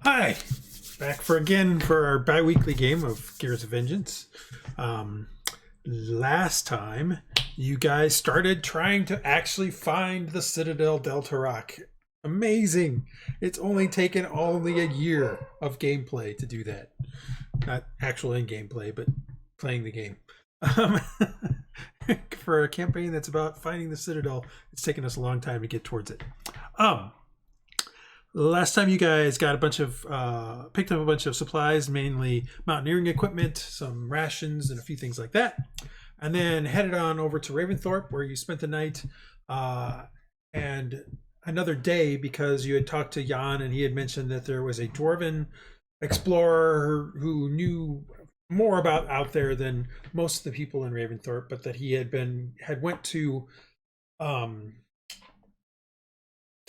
Hi, back for our bi-weekly game of Gears of Vengeance. Last time, you guys started trying to actually find the Citadel Delta Rock. Amazing! It's only taken only a year of gameplay to do that. Not actual in-gameplay, but playing the game. Um, for a campaign that's about finding the Citadel, it's taken us a long time to get towards it. Last time you guys got picked up a bunch of supplies, mainly mountaineering equipment, some rations, and a few things like that, and then headed on over to Ravensthorpe, where you spent the night and another day because you had talked to Jan, and he had mentioned that there was a dwarven explorer who knew more about out there than most of the people in Ravensthorpe, but that he had went to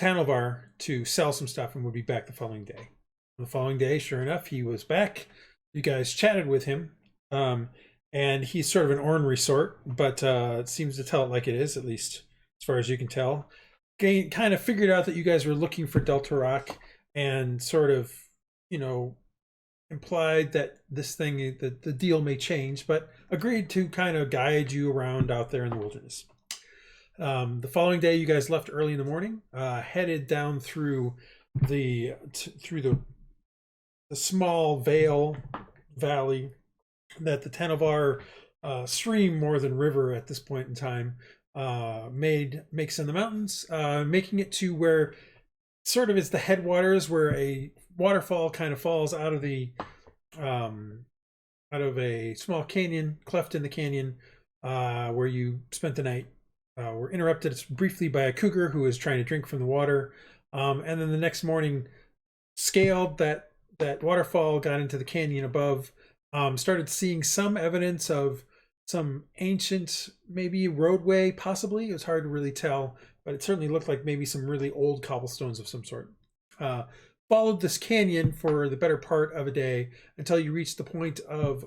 Tanelvar to sell some stuff and would be back the following day. The following day, sure enough, he was back. You guys chatted with him, and he's sort of an ornery sort, but it seems to tell it like it is, at least as far as you can tell. Kind of figured out that you guys were looking for Delta Rock, and sort of, implied that the deal may change, but agreed to kind of guide you around out there in the wilderness. The following day, you guys left early in the morning, headed down through the small valley that the Tanavar stream, more than river at this point in time, makes in the mountains, making it to where sort of is the headwaters, where a waterfall kind of falls out of a small canyon, cleft in the canyon, where you spent the night. Were interrupted briefly by a cougar who was trying to drink from the water, and then the next morning scaled that waterfall, got into the canyon above, started seeing some evidence of some ancient, maybe roadway, possibly. It was hard to really tell, but it certainly looked like maybe some really old cobblestones of some sort. Followed this canyon for the better part of a day until you reached the point of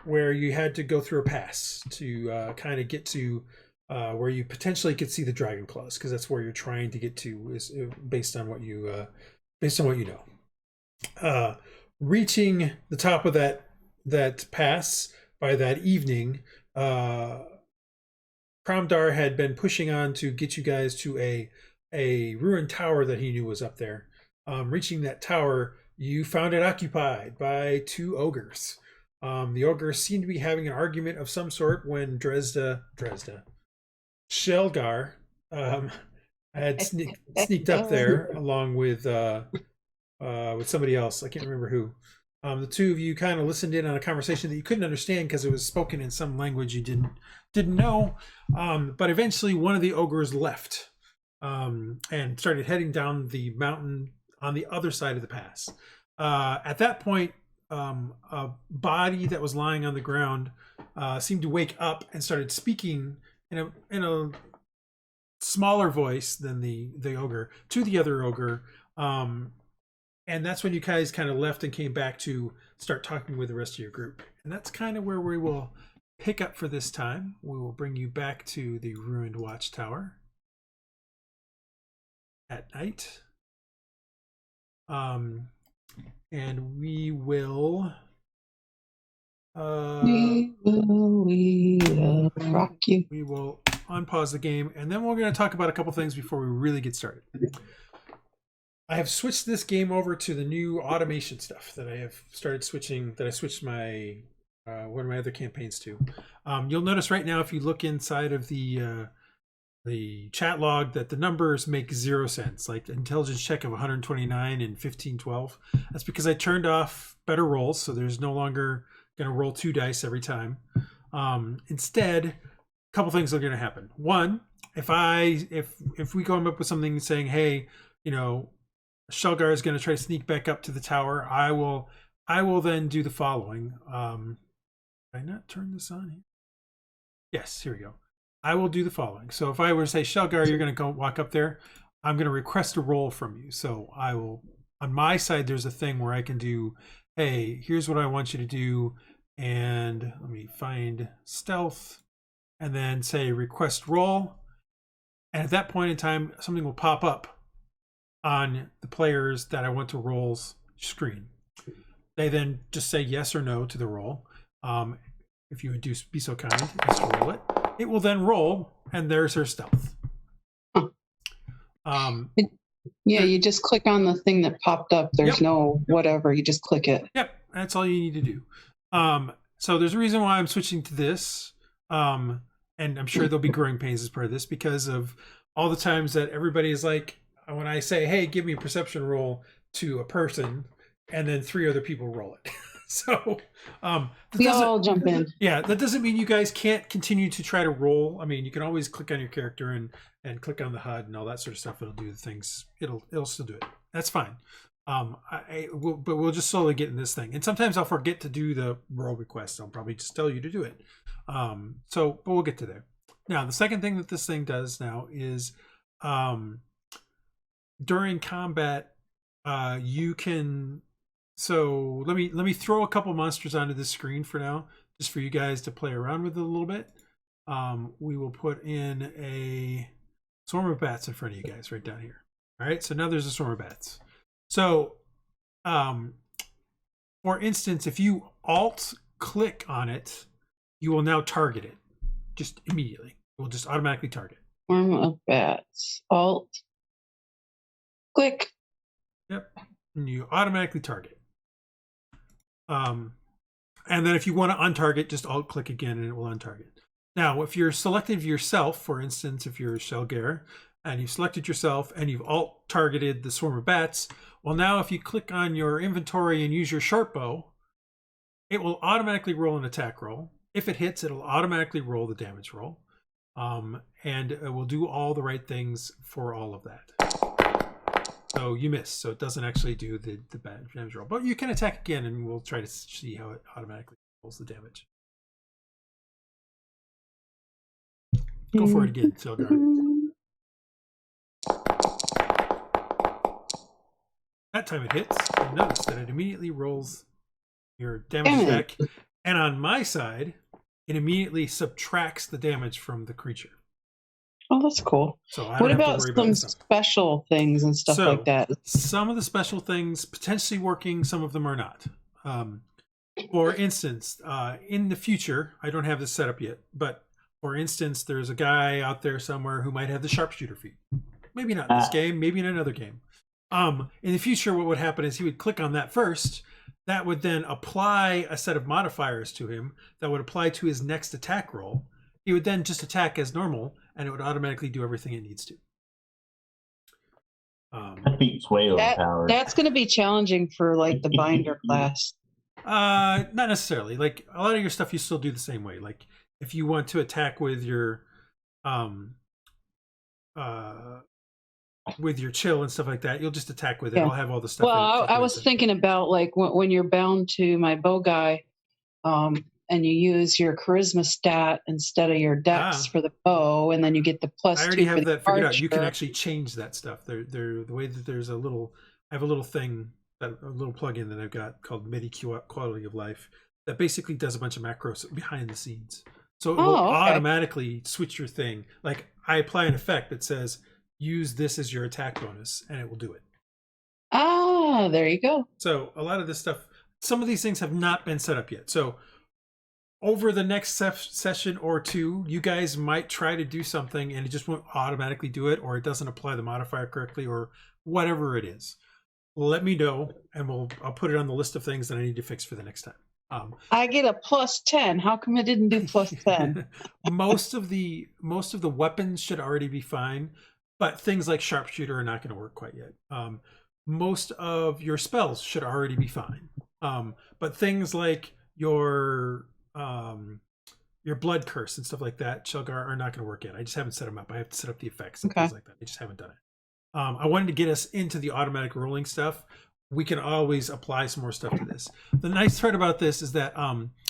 where you had to go through a pass to kind of get to where you potentially could see the dragon claws, because that's where you're trying to get to, is based on what you know. Reaching the top of that pass by that evening, Promdar had been pushing on to get you guys to a ruined tower that he knew was up there. Reaching that tower, you found it occupied by two ogres. The ogres seemed to be having an argument of some sort when Sealgair had sneaked up there along with somebody else. I can't remember who. The two of you kind of listened in on a conversation that you couldn't understand because it was spoken in some language you didn't know. But eventually, one of the ogres left and started heading down the mountain on the other side of the pass. At that point, a body that was lying on the ground seemed to wake up and started speaking in a smaller voice than the ogre to the other ogre, and that's when you guys kind of left and came back to start talking with the rest of your group. And that's kind of where we will pick up for this time. We will bring you back to the ruined Watchtower at night, and we will rock you. We will unpause the game, and then we're going to talk about a couple things before we really get started. I have switched this game over to the new automation stuff that I have started switching. That I switched my one of my other campaigns to. You'll notice right now, if you look inside of the chat log, that the numbers make 0 sense, like intelligence check of 129 and 1512. That's because I turned off better rolls, so there's no longer going to roll 2 dice every time. Instead, a couple things are going to happen. One, if we come up with something saying, hey, Sealgair is going to try to sneak back up to the tower, I will then do the following. Did I not turn this on here? Yes, here we go. I will do the following. So if I were to say, Sealgair, you're going to go walk up there, I'm going to request a roll from you. So I will, on my side, there's a thing where I can do, hey, here's what I want you to do. And let me find stealth and then say request roll. And at that point in time, something will pop up on the players that I want to roll's screen. They then just say yes or no to the roll. If you would be so kind as to roll it, it will then roll, and there's her stealth. Yeah, you just click on the thing that popped up. There's no whatever. You just click it. Yep, that's all you need to do. So there's a reason why I'm switching to this. And I'm sure there'll be growing pains as part of this because of all the times that everybody is like, when I say, hey, give me a perception roll to a person, and then 3 other people roll it. So we all jump in. Yeah, that doesn't mean you guys can't continue to try to roll. I mean, you can always click on your character and click on the HUD and all that sort of stuff. It'll do the things. It'll still do it. That's fine. But we'll just slowly get in this thing. And sometimes I'll forget to do the roll request. I'll probably just tell you to do it. But we'll get to there. Now, the second thing that this thing does now is during combat, you can. So let me throw a couple monsters onto this screen for now, just for you guys to play around with it a little bit. We will put in a swarm of bats in front of you guys right down here. All right, so now there's a swarm of bats. So, for instance, if you alt-click on it, you will now target it just immediately. It will just automatically target. Swarm of bats. Alt-click. Yep, and you automatically target. And then if you want to untarget, just alt-click again and it will untarget. Now, if you're selected yourself, for instance, if you're Sealgair, and you've selected yourself and you've alt-targeted the swarm of bats, well, now if you click on your inventory and use your sharp bow, it will automatically roll an attack roll. If it hits, it'll automatically roll the damage roll. And it will do all the right things for all of that. So you miss, so it doesn't actually do the damage roll. But you can attack again, and we'll try to see how it automatically rolls the damage. Go for it again, Silva. That time it hits, and notice that it immediately rolls your damage deck. And on my side, it immediately subtracts the damage from the creature. Oh, that's cool. So what about some special things and stuff like that? Some of the special things potentially working, some of them are not. For instance, in the future, I don't have this set up yet, but for instance, there's a guy out there somewhere who might have the sharpshooter feat. Maybe not in this game, maybe in another game. In the future, what would happen is he would click on that first. That would then apply a set of modifiers to him that would apply to his next attack roll. He would then just attack as normal, and it would automatically do everything it needs to. That beats way overpowered. That's going to be challenging for like the binder class. Not necessarily. Like a lot of your stuff, you still do the same way. Like if you want to attack with your chill and stuff like that, you'll just attack with it. I'll have all the stuff. Well, I was thinking about like when you're bound to my bow guy, and you use your charisma stat instead of your dex for the bow, and then you get the plus. I already have that figured out. You can actually change that stuff. The way that there's I have a little thing, a little plugin that I've got called MIDI Quality of Life that basically does a bunch of macros behind the scenes. So it will automatically switch your thing. Like I apply an effect that says use this as your attack bonus, and it will do it. Ah, there you go. So a lot of this stuff, some of these things have not been set up yet. So over the next session or two, you guys might try to do something and it just won't automatically do it, or it doesn't apply the modifier correctly, or whatever it is. Let me know, and I'll put it on the list of things that I need to fix for the next time. I get a plus 10. How come it didn't do plus 10? most of the weapons should already be fine, but things like sharpshooter are not going to work quite yet. Most of your spells should already be fine, but things like your blood curse and stuff like that, Sealgair, are not going to work yet. I just haven't set them up. I have to set up the effects and things like that. I just haven't done it. I wanted to get us into the automatic rolling stuff. We can always apply some more stuff to this. The nice part about this is that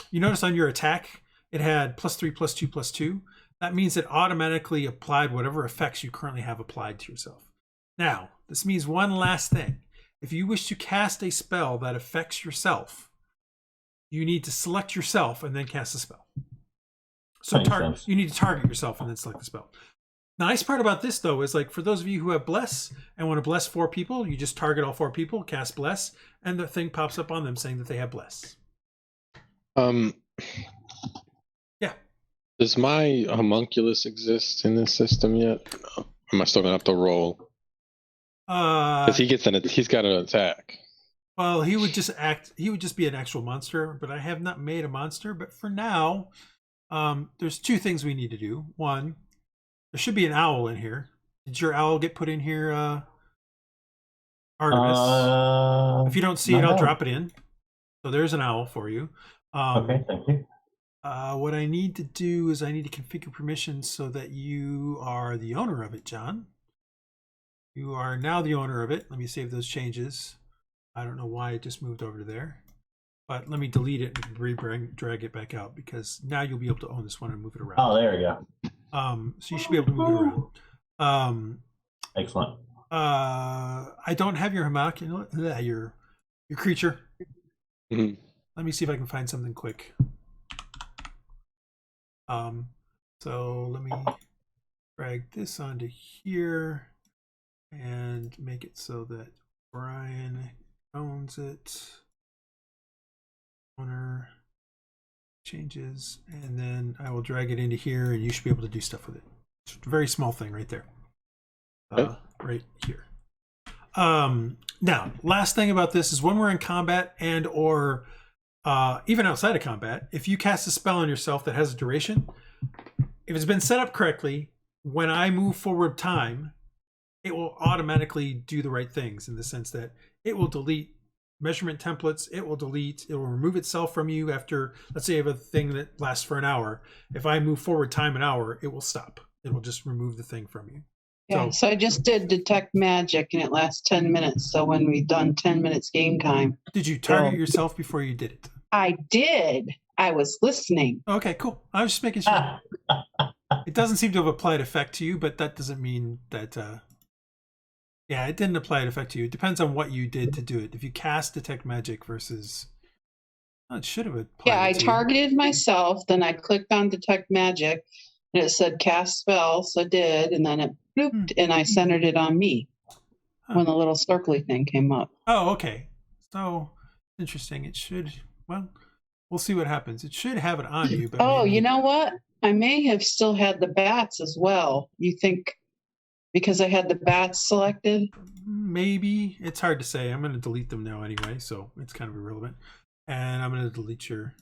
you notice on your attack, it had +3, +2, +2. That means it automatically applied whatever effects you currently have applied to yourself. Now, this means one last thing. If you wish to cast a spell that affects yourself, you need to select yourself and then cast the spell. So you need to target yourself and then select the spell. The nice part about this, though, is like for those of you who have bless and want to bless 4 people, you just target all 4 people, cast bless, and the thing pops up on them saying that they have bless. Yeah. Does my homunculus exist in this system yet? No. Am I still gonna have to roll? Because he's got an attack. Well, he would just be an actual monster, but I have not made a monster. But for now, there's 2 things we need to do. One, there should be an owl in here. Did your owl get put in here, Artemis? If you don't see it, I'll drop it in. So there's an owl for you. Okay, thank you. What I need to do is I need to configure permissions so that you are the owner of it, John. You are now the owner of it. Let me save those changes. I don't know why it just moved over to there. But let me delete it and drag it back out, because now you'll be able to own this one and move it around. Oh, there we go. So you should be able to move it around. Excellent. I don't have your homunculus, your creature. Mm-hmm. Let me see if I can find something quick. So let me drag this onto here and make it so that Brian owns it. Owner changes, and then I will drag it into here, and you should be able to do stuff with it. It's a very small thing right there. Right here. Now, last thing about this is when we're in combat and or even outside of combat, if you cast a spell on yourself that has a duration, if it's been set up correctly, when I move forward time, it will automatically do the right things, in the sense that it will delete measurement templates, it will remove itself from you after, let's say you have a thing that lasts for an hour. If I move forward time an hour, it will stop. It will just remove the thing from you. Yeah, so I just did detect magic, and it lasts 10 minutes. So when we've done 10 minutes game time. Did you target yourself before you did it? I did. I was listening. Okay, cool. I was just making sure. It doesn't seem to have applied effect to you, but that doesn't mean that... yeah, it didn't apply an effect to you. It depends on what you did to do it. If you cast detect magic versus... Oh, it should have applied. Yeah, I targeted myself, then I clicked on detect magic, and it said cast spell, so I did, and then it blooped, and I centered it on me when the little circly thing came up. Oh, okay. So, interesting. It should... Well, we'll see what happens. It should have it on you. But maybe... you know what? I may have still had the bats as well. You think... Because I had the bats selected? Maybe. It's hard to say. I'm going to delete them now anyway, so it's kind of irrelevant. And I'm going to delete your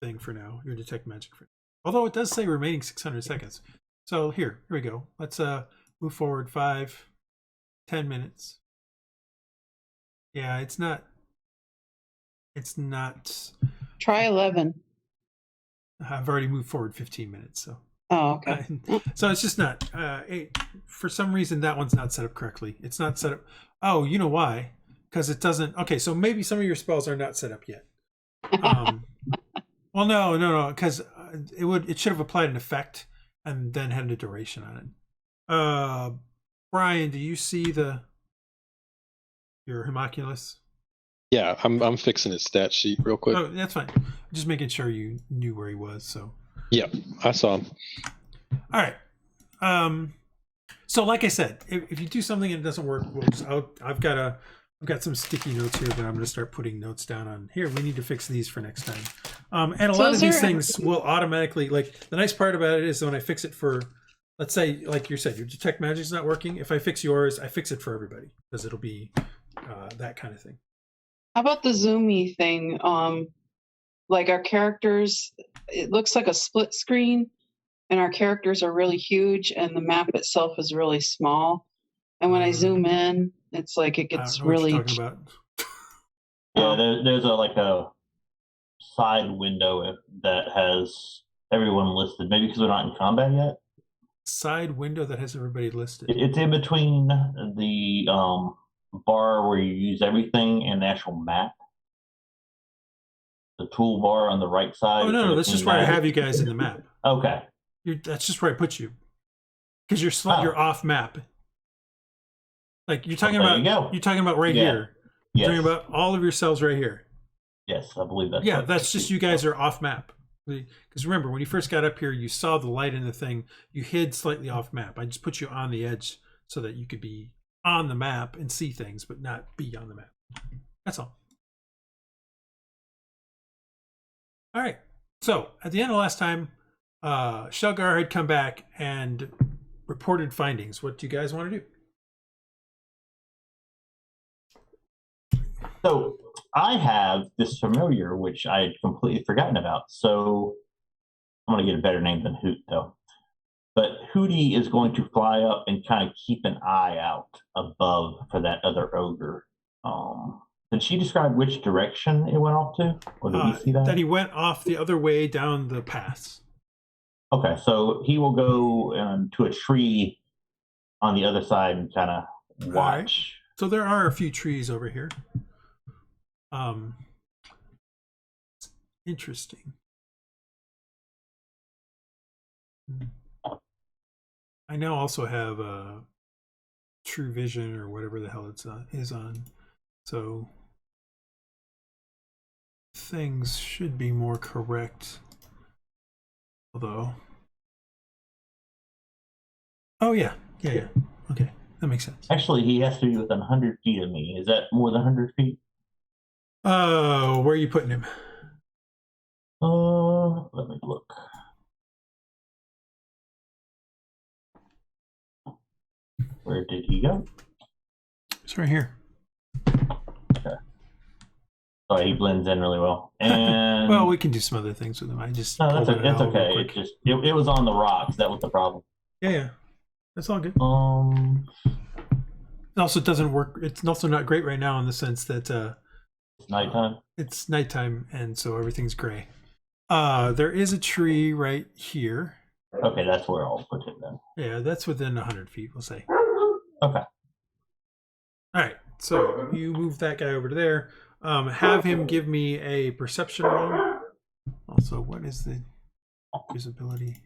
thing for now, your detect magic for now. Although it does say remaining 600 seconds. So here we go. Let's move forward 5, 10 minutes. Yeah, it's not. Try 11. I've already moved forward 15 minutes, so. Oh, okay. So it's just not. For some reason, that one's not set up correctly. It's not set up. Oh, you know why? Because it doesn't. Okay, so maybe some of your spells are not set up yet. Well, no, because it should have applied an effect and then had a duration on it. Brian, do you see your homunculus? Yeah, I'm fixing his stat sheet real quick. Oh, that's fine. Just making sure you knew where he was. So. Yeah, I saw him. All right. So like I said, if you do something and it doesn't work, I've got some sticky notes here that I'm going to start putting notes down on. Here, we need to fix these for next time. And a lot of these things will automatically, like, the nice part about it is when I fix it for, let's say, like you said, your detect magic's not working. If I fix yours, I fix it for everybody, because it'll be that kind of thing. How about the zoomy thing? Like our characters, it looks like a split screen, and our characters are really huge, and the map itself is really small. And when I zoom in, it's like it gets really. What you're talking about. Yeah, there's a side window that has everyone listed. Maybe because we're not in combat yet. Side window that has everybody listed. It's in between the bar where you use everything and the actual map. The toolbar on the right side. Oh no, that's just where I have you guys in the map. Okay. That's just where I put you, because you're off map. Like you're talking about. You're talking about right here. You're talking about all of yourselves right here. Yes, I believe that's. Yeah, that's just you guys are off map. Because remember, when you first got up here, you saw the light in the thing. You hid slightly off map. I just put you on the edge so that you could be on the map and see things, but not be on the map. That's all. All right. So at the end of last time, Sealgair had come back and reported findings. What do you guys want to do? So I have this familiar, which I had completely forgotten about. So I'm going to get a better name than Hoot, though. But Hootie is going to fly up and kind of keep an eye out above for that other ogre. Did she describe which direction it went off to? Or did we see that? That he went off the other way down the pass. Okay, so he will go to a tree on the other side and kind of watch. Right. So there are a few trees over here. Interesting. I now also have a True Vision or whatever the hell it's is on. So things should be more correct. Although, oh yeah. Okay, that makes sense. Actually, he has to be within 100 feet of me. Is that more than 100 feet? Oh, where are you putting him? Let me look. Where did he go? It's right here. Okay. Sorry, he blends in really well. And well, we can do some other things with him. I just no, that's okay. It's okay. It was on the rocks. That was the problem. Yeah, that's all good. It also doesn't work. It's also not great right now in the sense that it's nighttime. It's nighttime, and so everything's gray. There is a tree right here. Okay, that's where I'll put it then. Yeah, that's within 100 feet, we'll say. Okay. All right, so you move that guy over to there. Have him give me a perception roll. Also, what is the visibility?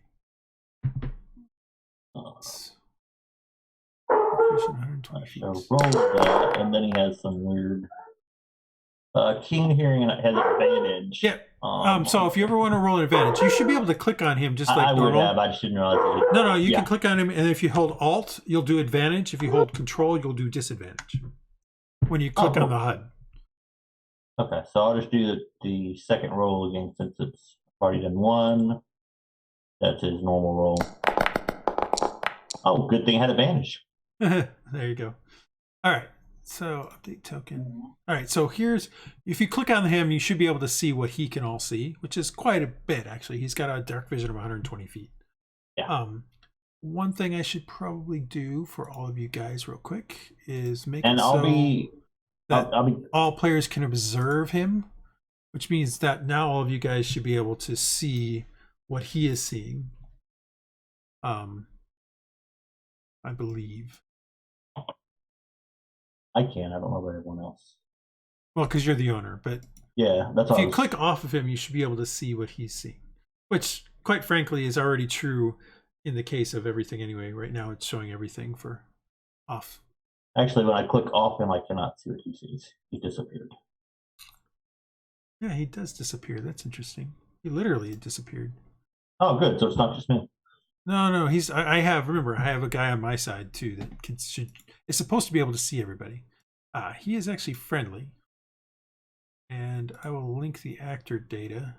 It's 120 feet. So roll that, and then he has some weird keen hearing and has advantage. Yeah. So if you ever want to roll an advantage, you should be able to click on him just like normal. I would have. I just didn't realize it. No, you can click on him, and if you hold Alt, you'll do advantage. If you hold Control, you'll do disadvantage. When you click on the HUD. Okay, so I'll just do the second roll again since it's already done one. That's his normal roll. Oh, good thing I had advantage. There you go. All right. So update token. All right. So here's, if you click on him, you should be able to see what he can all see, which is quite a bit actually. He's got a dark vision of 120 feet. Yeah. One thing I should probably do for all of you guys real quick is make and it I'll so be, that I'll be, all players can observe him, which means that now all of you guys should be able to see what he is seeing. I believe. I can. I don't know about everyone else. Well, because you're the owner, but yeah, that's if you click off of him, you should be able to see what he's seeing, which, quite frankly, is already true in the case of everything anyway. Right now, it's showing everything for off. Actually, when I click off him, I cannot see what he sees. He disappeared. Yeah, he does disappear. That's interesting. He literally disappeared. Oh, good. So it's not just me. No, he's. I have. Remember, I have a guy on my side too that is supposed to be able to see everybody. He is actually friendly, and I will link the actor data.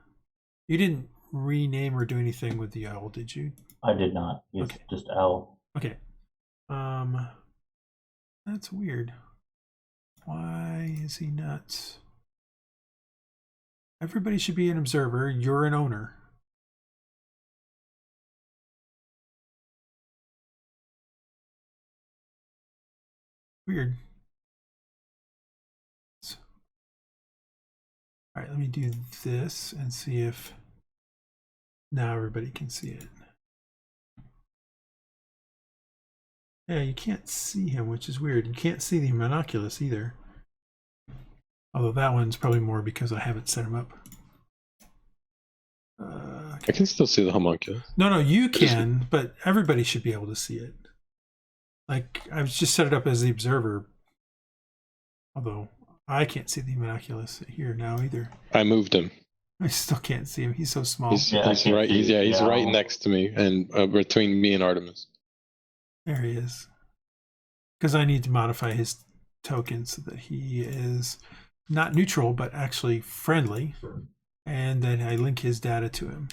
You didn't rename or do anything with the owl, did you? I did not. It's just owl. Okay. That's weird. Why is he not? Everybody should be an observer. You're an owner. Weird. All right, let me do this and see if now everybody can see it. Yeah, you can't see him, which is weird. You can't see the monoculus either. Although that one's probably more because I haven't set him up. Okay. I can still see the homunculus. No, you can, but everybody should be able to see it. Like, I've just set it up as the observer. Although, I can't see the monoculus here now either. I moved him. I still can't see him. He's so small. He's right. He's right next to me, and between me and Artemis. There he is. Because I need to modify his token so that he is not neutral, but actually friendly, and then I link his data to him.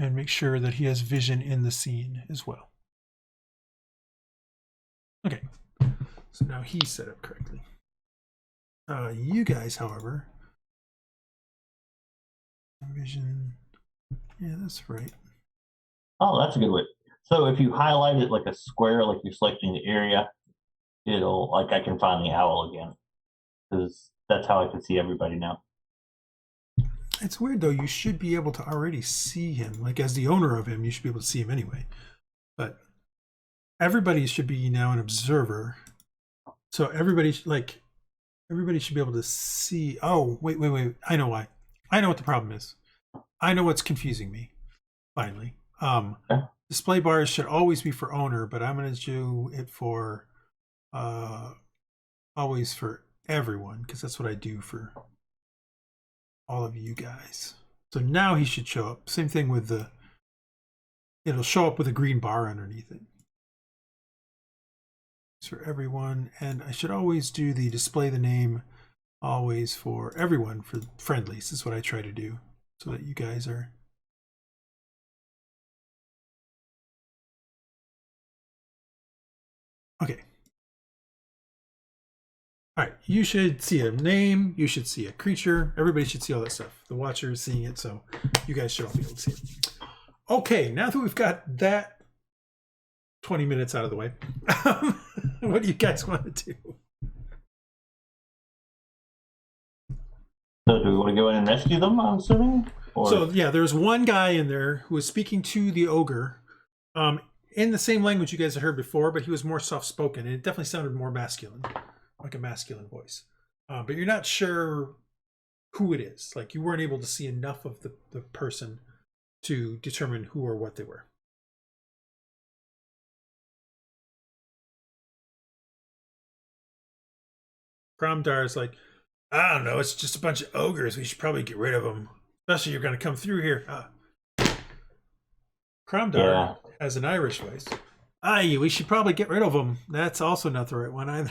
And make sure that he has vision in the scene as well. Okay, so now he's set up correctly. You guys, however, vision, yeah, that's right. Oh, that's a good way. So if you highlight it like a square, like you're selecting the area, it'll, like, I can find the owl again, because that's how I can see everybody now. It's weird though. You should be able to already see him. Like, as the owner of him, you should be able to see him anyway. But everybody should be now an observer. So everybody should be able to see. Oh, wait. I know why. I know what the problem is. I know what's confusing me. Finally. Okay. Display bars should always be for owner, but I'm going to do it for always for everyone, because that's what I do for all of you guys. So now he should show up. Same thing with it'll show up with a green bar underneath it. It's for everyone, and I should always do the display the name always for everyone for friendlies. This is what I try to do so that you guys are. Okay. All right, you should see a name, you should see a creature, everybody should see all that stuff. The watcher is seeing it, so you guys should all be able to see it. Okay, now that we've got that 20 minutes out of the way, what do you guys want to do? So do we want to go in and rescue them, I'm assuming? Or... So yeah, there's one guy in there who was speaking to the ogre in the same language you guys had heard before, but he was more soft-spoken, and it definitely sounded more masculine. Like a masculine voice, but you're not sure who it is. Like, you weren't able to see enough of the person to determine who or what they were. Gromdar is like, I don't know, it's just a bunch of ogres. We should probably get rid of them, especially you're going to come through here. Gromdar has an Irish voice. Aye, we should probably get rid of them. That's also not the right one either.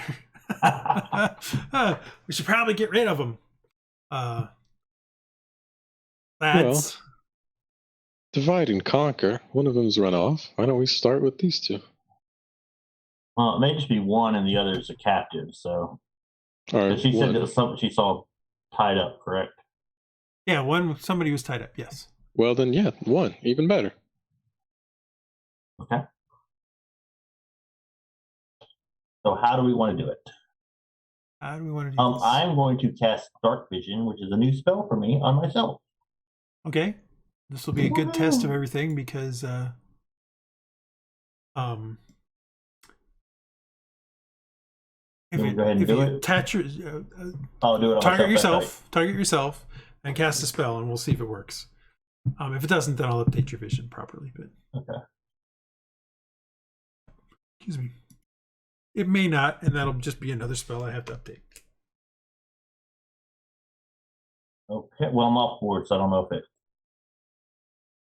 We should probably get rid of them. That's divide and conquer. One of them's run off. Why don't we start with these two? Well, it may just be one and the other's a captive. So, she said that was something she saw tied up, correct? Yeah, somebody was tied up. Yes. Well, then, yeah, one even better. Okay. So how do we want to do it? How do we want to do this? I'm going to cast Dark Vision, which is a new spell for me on myself. Okay. This will be a good test of everything because if you attach your target yourself and cast a spell, and we'll see if it works. If it doesn't, then I'll update your vision properly. But okay. Excuse me. It may not, and that'll just be another spell I have to update. Okay. Well, I'm off board, so I don't know if it.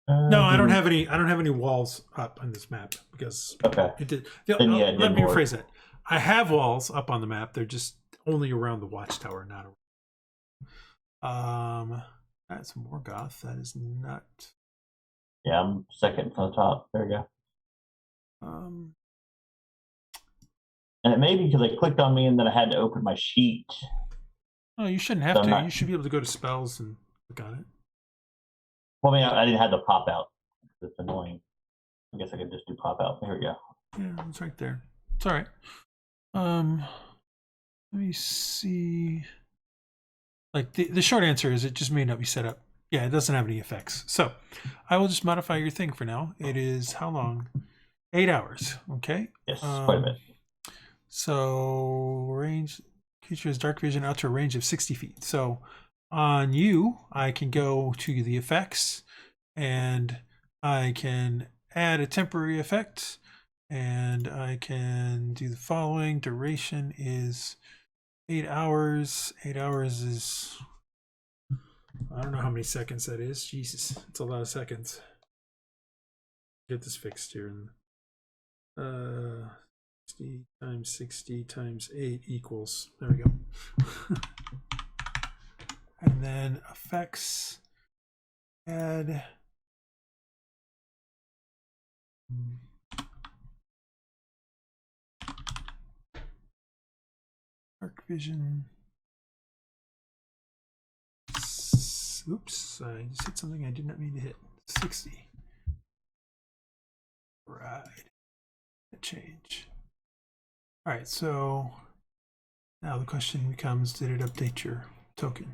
No, I don't have any. I don't have any walls up on this map because it did. Let me rephrase that. I have walls up on the map. They're just only around the Watchtower, not around. That's Morgoth. That is not. Yeah, I'm second from the top. There we go. And it may be because I clicked on me and then I had to open my sheet. Oh, you shouldn't have to. You should be able to go to spells and click on it. Well, I mean, I didn't have the pop out. It's annoying. I guess I could just do pop out. There we go. Yeah, it's right there. It's all right. Let me see. Like the short answer is it just may not be set up. Yeah, it doesn't have any effects. So I will just modify your thing for now. It is how long? 8 hours. Okay. Yes, quite a bit. So range creature has dark vision out to a range of 60 feet. So on you, I can go to the effects and I can add a temporary effect and I can do the following. Duration is 8 hours. 8 hours is I don't know how many seconds that is. Jesus, it's a lot of seconds. Get this fixed here. 60 times 60 times 8 equals. There we go. And then effects. Add. Dark vision. Oops, I just hit something I did not mean to hit. 60. Right. Change. All right, so now the question becomes, did it update your token?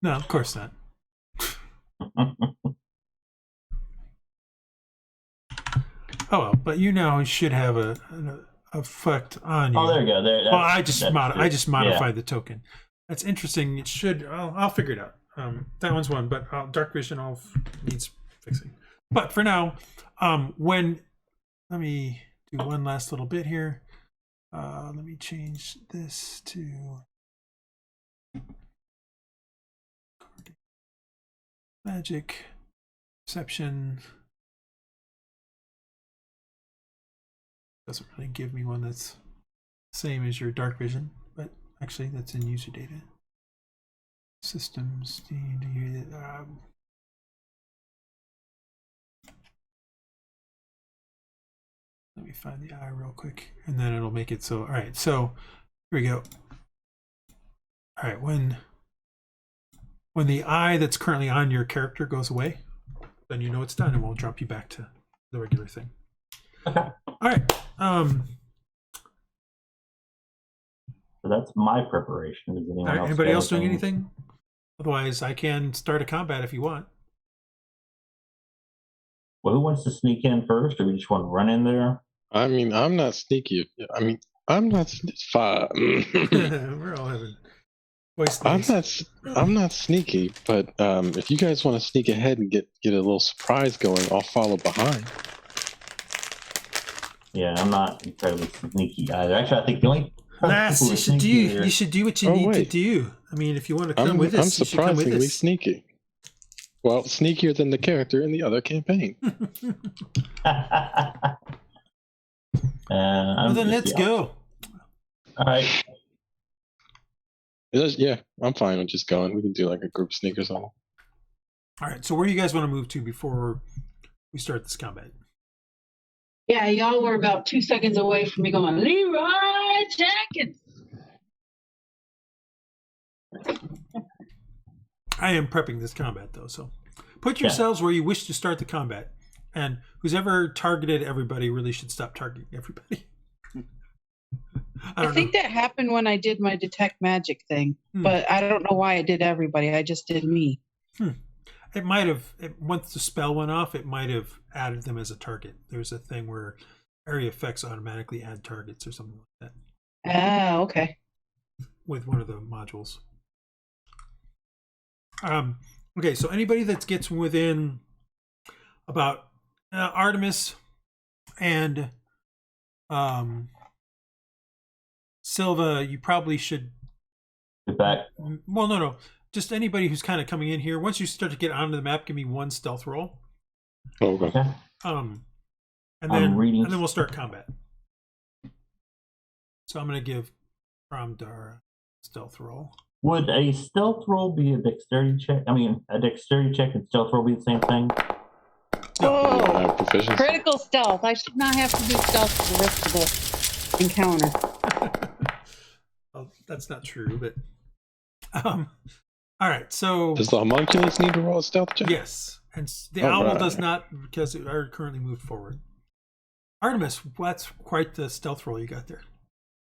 No, of course not. Oh well, but you now should have an effect on you. Oh, there you go. There. Well, I just modified the token. That's interesting. It should. I'll figure it out. That one's one, but dark vision needs fixing. But for now, let me do one last little bit here. Let me change this to magic perception. Doesn't really give me one that's the same as your dark vision, but actually that's in user data. Systems. Let me find the eye real quick, and then it'll make it so. All right, so here we go. All right, when the eye that's currently on your character goes away, then you know it's done, and we'll drop you back to the regular thing. Okay. All right. So that's my preparation. Does anyone else Anybody else doing anything? Otherwise, I can start a combat if you want. Well, who wants to sneak in first, or we just want to run in there? I mean, I'm not sneaky. I mean, I'm not fine. We're all having voice days. I'm not sneaky, but if you guys want to sneak ahead and get a little surprise going, I'll follow behind. Yeah, I'm not incredibly sneaky either. Actually, I think the only Lass, you should do what you need to do. I mean, if you want to come with us, you should come with us. I'm surprisingly sneaky. Well, sneakier than the character in the other campaign. Well, then let's go. All right. Yeah, I'm fine with just going. We can do like a group sneak or something. All right, so where do you guys want to move to before we start this combat? Yeah, y'all were about 2 seconds away from me going, Leroy Jenkins. I am prepping this combat, though, so put yourselves where you wish to start the combat. And who's ever targeted everybody really should stop targeting everybody. I think that happened when I did my detect magic thing, but I don't know why I did everybody. I just did me. It might have, once the spell went off, it might have added them as a target. There's a thing where area effects automatically add targets or something like that. Ah, okay. With one of the modules. Okay, so anybody that gets within about Artemis and Silva, you probably should get back. Well, no. Just anybody who's kind of coming in here. Once you start to get onto the map, give me one stealth roll. Okay. And then we'll start combat. So I'm going to give Ramdar a stealth roll. Would a stealth roll be a dexterity check? I mean, a dexterity check and stealth roll be the same thing? Oh, critical stealth. I should not have to do stealth for the rest of the encounter. Well, that's not true, but all right, so does the homunculus need to roll a stealth check? Yes, and the owl does not because it are currently moved forward. Artemis, that's quite the stealth roll you got there.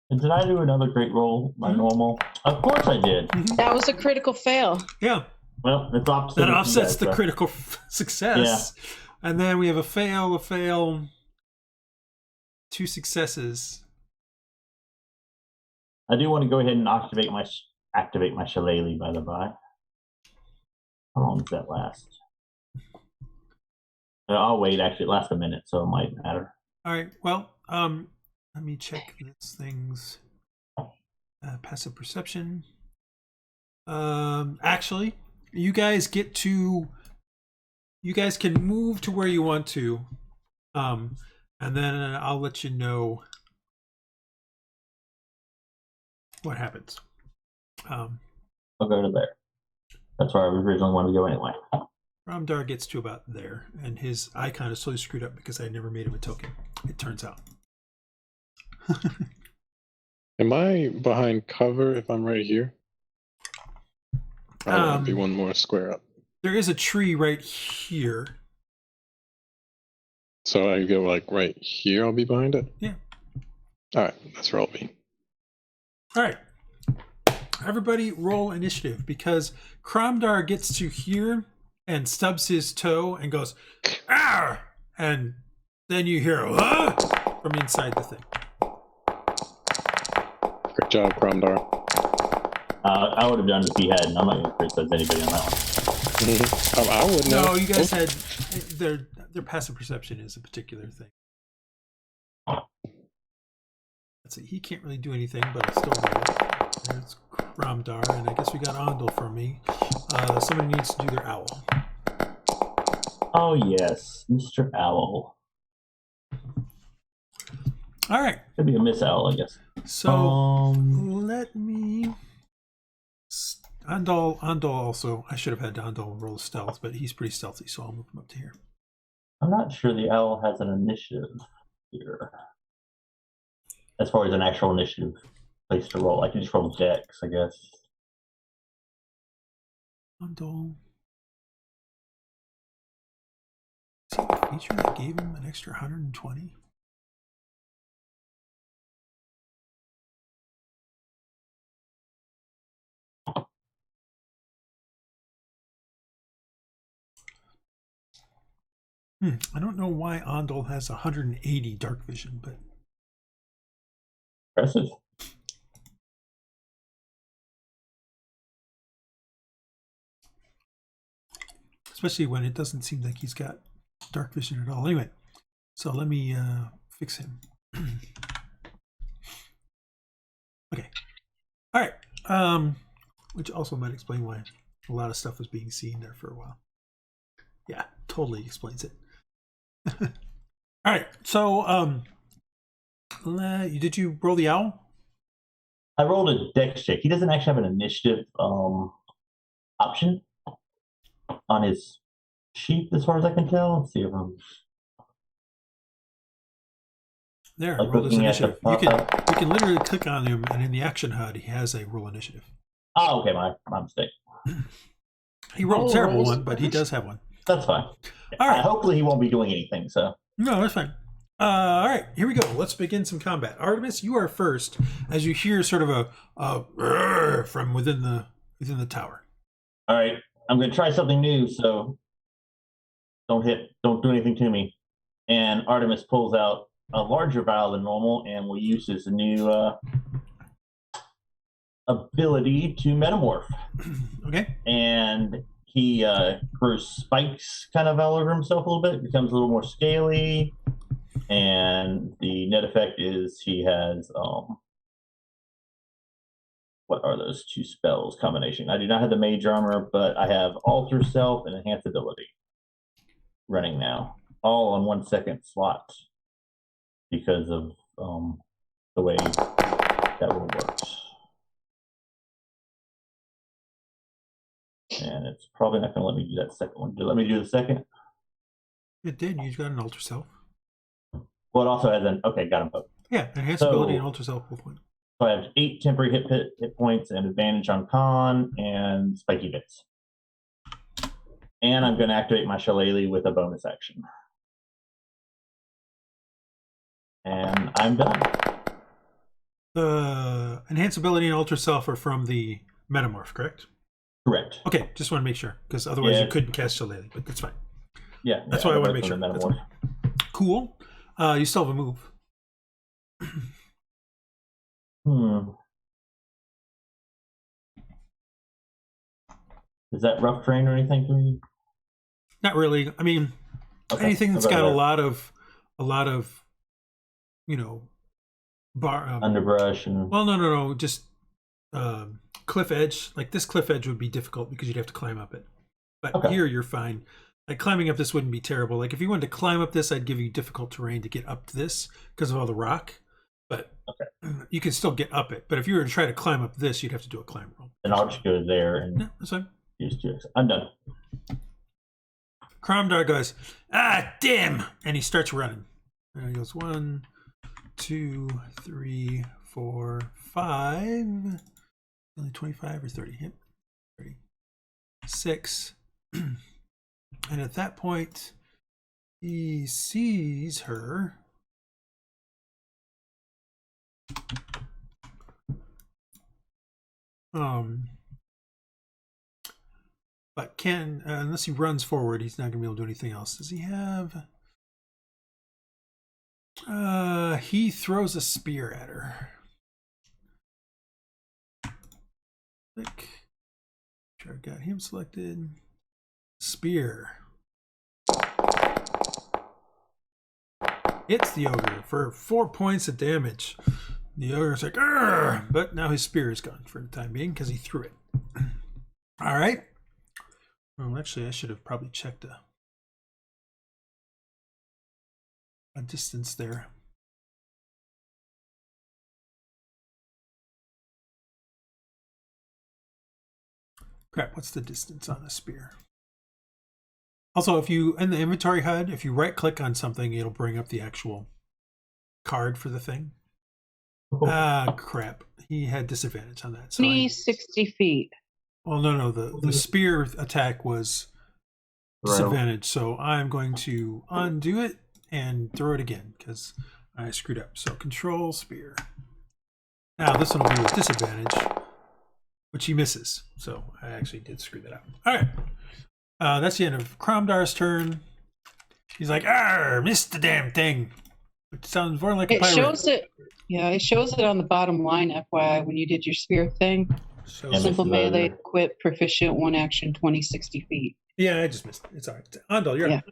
And did I do another great roll, my normal? Of course I did. That was a critical fail. Yeah. Well, it's opposite. That offsets the critical success. Yeah. And then we have a fail, 2 successes. I do want to go ahead and activate my shillelagh, by the by. How long does that last? I'll wait. Actually, it lasts a minute, so it might matter. All right. Well, let me check this thing's passive perception. Actually, you guys can move to where you want to, and then I'll let you know what happens. I'll go to there. That's where I originally wanted to go anyway. Ramdar gets to about there, and his icon is totally screwed up because I never made him a token, it turns out. Am I behind cover if I'm right here? I'll be one more square up. There is a tree right here. So I go like right here, I'll be behind it? Yeah. Alright, that's where I'll be. Alright. Everybody roll initiative because Kramdar gets to here and stubs his toe and goes, "Arr!" And then you hear from inside the thing. Great job, Kramdar. I would have done it if he hadn't. I'm not going to criticize anybody on that one. Mm-hmm. I wouldn't. No, you guys had their passive perception is a particular thing. Let's see, he can't really do anything, but I'll still roll it. There's Ramdar, and I guess we got Andal for me. Somebody needs to do their owl. Oh yes, Mr. Owl. All right. Could be a Miss Owl, I guess. So let me. Andal also. I should have had Andal roll stealth, but he's pretty stealthy, so I'll move him up to here. I'm not sure the Owl has an initiative here. As far as an actual initiative place to roll, I can just roll Dex, I guess. Andal. See the feature that gave him an extra 120? I don't know why Andal has 180 dark vision, but Impressive. especially when it doesn't seem like he's got dark vision at all. Anyway, so let me fix him. Okay. All right. Which also might explain why a lot of stuff was being seen there for a while. Yeah, totally explains it. All right. So, did you roll the owl? I rolled a Dex check. He doesn't actually have an initiative option on his sheet, as far as I can tell. Let's see if I'm there. like Roll his looking at the initiative. You can literally click on him, and in the action HUD, he has a roll initiative. Oh, okay, my mistake. He rolled a terrible one, but he does have one. That's fine. All right. Hopefully he won't be doing anything, so. No, that's fine. All right, here we go. Let's begin some combat. Artemis, you are first, as you hear sort of a from within the tower. All right, I'm going to try something new, so don't do anything to me. And Artemis pulls out a larger vial than normal, and will use his new ability to metamorph. Okay. And he grows spikes kind of all over himself a little bit, becomes a little more scaly, and the net effect is he has what are those two spells combination? I do not have the mage armor, but I have alter self and enhance ability running now, all on 1 second slot because of the way that rule works. And it's probably not going to let me do that second one. Did it let me do the second? It did. You got an alter self. Well, it also has an, okay, got them both. Yeah, enhance ability and alter self both win. So I have 8 temporary hit points and advantage on con and spiky bits. And I'm going to activate my shillelagh with a bonus action. And I'm done. The enhance ability and alter self are from the Metamorph, correct? Correct. Okay, just want to make sure, because otherwise you couldn't cast Shillelagh, but that's fine. Yeah. That's why I want to make sure. That's fine. Cool. You still have a move. Is that rough terrain or anything for me? Not really. I mean, anything that's got a lot of, you know, underbrush and. Well, no. Just cliff edge. Like this cliff edge would be difficult because you'd have to climb up it. But Okay. here you're fine. Like climbing up this wouldn't be terrible. Like if you wanted to climb up this, I'd give you difficult terrain to get up to this because of all the rock. But you can still get up it. But if you were to try to climb up this, you'd have to do a climb roll. And I'll just go there and No, that's fine. use 2x. I'm done. Cromdar goes, ah, damn, and he starts running. And he goes 1, 2, 3, 4, 5. Only 25 or 30. Yep, 30. 6. And at that point, he sees her. But can unless he runs forward, he's not going to be able to do anything else. Does he have? He throws a spear at her. Click. Sure, I got him selected. Spear. Hits the ogre for 4 points of damage. The ogre's like, "Arr!" But now his spear is gone for the time being because he threw it. All right. Well, actually, I should have probably checked a distance there. Crap, what's the distance on the spear? Also, if you, in the inventory HUD, if you right-click on something, it'll bring up the actual card for the thing. Ah, crap. He had disadvantage on that. So 60 feet. well, no, the spear attack was disadvantage, so I'm going to undo it and throw it again because I screwed up. So control spear. Now this one will be with disadvantage, which he misses. So I actually did screw that up. All right. That's the end of Cromdar's turn. He's like, "Arr, missed the damn thing," which sounds more like a pirate. It shows it. Yeah, it shows it on the bottom line, FYI, when you did your spear thing. Simple melee equip, proficient, 1 action, 20, 60 feet. Yeah, I just missed it. It's all right. Andal, you're up.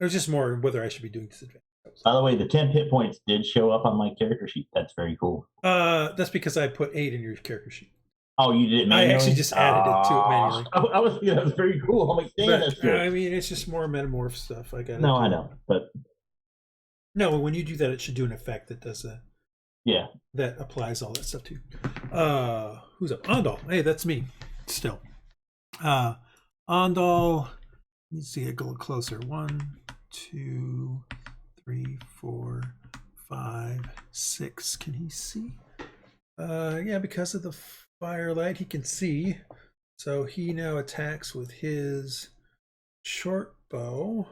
It was just more whether I should be doing disadvantage. By the way, the 10 hit points did show up on my character sheet. That's very cool. That's because I put 8 in your character sheet. Oh, you did it manually? I actually just added it to it manually. I was thinking that was very cool. I'm like, damn, that's good. I mean, it's just more metamorph stuff. I got. No, I know, but no, when you do that, it should do an effect that does a. Yeah. That applies all that stuff too. Who's up? Andal. Hey, that's me. Still. Andal needs to get a little closer. 1, 2, 3, 4, 5, 6. Can he see? Yeah, because of the firelight, he can see. So he now attacks with his short bow.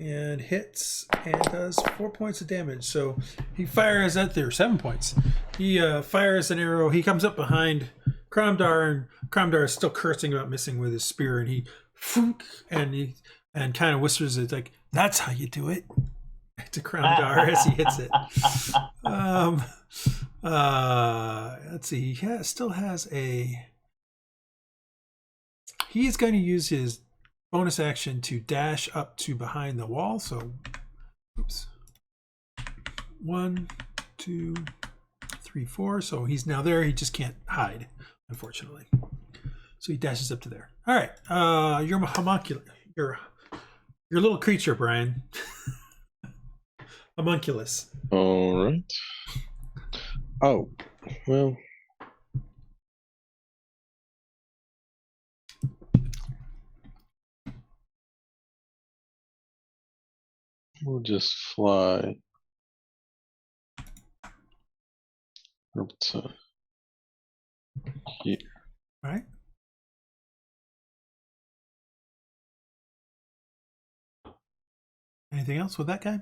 And hits and does 4 points of damage. So he fires at there 7 points. He fires an arrow. He comes up behind Cromdar, and Cromdar is still cursing about missing with his spear. And he kind of whispers it like, "That's how you do it," to Cromdar as he hits it. Let's see. He still has a. He is going to use his bonus action to dash up to behind the wall. So, oops. 1, 2, 3, 4. So he's now there. He just can't hide, unfortunately. So he dashes up to there. All right. You're homunculus. You're your little creature, Brian. Homunculus. All right. Oh, well. We'll just fly up to here. All right. Anything else with that guy?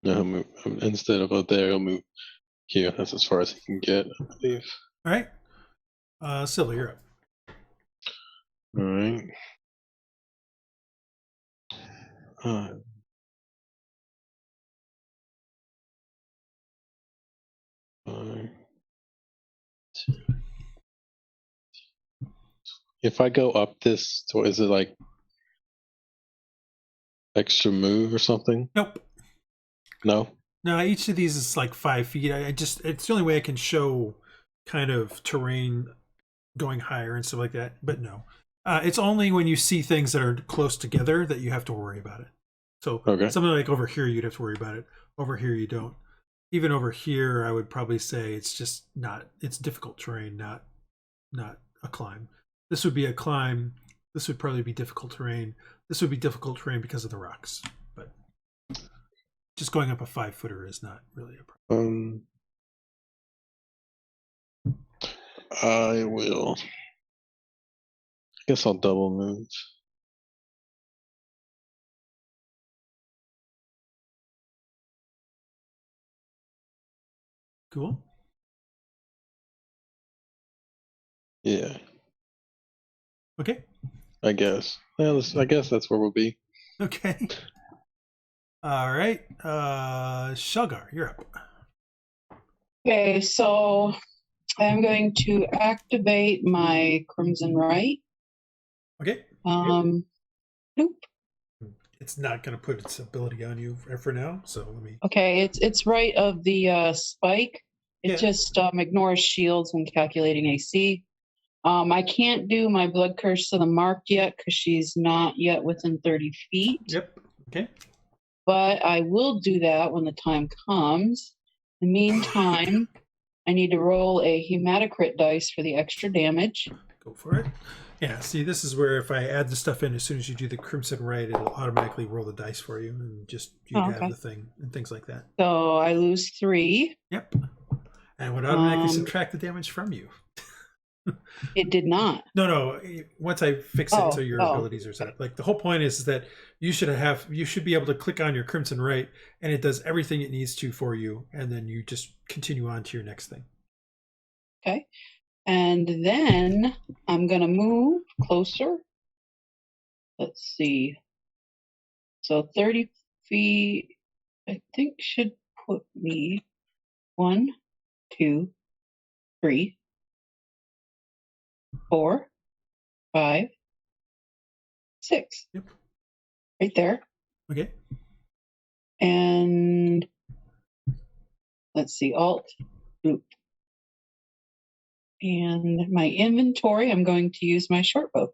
No, instead of out there, I'll move here. That's as far as he can get, I believe. All right. Silva, you're up. All right. If I go up this, is it like extra move or something? Nope. No? No, each of these is like 5 feet. I just, it's the only way I can show kind of terrain going higher and stuff like that. But no, it's only when you see things that are close together that you have to worry about it. So something like over here, you'd have to worry about it. Over here, you don't. Even over here, I would probably say it's just not, it's difficult terrain, not a climb. This would be a climb. This would probably be difficult terrain. This would be difficult terrain because of the rocks. But just going up a 5-footer is not really a problem. I will. I guess I'll double move. Cool. Yeah. Okay. I guess. Well, I guess that's where we'll be. Okay. All right. Sealgair, you're up. Okay, so I'm going to activate my Crimson Right. Okay. Nope. It's not going to put its ability on you for now, so let me. Okay, it's right of the spike. It just ignores shields when calculating AC. I can't do my Blood Curse to the Marked yet because she's not yet within 30 feet. Yep. Okay. But I will do that when the time comes. In the meantime, I need to roll a hematocrit dice for the extra damage. Go for it. Yeah, see, this is where if I add the stuff in, as soon as you do the Crimson Right, it'll automatically roll the dice for you, and just you have the thing and things like that. So I lose 3. Yep. And would automatically subtract the damage from you. It did not. No. Once I fix it so your abilities are set up. Like the whole point is that you should be able to click on your Crimson Right, and it does everything it needs to for you, and then you just continue on to your next thing. Okay. And then I'm going to move closer. Let's see. So 30 feet, I think, should put me 1, 2, 3, 4, 5, 6. Yep. Right there. Okay. And let's see, Alt, Oop. And my inventory, I'm going to use my short bow.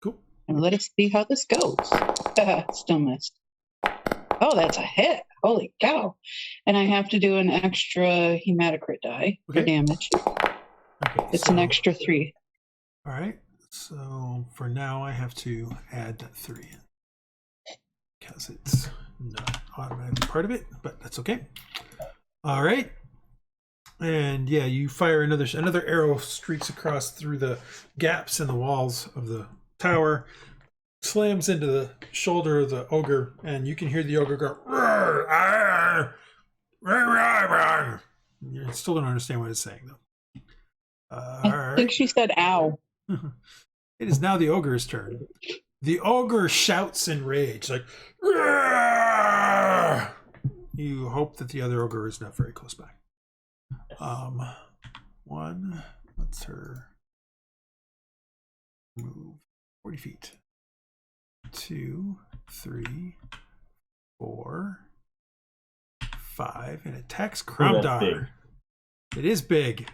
Cool. And let us see how this goes. Still missed. Oh, that's a hit. Holy cow. And I have to do an extra hematocrit die for damage. Okay, it's an extra 3. All right. So for now, I have to add that 3 in because it's not automatically part of it, but that's okay. All right. And yeah, you fire another arrow streaks across through the gaps in the walls of the tower, slams into the shoulder of the ogre, and you can hear the ogre go, "Roar, arr, roar, roar, roar." You still don't understand what it's saying, though. I think she said ow. It is now the ogre's turn. The ogre shouts in rage, like, "Roar!" You hope that the other ogre is not very close by. One, what's her move? 40 feet. 2, 3, 4, 5, and attacks Cromdar. It is big.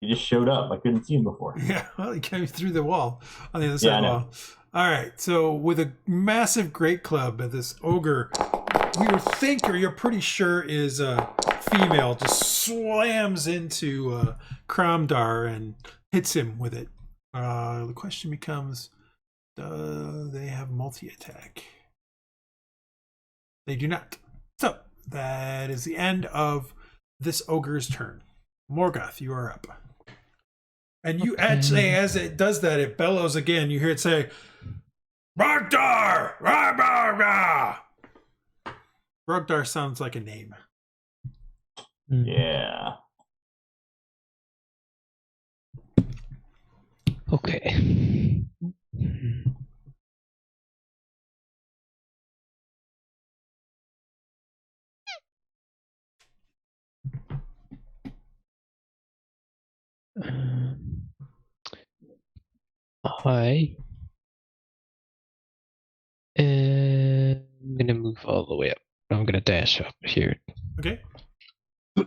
He just showed up. I couldn't see him before. Yeah, well, he came through the wall on the other side of the wall. All right, so with a massive great club, this ogre, you're pretty sure is female, just slams into Cromdar and hits him with it. The question becomes, do they have multi-attack? They do not. So that is the end of this ogre's turn. Morgoth, you are up. And you actually, as it does that, it bellows again. You hear it say, Brogdar! Rah, rah, rah! Brogdar sounds like a name. Yeah. Okay. I am gonna move all the way up. I'm gonna dash up here. Okay. Do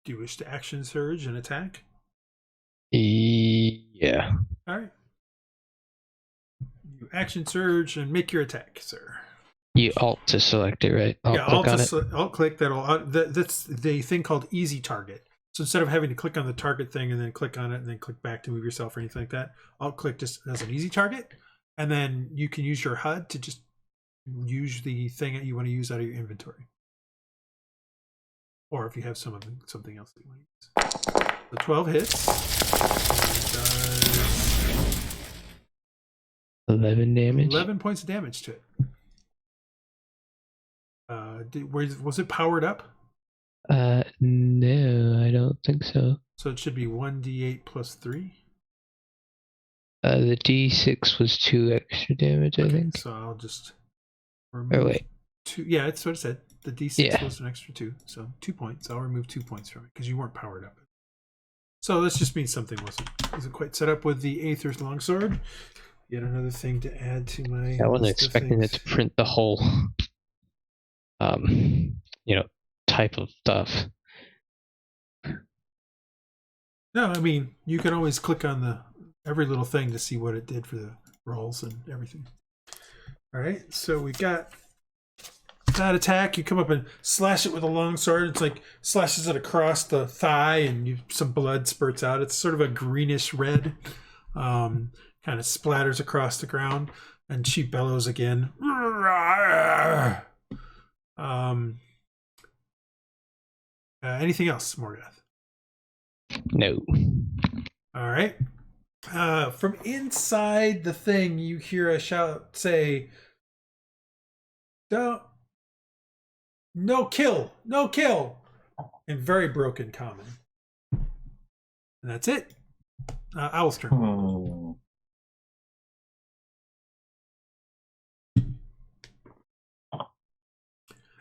you wish to action surge and attack? Yeah. All right. You action surge and make your attack, sir. You alt to select it, right? I'll click on it. Alt click. That's the thing called easy target. So instead of having to click on the target thing and then click on it and then click back to move yourself or anything like that, alt click just as an easy target, and then you can use your HUD to just use the thing that you want to use out of your inventory, or if you have something else that you want to use. The 12 hits. Does 11 damage. 11 points of damage to it. Was it powered up? No, I don't think so. So it should be 1d8 plus 3. The d6 was 2 extra damage, I think. So I'll just remove wait. 2. Yeah, that's what it said. The d6 Yeah. was an extra 2. So 2 points. I'll remove 2 points from it because you weren't powered up. So this just means something wasn't quite set up with the Aether's Longsword. Yet another thing to add to my. I wasn't list of expecting it things. to print the whole, type of stuff. No, I mean you can always click on every little thing to see what it did for the rolls and everything. All right, so we got that attack. You come up and slash it with a long sword. It's like slashes it across the thigh, and some blood spurts out. It's sort of a greenish red, kind of splatters across the ground, and she bellows again. Anything else, Morgoth? No. All right. From inside the thing, you hear a shout say, "Don't, no kill, in very broken common." And that's it. Owl's turn.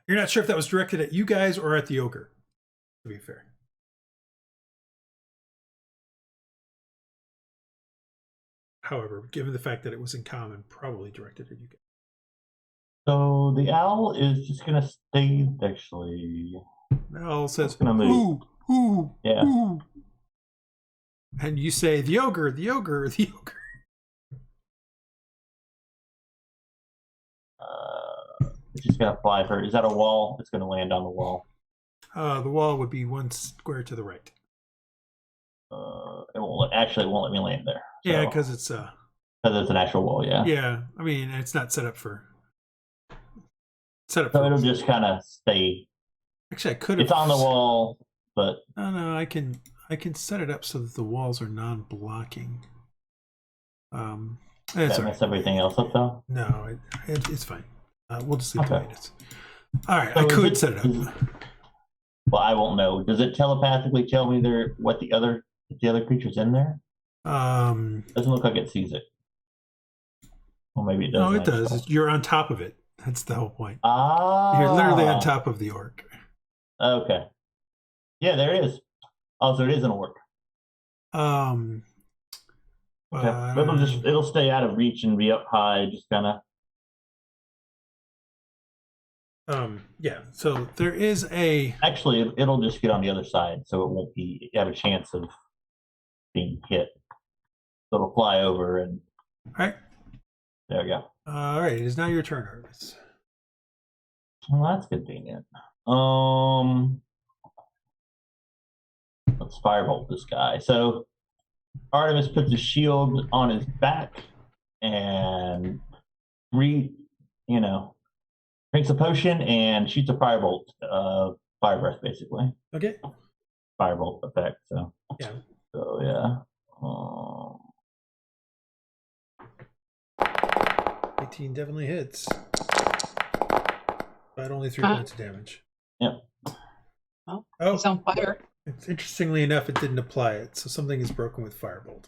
You're not sure if that was directed at you guys or at the ogre, to be fair. However, given the fact that it was in common, probably directed at you guys. So the owl is just gonna stay. Actually, The owl says, gonna move. Ooh, Yeah. ooh. And you say, the ogre, the ogre, the ogre. It's just gonna fly for. Is that a wall? It's gonna land on the wall. The wall would be 1 square to the right. It won't let me land there. So, Yeah, because it's because it's an actual wall. Yeah. yeah. I mean, it's not set up for. So it'll just kind of stay. Actually, I could have. It's on the wall, but No, I can set it up so that the walls are non-blocking. does That's that all right. mess everything else up though. No, it's fine. We'll just leave it the way Okay. it is. All right, So I is could it- set it up. Well, I won't know. Does it telepathically tell me what the other creature's in there? Doesn't look like it sees it. Well, maybe it does. No, it does. You're on top of it. That's the whole point. Ah, You're literally on top of the orc. Okay. Yeah, there it is. Oh, so it is an orc. Okay. Okay. It'll stay out of reach and be up high, just kind of. Yeah. So there is Actually, it'll just get on the other side, so it won't have a chance of being hit. So it'll fly over and. All right. There we go. All right. It is now your turn, Artemis. Well, that's convenient. Let's firebolt this guy. So Artemis puts a shield on his back and drinks a potion and shoots a firebolt, fire breath basically. Okay. Firebolt effect. So Yeah. yeah. 18 definitely hits. But only 3 points of damage. Yep. Oh, Oh, he's on fire. interestingly enough, it didn't apply it, so something is broken with firebolt.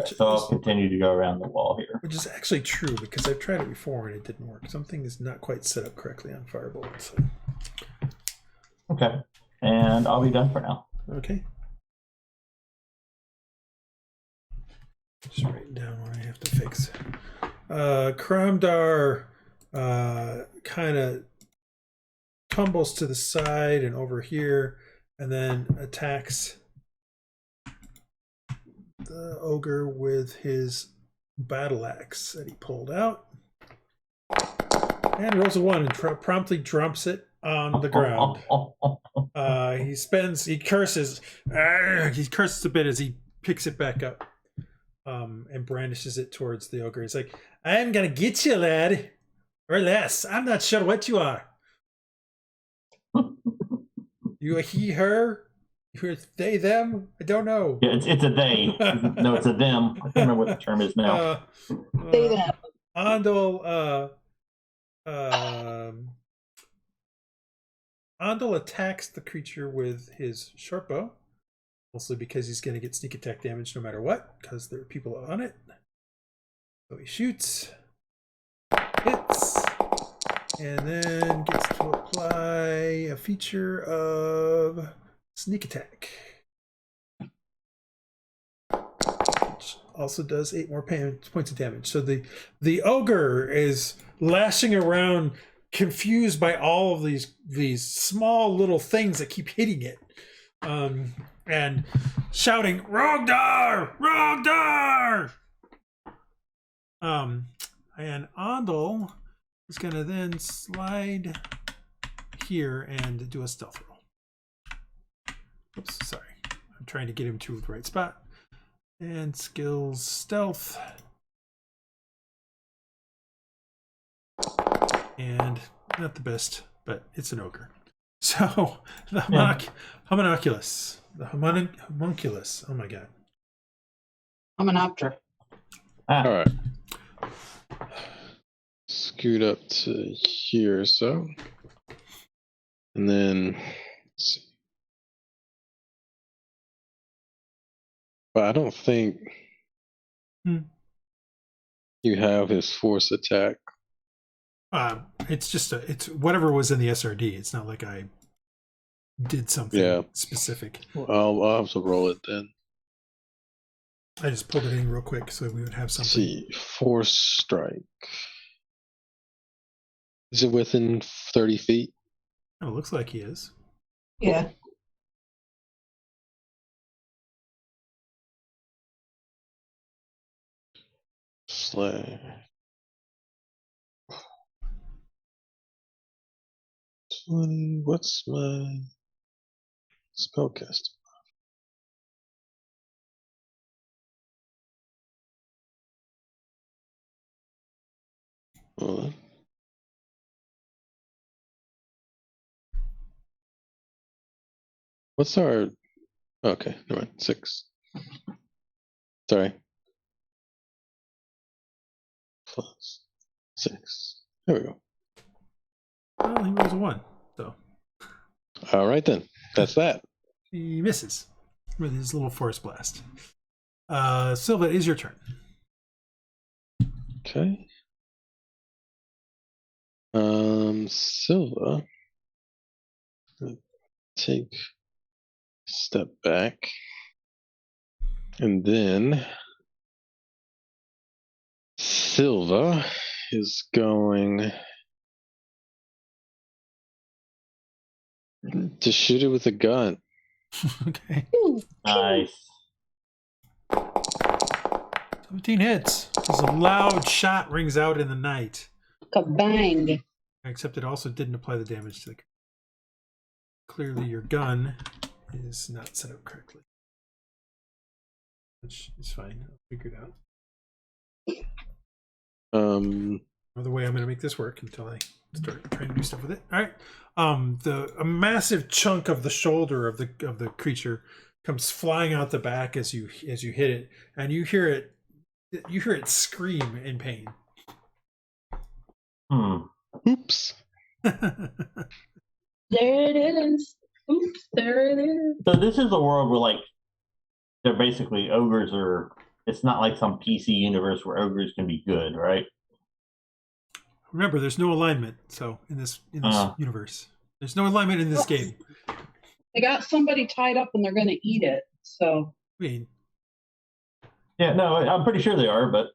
So I'll continue to go around the wall here. Which is actually true because I've tried it before and it didn't work. Something is not quite set up correctly on firebolt. So. Okay. And I'll be done for now. Okay. Just writing down what I have to fix. Kramdar kind of tumbles to the side and over here, and then attacks the ogre with his battle axe that he pulled out. And rolls a 1 and promptly drops it on the ground. He curses. He curses a bit as he picks it back up and brandishes it towards the ogre. He's like, I'm going to get you, lad. Or less. I'm not sure what you are. You a he, her? You're they, them? I don't know. Yeah, it's a they. No, it's a them. I can't remember what the term is now. They, them. Andal, Andal attacks the creature with his short bow, mostly because he's going to get sneak attack damage no matter what, because there are people on it. So he shoots, hits, and then gets to apply a feature of sneak attack, which also does 8 more points of damage. So the ogre is lashing around, confused by all of these small little things that keep hitting it, and shouting, "Rogdar! Rogdar!" And Andal is going to then slide here and do a stealth roll. Oops, sorry. I'm trying to get him to the right spot. And skills stealth. And not the best, but it's an ogre. So the homunculus. The homunculus. Oh my god. Homunoptera. Ah, All right. Scoot up to here or so. And then let's see. But I don't think you have his force attack. It's just it's whatever was in the SRD. It's not like I did something specific. I'll have to roll it then. I just pulled it in real quick so we would have something. See, force strike. Is it within 30 feet? Oh, it looks like he is. Yeah. Slay. 20. What's my spellcasting? Hold on. What's our... Okay, never mind. 6. Sorry. Plus 6. There we go. Well, he rolls a 1, so All right then. That's that. he misses with his little force blast. Silva, it is your turn. Okay. Silva. Take a step back. And then Silva is going to shoot it with a gun. Okay. nice. 17 hits. As a loud shot rings out in the night. Kabang. Except it also didn't apply the damage to the... Clearly your gun is not set up correctly. Which is fine. I'll figure it out. Another way I'm going to make this work until I start trying to do stuff with it. All right. A massive chunk of the shoulder of the creature comes flying out the back as you hit it, and you hear it scream in pain. Oops. There it is. Oops, there it is. So this is a world where, like, they're basically ogres are... It's not like some PC universe where ogres can be good, right? Remember, there's no alignment. So in this universe, there's no alignment in this game. They got somebody tied up and they're going to eat it. So. I mean, Yeah, no, I'm pretty sure they are, but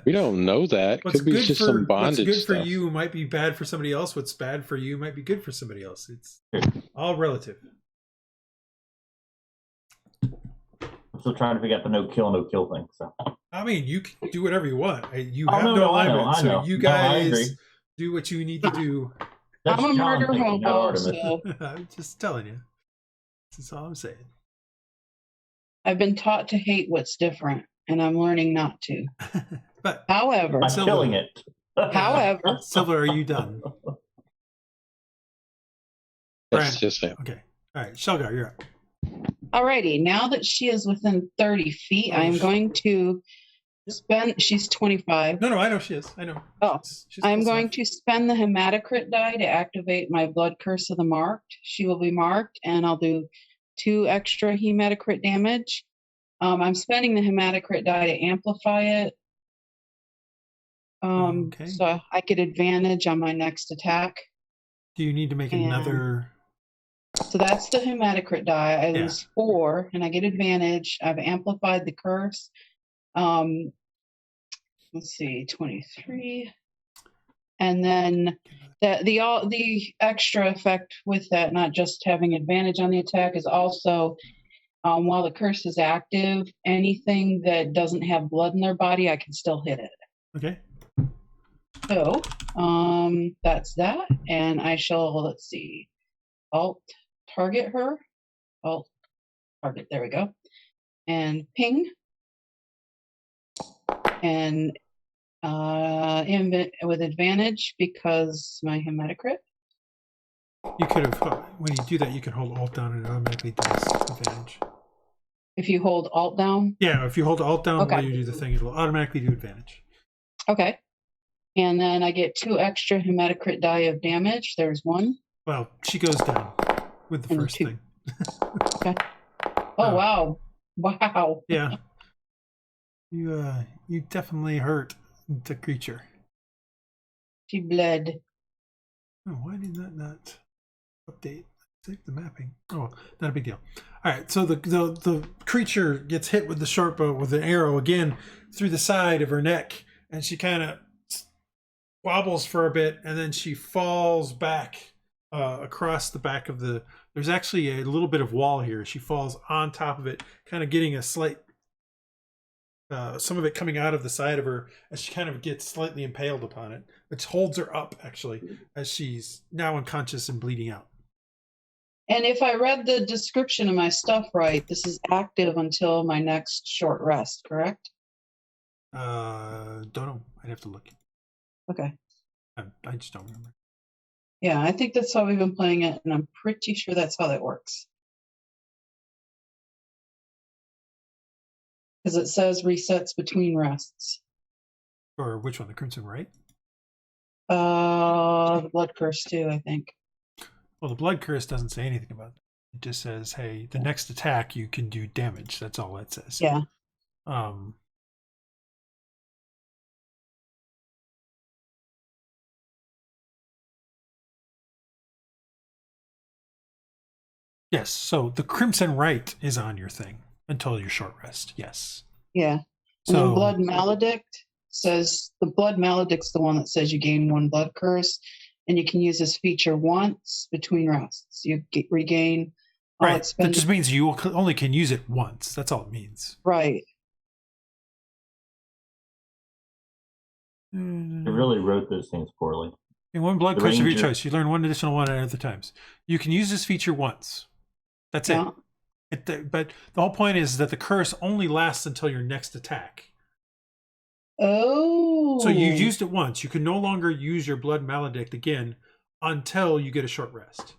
We don't know that. What's Could be good just for some bondage what's good stuff. for you might be bad for somebody else. What's bad for you might be good for somebody else. It's all relative. I'm still trying to figure out the no kill thing. So I mean, you can do whatever you want. You Oh, have no, no no, I know, alignment, I so know. you No, I guys agree. do what you need to do. That's I'm a John murder thinking, not hobo, Artemis. so I'm just telling you. That's all I'm saying. I've been taught to hate what's different, and I'm learning not to. But However, By Silva. killing it. however, Silva, are you done? That's Brian. just it. Okay. All right, Sealgair, you're up. alrighty. Now that she is within 30 feet, I am going to spend. She's 25. No, I know she is. I know. Oh, She's I'm close going enough. to spend the hematocrit die to activate my blood curse of the marked. She will be marked, and I'll do 2 extra hematocrit damage. I'm spending the hematocrit die to amplify it. Okay. So I get advantage on my next attack. Do you need to make And- another? So that's the hematocrit die. I Yeah. lose 4, and I get advantage. I've amplified the curse. Let's see, 23. And then the extra effect with that, not just having advantage on the attack, is also while the curse is active, anything that doesn't have blood in their body, I can still hit it. Okay. So that's that, and I shall, let's see, alt target her, alt target, there we go, and ping, and with advantage because my hematocrit. You could have, when you do that, you can hold Alt down and it automatically does advantage. If you hold alt down. Yeah, if you hold Alt down Okay. while you do the thing, it'll automatically do advantage. Okay. And then I get 2 extra hematocrit die of damage. There's 1. Well, she goes down with the And first 2. thing. Okay. Oh, wow. Wow. Yeah. You definitely hurt the creature. She bled. Oh, why did that not update? Save the mapping. Oh, not a big deal. All right, so the creature gets hit with the short bow with an arrow again through the side of her neck, and she kind of wobbles for a bit, and then she falls back across the back of the. There's actually a little bit of wall here. She falls on top of it, kind of getting a slight. Some of it coming out of the side of her as she kind of gets slightly impaled upon it, which holds her up actually as she's now unconscious and bleeding out. And if I read the description of my stuff right, this is active until my next short rest, correct? Don't know. I'd have to look. Okay. I just don't remember. Yeah, I think that's how we've been playing it, and I'm pretty sure that's how that works. Because it says resets between rests. Or which one? The Crimson Right? The blood curse too, I think. Well, the Blood Curse doesn't say anything about that. It just says, hey, the next attack you can do damage. That's all it says. Yeah. Yes, so the Crimson Right is on your thing until your short rest. Yes. Yeah. And then Blood Maledict says the Blood Maledict's the one that says you gain 1 blood curse, and you can use this feature once between rests. You regain. Right. That just means you only can use it once. That's all it means. Right. They really wrote those things poorly. In 1 blood curse of your choice, you learn 1 additional 1 at other times. You can use this feature once. That's it. But the whole point is that the curse only lasts until your next attack. Oh. So you used it once. You can no longer use your Blood Maledict again until you get a short rest.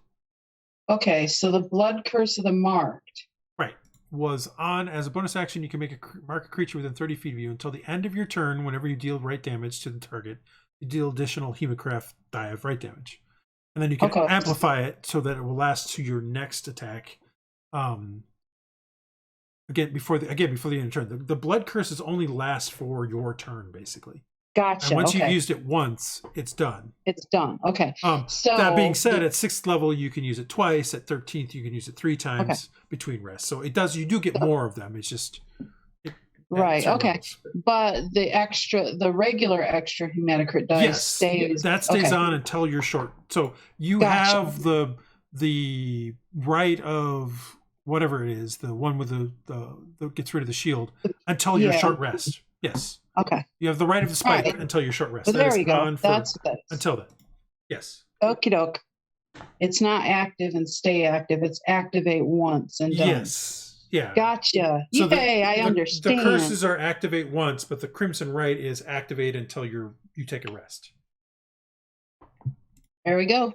Okay, so the Blood Curse of the Marked. Right. Was on as a bonus action, you can mark a creature within 30 feet of you until the end of your turn. Whenever you deal right damage to the target, you deal additional Hemocraft die of right damage. And then you can amplify it so that it will last to your next attack. Again, before the end of your turn. The Blood Curses only last for your turn, basically. Gotcha. And once you've used it once, it's done. It's done. Okay. So that being said, at 6th level you can use it twice. At 13th you can use it 3 times between rests. So it does. You do get more of them. It's just Right. 2 Okay. rolls. But the regular extra hematocrit dice stays. That stays on until you're short. So you have the right of whatever it is, the one with the gets rid of the shield until your short rest. Yes. Okay. You have the right of the spike until your short rest. Well, there you go. That's until then. Yes. Okie doke. It's not active and stay active. It's activate once and done. Yes. Yeah. Gotcha. So Yay, I understand. The curses are activate once, but the Crimson Right is activate until you take a rest. There we go.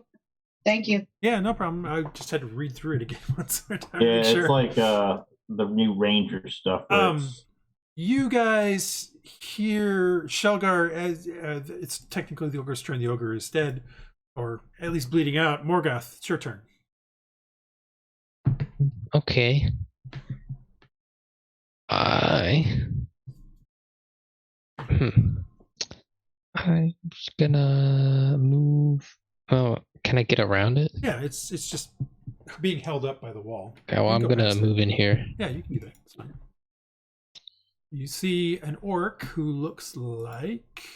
Thank you. Yeah, no problem. I just had to read through it again once more time. Yeah, it's like the new Ranger stuff. You guys hear Sealgair as it's technically the ogre's turn. The ogre is dead, or at least bleeding out. Morgoth, it's your turn. Okay. I'm just gonna move. Oh, can I get around it? Yeah, it's just being held up by the wall. Yeah, well, I'm gonna move in here. Yeah, you can do that. It's fine. You see an orc who looks like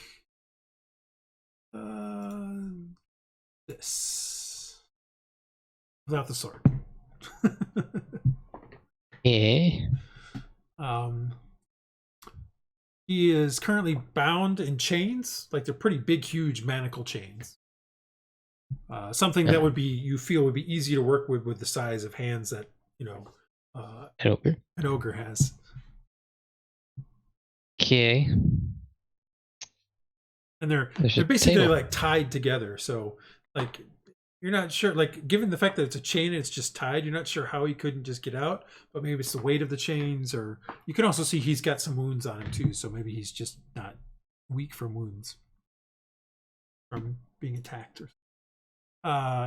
this, without the sword. Yeah. He is currently bound in chains, like they're pretty big, huge manacle chains. Something that would be easy to work with the size of hands that an ogre has. Okay. And they're basically like tied together. So like you're not sure, like given the fact that it's a chain and it's just tied, you're not sure how he couldn't just get out, but maybe it's the weight of the chains, or you can also see he's got some wounds on him too, so maybe he's just not weak from wounds from being attacked. Or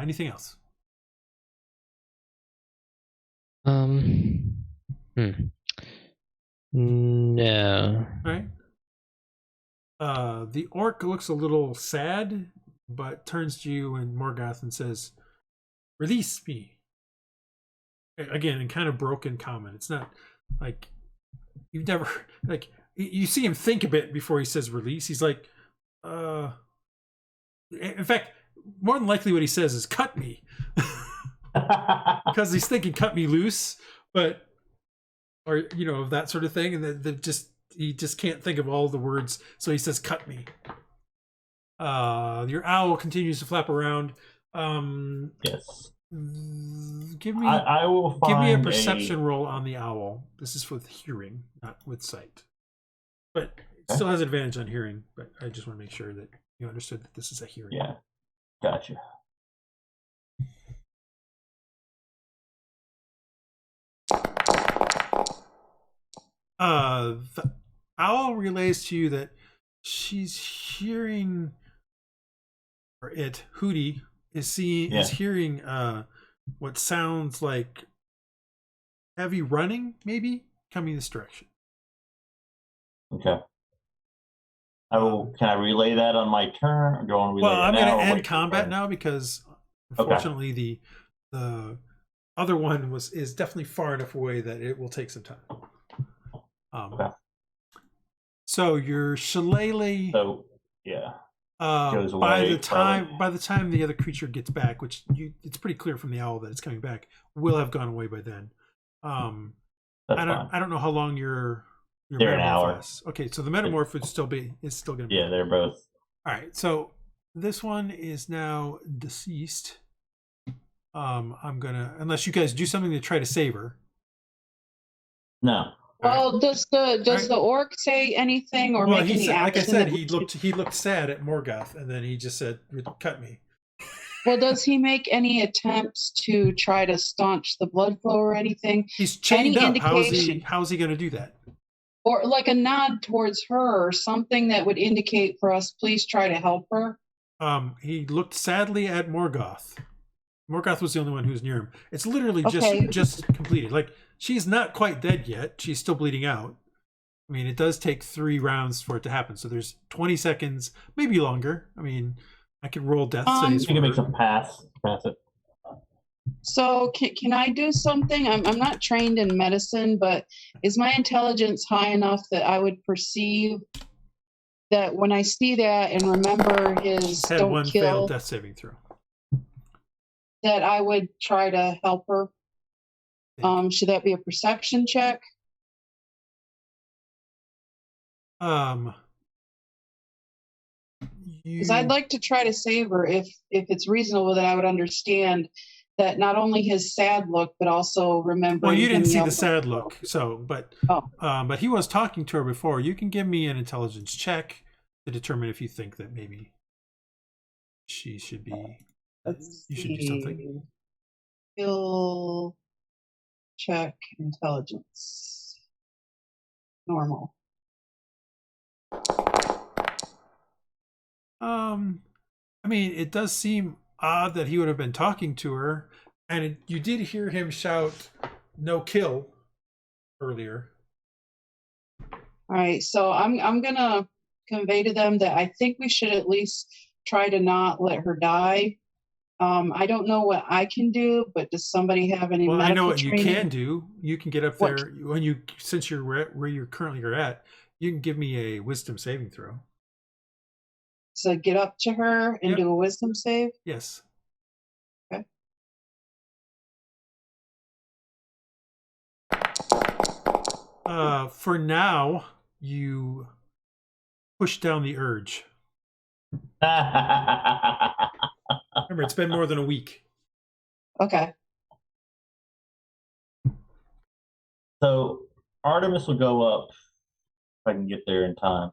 anything else? No. All right. The orc looks a little sad, but turns to you and Morgoth and says, "Release me." Again, in kind of broken common. It's not like you've never like you see him think a bit before he says release. He's like, in fact, more than likely what he says is cut me. Because he's thinking cut me loose, but or that sort of thing, and he just can't think of all the words, so he says cut me. Your owl continues to flap around. Yes. Give me a perception roll on the owl. This is with hearing, not with sight, but it still has advantage on hearing. But I just want to make sure that you understood that this is a hearing. Yeah, gotcha. The owl relays to you that she's hearing, or Hootie is hearing what sounds like heavy running, maybe coming this direction. Okay. Can I relay that on my turn, or do I want to relay I'm going to end combat now because unfortunately the other one is definitely far enough away that it will take some time. So your shillelagh. So yeah. Goes away by the time the other creature gets back, which it's pretty clear from the owl that it's coming back, will have gone away by then. I don't know how long your they're an hour. Lasts. Okay, so the metamorph is still going to be. Yeah, they're both. All right, so this one is now deceased. I'm gonna, unless you guys do something to try to save her. No. Well, does the orc say anything or make any action? Like I said, he looked sad at Morgoth, and then he just said, "Cut me." Well, does he make any attempts to try to staunch the blood flow or anything? He's chained up. How's he going to do that? Or like a nod towards her, or something that would indicate for us, please try to help her. He looked sadly at Morgoth. Morgoth was the only one who was near him. It's literally just completed. Like, she's not quite dead yet. She's still bleeding out. I mean, it does take 3 rounds for it to happen. So there's 20 seconds, maybe longer. I mean, I can roll death saves. You can make some pass it. So can I do something? I'm not trained in medicine, but is my intelligence high enough that I would perceive that when I see that and remember his Had don't one kill, failed death saving throw. that I would try to help her? Should that be a perception check? Because I'd like to try to save her if it's reasonable that I would understand that not only his sad look, but also remembering. Well, you didn't see yelling. the sad look, so but he was talking to her before. You can give me an intelligence check to determine if you think that maybe she should be. You should do something. Skill check intelligence. Normal. I mean, it does seem odd that he would have been talking to her, and you did hear him shout "no kill" earlier. All right, so I'm gonna convey to them that I think we should at least try to not let her die. I don't know what I can do, but does somebody have any? Well, I know what training? you can do. You can get up there when you, since you're where you currently are at. You can give me a wisdom saving throw. So get up to her and do a wisdom save? Yes. Okay. For now, you push down the urge. Remember, it's been more than a week. Okay. So Artemis will go up if I can get there in time.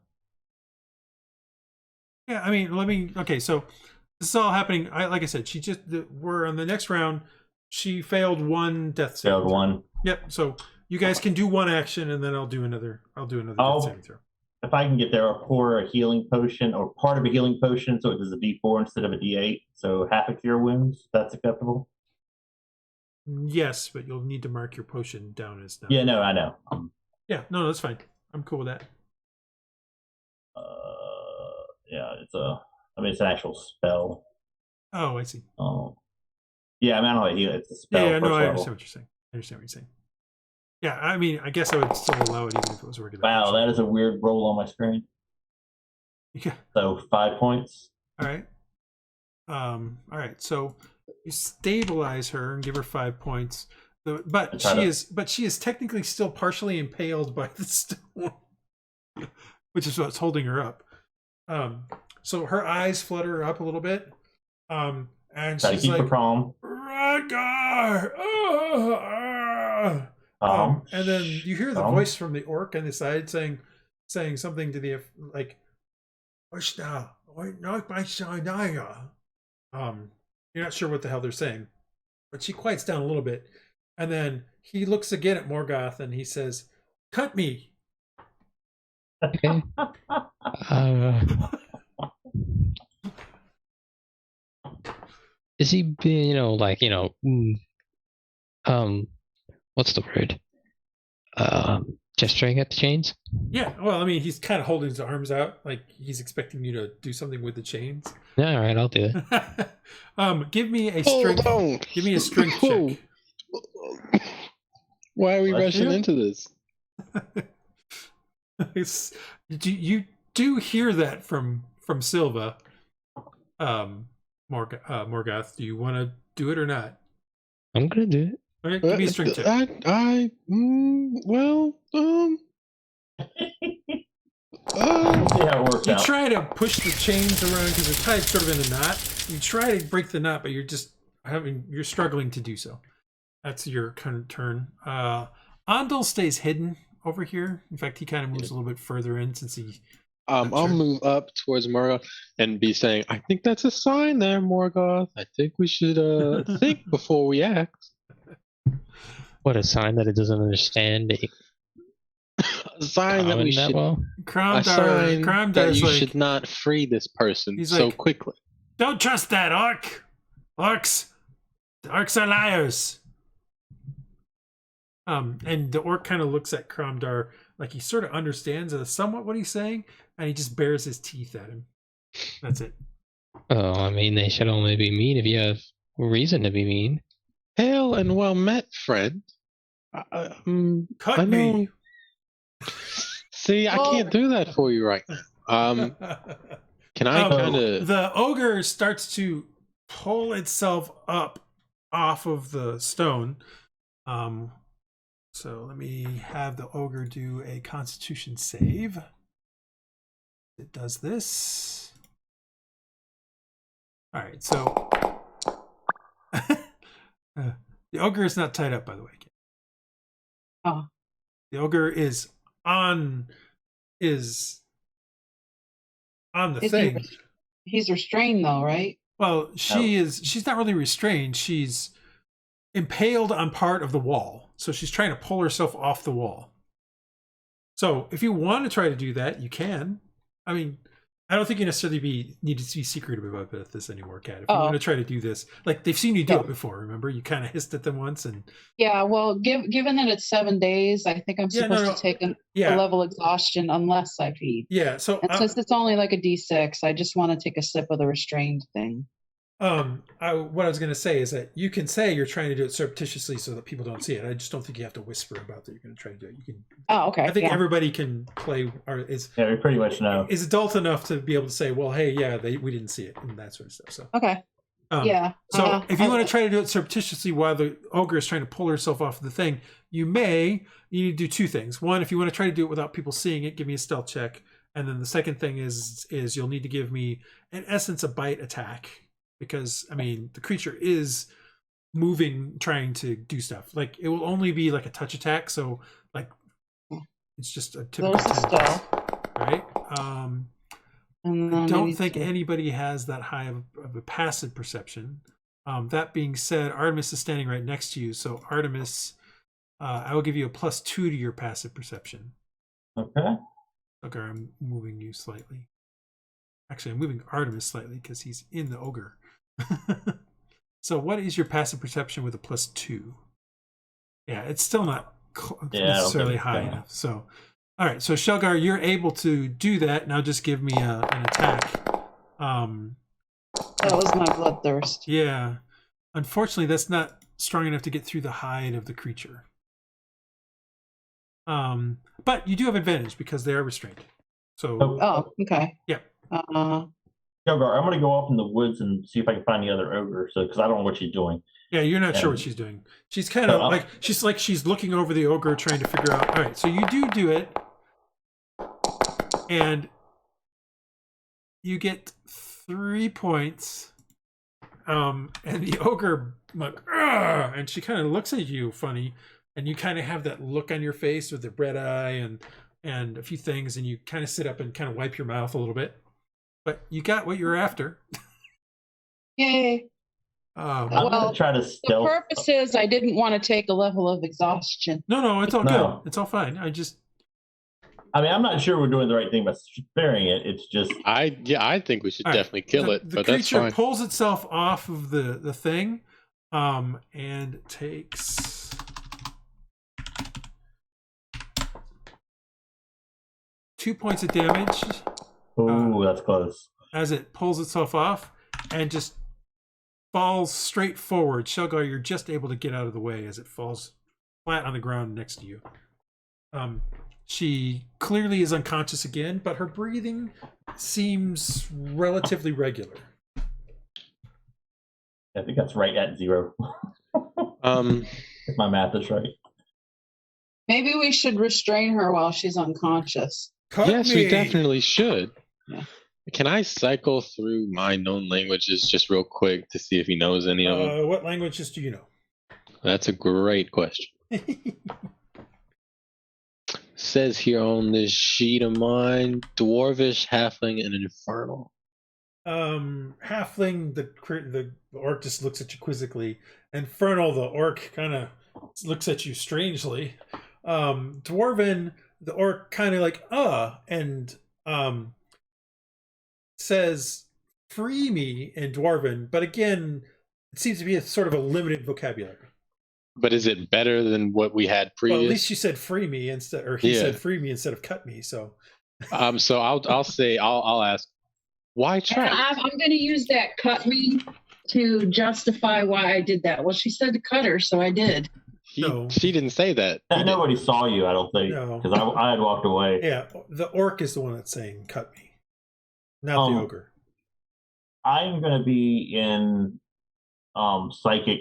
Yeah, I mean, okay, so this is all happening. Like I said, we're on the next round. She failed one death save. Failed one. Yep. So you guys can do one action, and then I'll do another death saving throw. If I can get there, I'll pour a healing potion or part of a healing potion, so it does a D4 instead of a D8. So half a cure wounds. That's acceptable. Yes, but you'll need to mark your potion down as no. Yeah, no, I know. Yeah, no, that's fine. I'm cool with that. Yeah, it's an actual spell. Oh, I see. Oh, yeah, I mean, I don't know how to heal. It's a spell. Yeah, no, I understand what you're saying. Yeah, I mean, I guess I would still allow it even if it was a regular. Wow, that is a weird roll on my screen. Yeah. So 5 points. All right. All right. So you stabilize her and give her 5 points. But she is technically still partially impaled by the stone, which is what's holding her up. So her eyes flutter up a little bit. And she's keep like, her calm. Radgar! And then you hear the voice from the orc on the side saying something to the like, you're not sure what the hell they're saying, but she quiets down a little bit, and then he looks again at Morgoth and he says, "Cut me." Okay. Is he being, what's the word? Gesturing at the chains? Yeah, well, I mean, he's kind of holding his arms out, like he's expecting you to do something with the chains. Yeah, all right, I'll do it. Give me a strength. Give me a strength check. Why are we rushing into this? You do hear that from Silva. Morgoth, do you want to do it or not? I'm gonna do it. All right, give me a strength check. See how it works you out. Try to push the chains around because they're tied sort of in a knot. You try to break the knot, but you're struggling to do so. That's your kind of turn. Andal stays hidden over here. In fact, he kind of moves a little bit further in since he. I'll move up towards Morgoth and be saying, "I think that's a sign there, Morgoth. I think we should think before we act." What, a sign that it doesn't understand? A sign that we should. Cromdar that you should not free this person so quickly. Don't trust that orc. Orcs are liars. And the orc kind of looks at Cromdar like he sort of understands somewhat what he's saying, and he just bares his teeth at him. That's it. Oh, I mean, they should only be mean if you have reason to be mean. Hail and well met, friend. Cut I know. me. See, I can't do that for you right now. Can I kind of... The ogre starts to pull itself up off of the stone. So let me have the ogre do a Constitution save. It does this. All right, so the ogre is not tied up, by the way. Oh. The ogre is on the thing. He's restrained though, right? Well, she's not really restrained. She's impaled on part of the wall. So she's trying to pull herself off the wall. So if you want to try to do that, you can. I mean, I don't think you necessarily need to be secretive about this anymore, Kat. If you want to try to do this, like they've seen you do it before, remember? You kind of hissed at them once, and yeah. Well, given that it's 7 days, I think I'm supposed to take a level exhaustion unless I feed. Yeah. So since it's only like a D6, I just want to take a sip of the restrained thing. What I was going to say is that you can say you're trying to do it surreptitiously so that people don't see it. I just don't think you have to whisper about that you're going to try to do it. You can. Oh, okay. I think everybody can play. Yeah, we pretty much know. Is adult enough to be able to say, "Well, hey, yeah, we didn't see it," and that sort of stuff. So okay. Yeah. So if you want to try to do it surreptitiously while the ogre is trying to pull herself off of the thing, you need to do 2 things. One, if you want to try to do it without people seeing it, give me a stealth check. And then the second thing is you'll need to give me, in essence, a bite attack. Because, I mean, the creature is moving, trying to do stuff. Like, it will only be like a touch attack. So, like, it's just a typical attack, right? I don't think anybody has that high of a passive perception. That being said, Artemis is standing right next to you. So, Artemis, I will give you a +2 to your passive perception. Okay. Okay, I'm moving you slightly. Actually, I'm moving Artemis slightly because he's in the ogre. So what is your passive perception with a +2? Yeah, it's still not necessarily high enough. So, all right. So Sealgair, you're able to do that. Now just give me an attack. That was my bloodthirst. Yeah. Unfortunately, that's not strong enough to get through the hide of the creature. But you do have advantage because they are restrained. So. Oh, okay. Yeah. Sealgair, I'm going to go off in the woods and see if I can find the other ogre. So, because I don't know what she's doing. Yeah, you're not sure what she's doing. She's kind of she's looking over the ogre, trying to figure out. All right, so you do it, and you get 3 points. And the ogre, like, and she kind of looks at you funny, and you kind of have that look on your face with the red eye and a few things, and you kind of sit up and kind of wipe your mouth a little bit. But you got what you were after. Yay. I'm going to try to stealth. The purpose is I didn't want to take a level of exhaustion. No, it's all good. It's all fine. I mean, I'm not sure we're doing the right thing by sparing it. It's just... I think we should definitely kill it, but that's fine. The creature pulls itself off of the thing and takes... two points of damage. Oh, that's close. As it pulls itself off and just falls straight forward. Sealgair, you're just able to get out of the way as it falls flat on the ground next to you. She clearly is unconscious again, but her breathing seems relatively regular. I think that's right at 0. If my math is right. Maybe we should restrain her while she's unconscious. Yes, we definitely should. Yeah. Can I cycle through my known languages just real quick to see if he knows any of them? What languages do you know? That's a great question. Says here on this sheet of mine, Dwarvish, Halfling, and Infernal. Halfling, the orc just looks at you quizzically. Infernal, the orc kind of looks at you strangely. Dwarven, the orc kind of like, and says, free me in Dwarven, but again, it seems to be a sort of a limited vocabulary. But is it better than what we had previous? Well, at least you said free me instead, or he said free me instead of cut me. So, so I'll say I'll ask, why try? I'm going to use that cut me to justify why I did that. Well, she said to cut her, so I did. She didn't say that. Nobody saw you, I don't think, because I had walked away. Yeah, the orc is the one that's saying cut me, not the ogre. I'm going to be in psychic.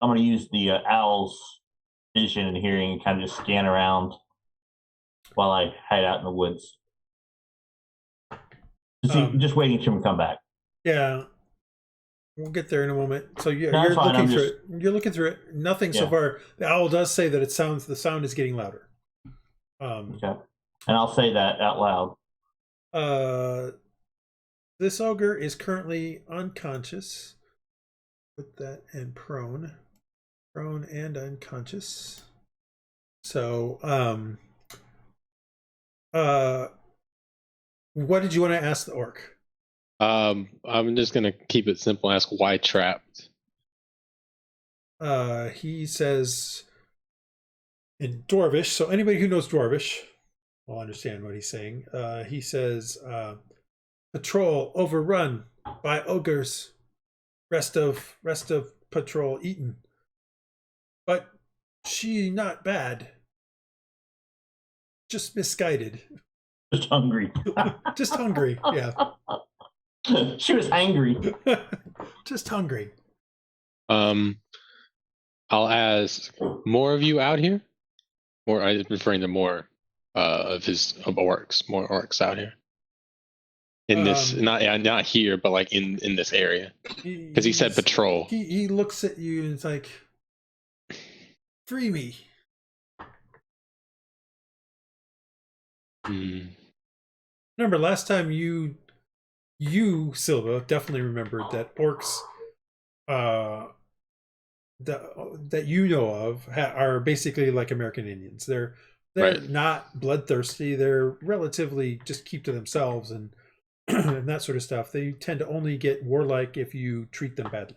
I'm going to use the owl's vision and hearing and kind of just scan around while I hide out in the woods. Just waiting for him to come back. Yeah. We'll get there in a moment. So you're No, looking through it. You're looking through it. Nothing so far. The owl does say that the sound is getting louder. Okay. And I'll say that out loud. This ogre is currently unconscious. Put that and prone. Prone and unconscious. So, what did you want to ask the orc? I'm just gonna keep it simple. Ask why trapped. He says in Dwarvish. So anybody who knows Dwarvish will understand what he's saying. He says, "Patrol overrun by ogres. Rest of patrol eaten. But she not bad. Just misguided. Just hungry. Just hungry. Yeah." She was angry. Just hungry. I'll ask, more of you out here? Or I'm referring to more of orcs, more orcs out here. In this, not here, but like in this area. Because he said patrol. He looks at you and it's like, free me. Remember last time you Silva definitely remembered that orcs that you know of are basically like American Indians. They're right. Not bloodthirsty. They're relatively just keep to themselves and and that sort of stuff. They tend to only get warlike if you treat them badly.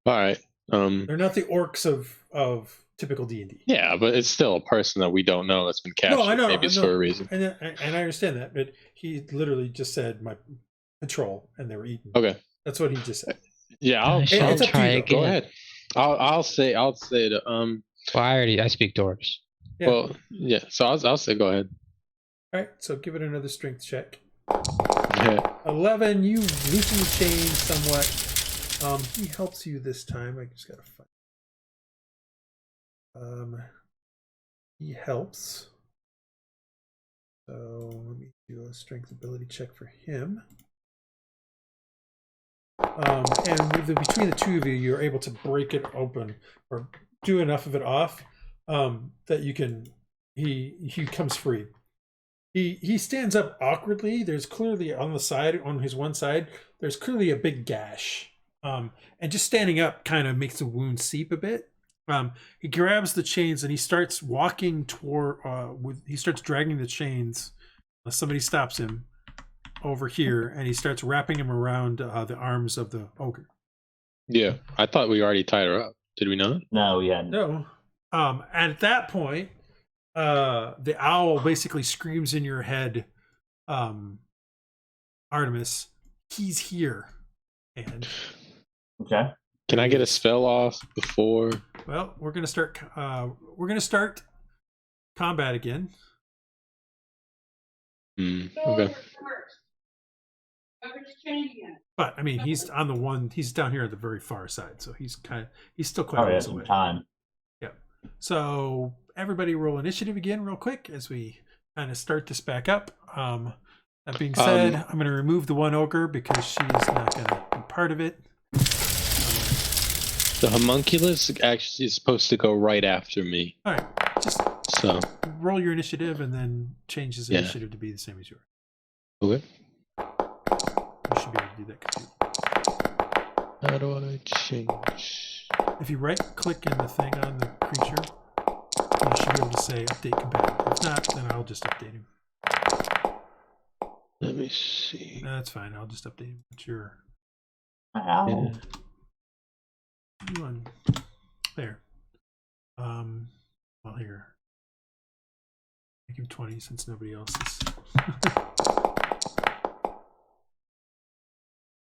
All right. They're not the orcs of typical D&D. Yeah, but it's still a person that we don't know that's been captured. No, I know, maybe it's for a reason. And I understand that, but he literally just said my patrol, and they were eaten. Okay, that's what he just said. Yeah, I'll try again. Go ahead. I'll say that. Well, I speak Dwarves. Yeah. Well, yeah. So I'll say go ahead. All right. So give it another strength check. Yeah. 11. You loosen the chain somewhat. He helps you this time. I just gotta find. He helps. So let me do a strength ability check for him. And between the two of you, you're able to break it open or do enough of it off that you can. He comes free. He stands up awkwardly. There's clearly on the side, on his one side, there's clearly a big gash. And just standing up kind of makes the wound seep a bit. He grabs the chains and he starts walking toward. He starts dragging the chains. Somebody stops him over here, and he starts wrapping him around the arms of the ogre. Yeah, I thought we already tied her up. Did we not? No, we hadn't. No. And at that point, the owl basically screams in your head, Artemis, he's here. And okay. Can I get a spell off before? Well, we're gonna start. Combat again. Okay. But I mean, he's on the one. He's down here at the very far side, so he's still quite a ways away. Time. Yeah. So everybody, roll initiative again, real quick, as we kind of start this back up. That being said, I'm going to remove the one ogre because she's not going to be part of it. The homunculus actually is supposed to go right after me. All right, just roll your initiative and then change his initiative to be the same as yours. Okay. You should be able to do that too. How do I change? If you right-click in the thing on the creature, you should be able to say update compatible. If not, then I'll just update him. Let me see. No, that's fine. I'll just update him. It's your. Ow. One there. Well, here. Make him 20 since nobody else is.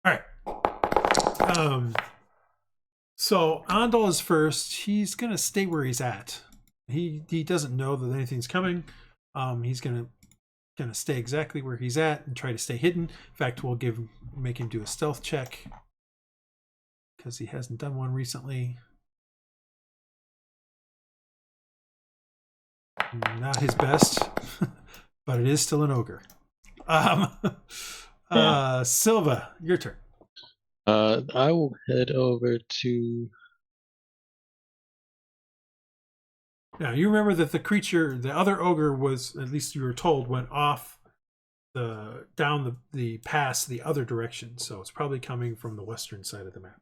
All right. So Andal is first. He's gonna stay where he's at. He doesn't know that anything's coming. He's gonna stay exactly where he's at and try to stay hidden. In fact, we'll make him do a stealth check because he hasn't done one recently. Not his best, but it is still an ogre. Silva, your turn. I will head over to. Now, you remember that the creature, the other ogre was, at least you were told, went off down the pass the other direction. So it's probably coming from the western side of the map.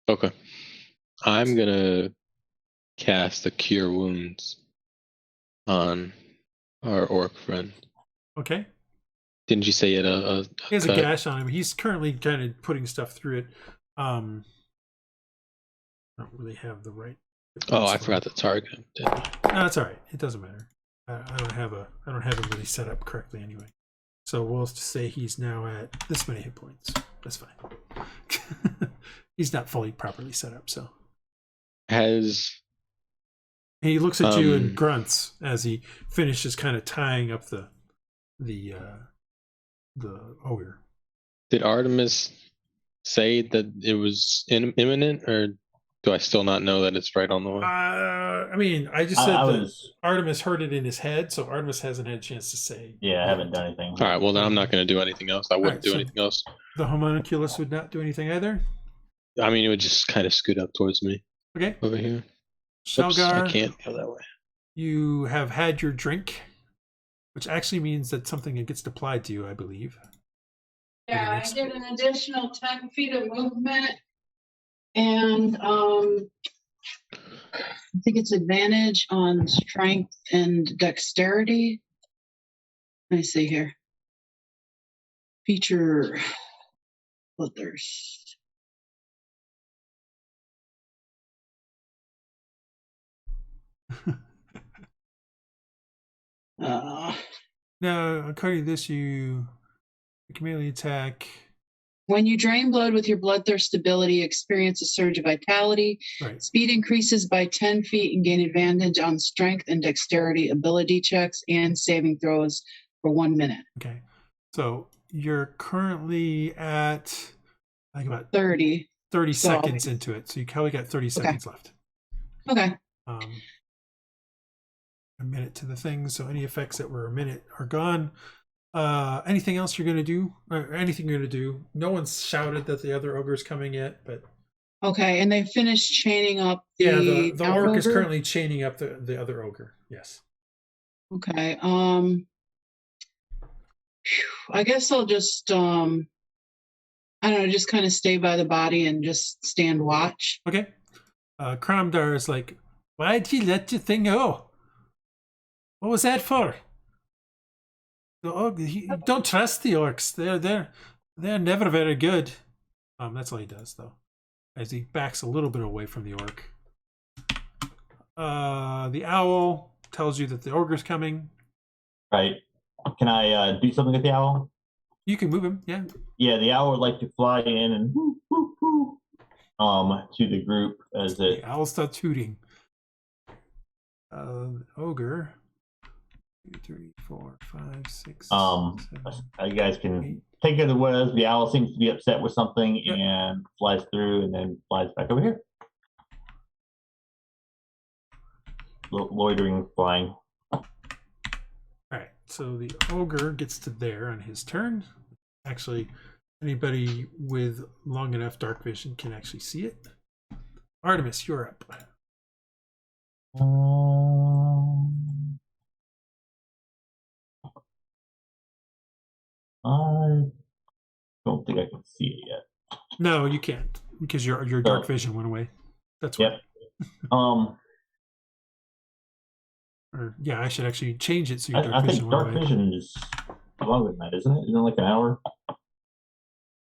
Okay. I'm going to cast the Cure Wounds on our orc friend. Okay. Didn't you say it? He has a gash on him. He's currently kind of putting stuff through it. I don't really have the right. Oh, I forgot the target. No, that's all right. It doesn't matter. I don't have it really set up correctly anyway. So we'll just say he's now at this many hit points. That's fine. He's not fully properly set up. So he looks at you and grunts as he finishes kind of tying up the ogre. Did Artemis say that it was imminent, or do I still not know that it's right on the way? I mean, I just said that Artemis heard it in his head, so Artemis hasn't had a chance to say. Yeah, I haven't done anything. All right, well, then I'm not going to do anything else. I wouldn't do anything else. The homunculus would not do anything either? I mean, it would just kind of scoot up towards me. Okay. Over here. Sealgair, I can't go that way. You have had your drink, which actually means that something gets applied to you, I believe. Yeah, I get an additional 10 feet of movement. And I think it's advantage on strength and dexterity. Let me see here. Feature bloodthirst. Now, according to this, you can melee attack. When you drain blood with your bloodthirst ability, experience a surge of vitality. Right. Speed increases by 10 feet and gain advantage on strength and dexterity ability checks and saving throws for 1 minute. Okay. So you're currently at like about 30 seconds into it. So you probably got 30 seconds left. Okay. A minute to the thing. So any effects that were a minute are gone. Anything else you're going to do? Or anything you're going to do? No one's shouted that the other ogre is coming yet, but okay. And they finished chaining up the the orc is currently chaining up the other ogre. Yes. Okay. I guess I'll just I don't know, just kind of stay by the body and just stand watch. Okay. Cromdar is like, why'd you let your thing go? What was that for? You don't trust the orcs. They're never very good. That's all he does though, as he backs a little bit away from the orc. The owl tells you that the ogre's coming. Right. Can I do something with the owl? You can move him. Yeah. Yeah, the owl would like to fly in and whoo, whoo, whoo, to the group as it. The owl starts hooting. Ogre. 2, 3, 4, 5, 6. 7, you guys can 8. take it as the owl seems to be upset with something and flies through and then flies back over here. Loitering, flying. All right, so the ogre gets to there on his turn. Actually, anybody with long enough dark vision can actually see it. Artemis, you're up. I don't think I can see it yet. No, you can't because your dark vision went away. That's why. Yep. Or yeah, I should actually change it so your I dark vision think went dark away. vision is longer than that, isn't it? Isn't it like an hour?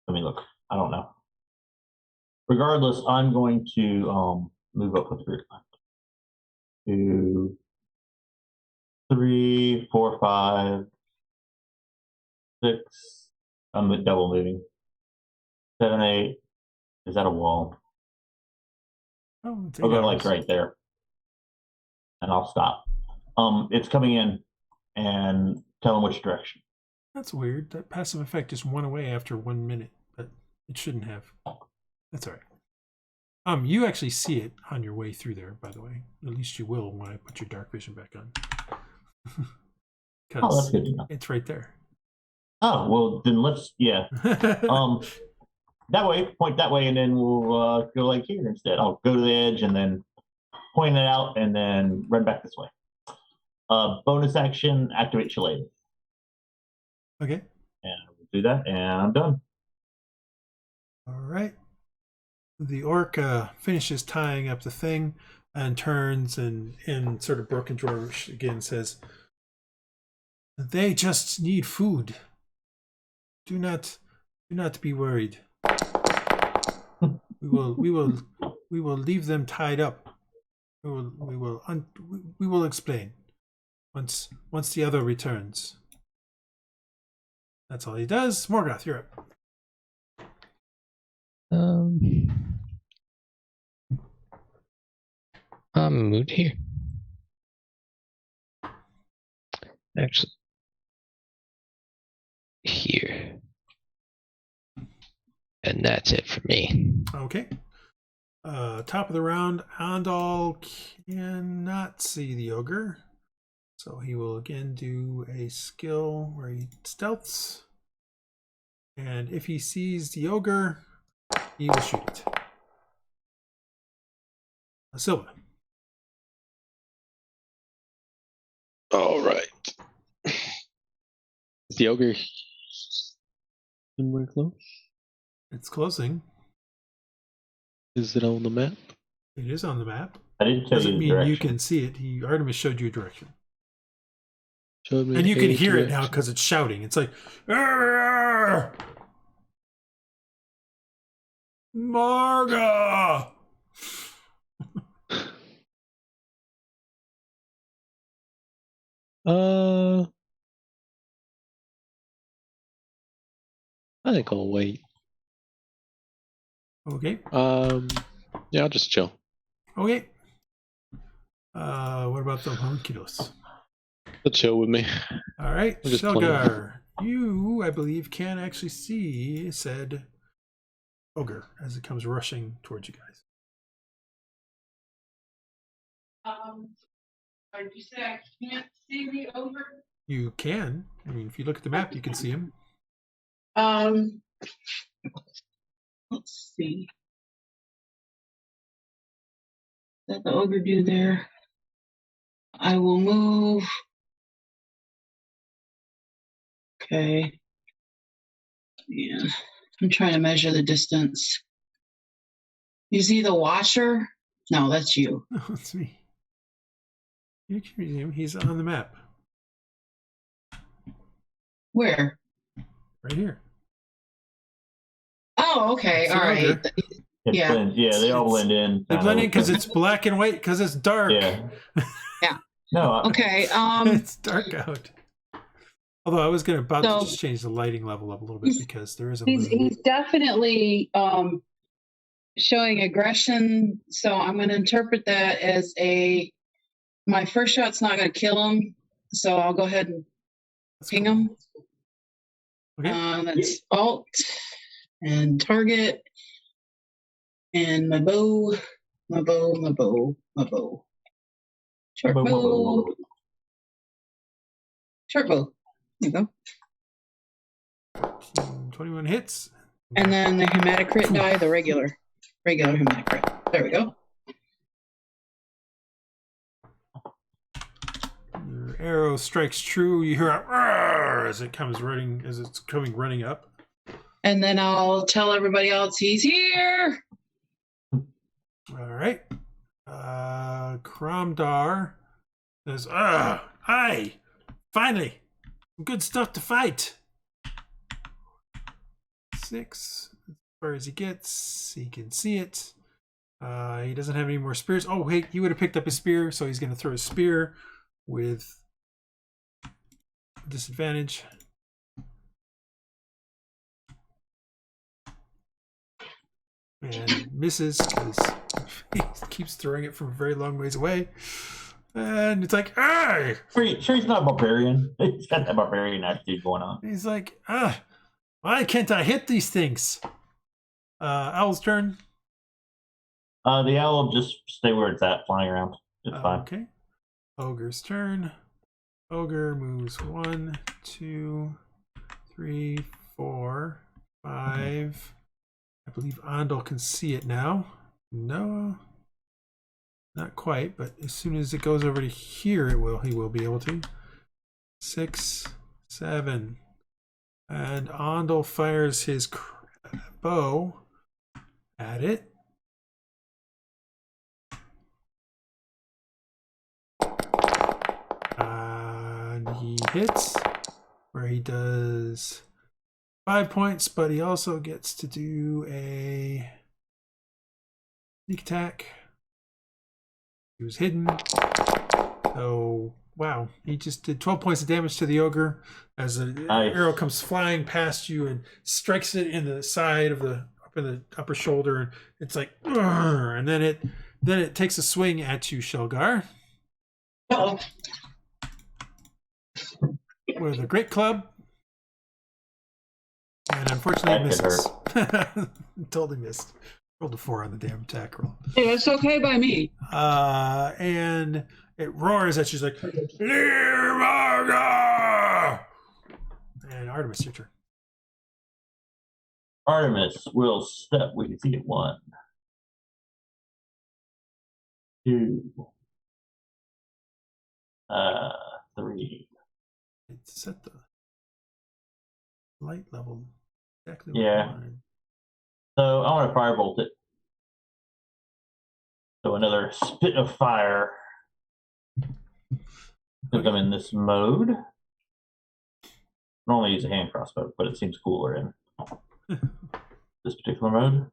Let me look. I don't know. Regardless, I'm going to move up with the group. 2, 3, 4, 5, 6. I'm double moving. 7, 8, Is that a wall? Oh, it's I'll 8 go like hours. right there, and I'll stop. It's coming in, and tell them which direction. That's weird. That passive effect just went away after 1 minute, but it shouldn't have. That's all right. You actually see it on your way through there, by the way. At least you will when I put your dark vision back on. Oh, that's good to know. It's right there. Oh, well, then yeah. That way, point that way, and then we'll go like here instead. I'll go to the edge and then point it out and then run back this way. Bonus action, activate Shillelagh. Okay. And we'll do that, and I'm done. All right. The orc finishes tying up the thing and turns and in sort of broken Dwarvish again says, "They just need food. Do not be worried. We will leave them tied up. We will explain once the other returns." That's all he does. Morgoth, you're up. I'm moved here. Actually, here. And that's it for me. Okay. Top of the round, Andal cannot see the ogre. So he will again do a skill where he stealths. And if he sees the ogre, he will shoot it. Silva. All right. Is the ogre somewhere close? It's closing. Is it on the map? It is on the map. I didn't tell Doesn't you the mean direction. you can see it. Artemis showed you a direction. Showed me And you can hear it now direction. because it's shouting. It's like, "Arr! Marga!" I think I'll wait. Okay. Yeah, I'll just chill. Okay. What about the homunculus? They'll chill with me. All right, I'm just Sealgair, you, I believe, can actually see said ogre as it comes rushing towards you guys. Did you say I can't see the ogre? You can. I mean, if you look at the map, you can see him. Let's see. Let the ogre do there. I will move. Okay. Yeah. I'm trying to measure the distance. You see the washer? No, that's you. No, it's me. You can see him. He's on the map. Where? Right here. Oh, okay. It's All an right. ogre. Yeah. Yeah, they all blend in. They blend in because it's black and white, because it's dark. Yeah. Yeah. No. Okay. It's dark out. Although I was about to So- just change the lighting level up a little bit because there is a He's moon. definitely showing aggression. So I'm going to interpret that as my first shot's not going to kill him. So I'll go ahead and That's ping cool. him. Okay. That's alt and target and my bow. Short bow. Short bow. There you go. 21 hits. And then the hematocrit die, the regular hematocrit. There we go. Your arrow strikes true. You hear a "Arr!" as it's coming running up. And then I'll tell everybody else he's here. All right. Kromdar says, "Aye, finally, some good stuff to fight." 6, as far as he gets, he can see it. He doesn't have any more spears. Oh, hey, he would have picked up his spear, so he's going to throw his spear with disadvantage. and misses because he keeps throwing it from a very long ways away. And it's like, hey! Sure he's not a barbarian. He's got that barbarian attitude going on. He's like, why can't I hit these things? Owl's turn. The owl will just stay where it's at, flying around. It's fine. Okay. Ogre's turn. Ogre moves 1, 2, 3, 4, 5. I believe Andal can see it now. No, not quite, but as soon as it goes over to here, he will be able to. 6, 7. And Andal fires his bow at it. And he hits, where he does 5 points, but he also gets to do a sneak attack. He was hidden. So, wow, he just did 12 points of damage to the ogre as an arrow comes flying past you and strikes it in the side of up in the upper shoulder. And it's like, and then it takes a swing at you, Sealgair. Uh-oh. With a great club. And unfortunately, it misses. Totally missed. Rolled a 4 on the damn attack roll. Yeah, it's okay by me. And it roars at you. She's like, Morgoth! And Artemis, your turn. Artemis will step. We can see it. 1, 2, 3. It's set the light level exactly what I wanted. So I want to firebolt it. So another spit of fire. Because I'm in this mode. I normally use a hand crossbow, but it seems cooler in this particular mode.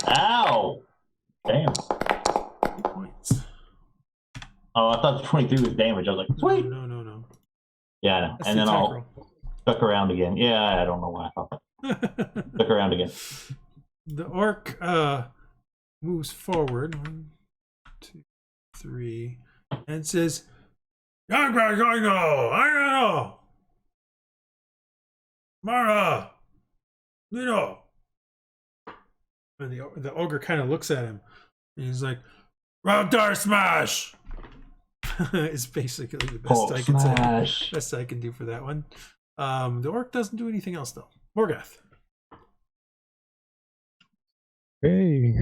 Ow! Damn. 8 points. Oh, I thought the 23 was damage. I was like, sweet. No. Yeah, I know. That's And the then I'll roll. duck around again. Yeah, I don't know why I thought that. Duck around again. The orc moves forward. 1, 2, 3, and says, I know. Mara, you know. And the ogre kind of looks at him, and he's like, Roundar smash! It's basically the best I can say. Best I can do for that one. The orc doesn't do anything else though. Morgoth. Hey.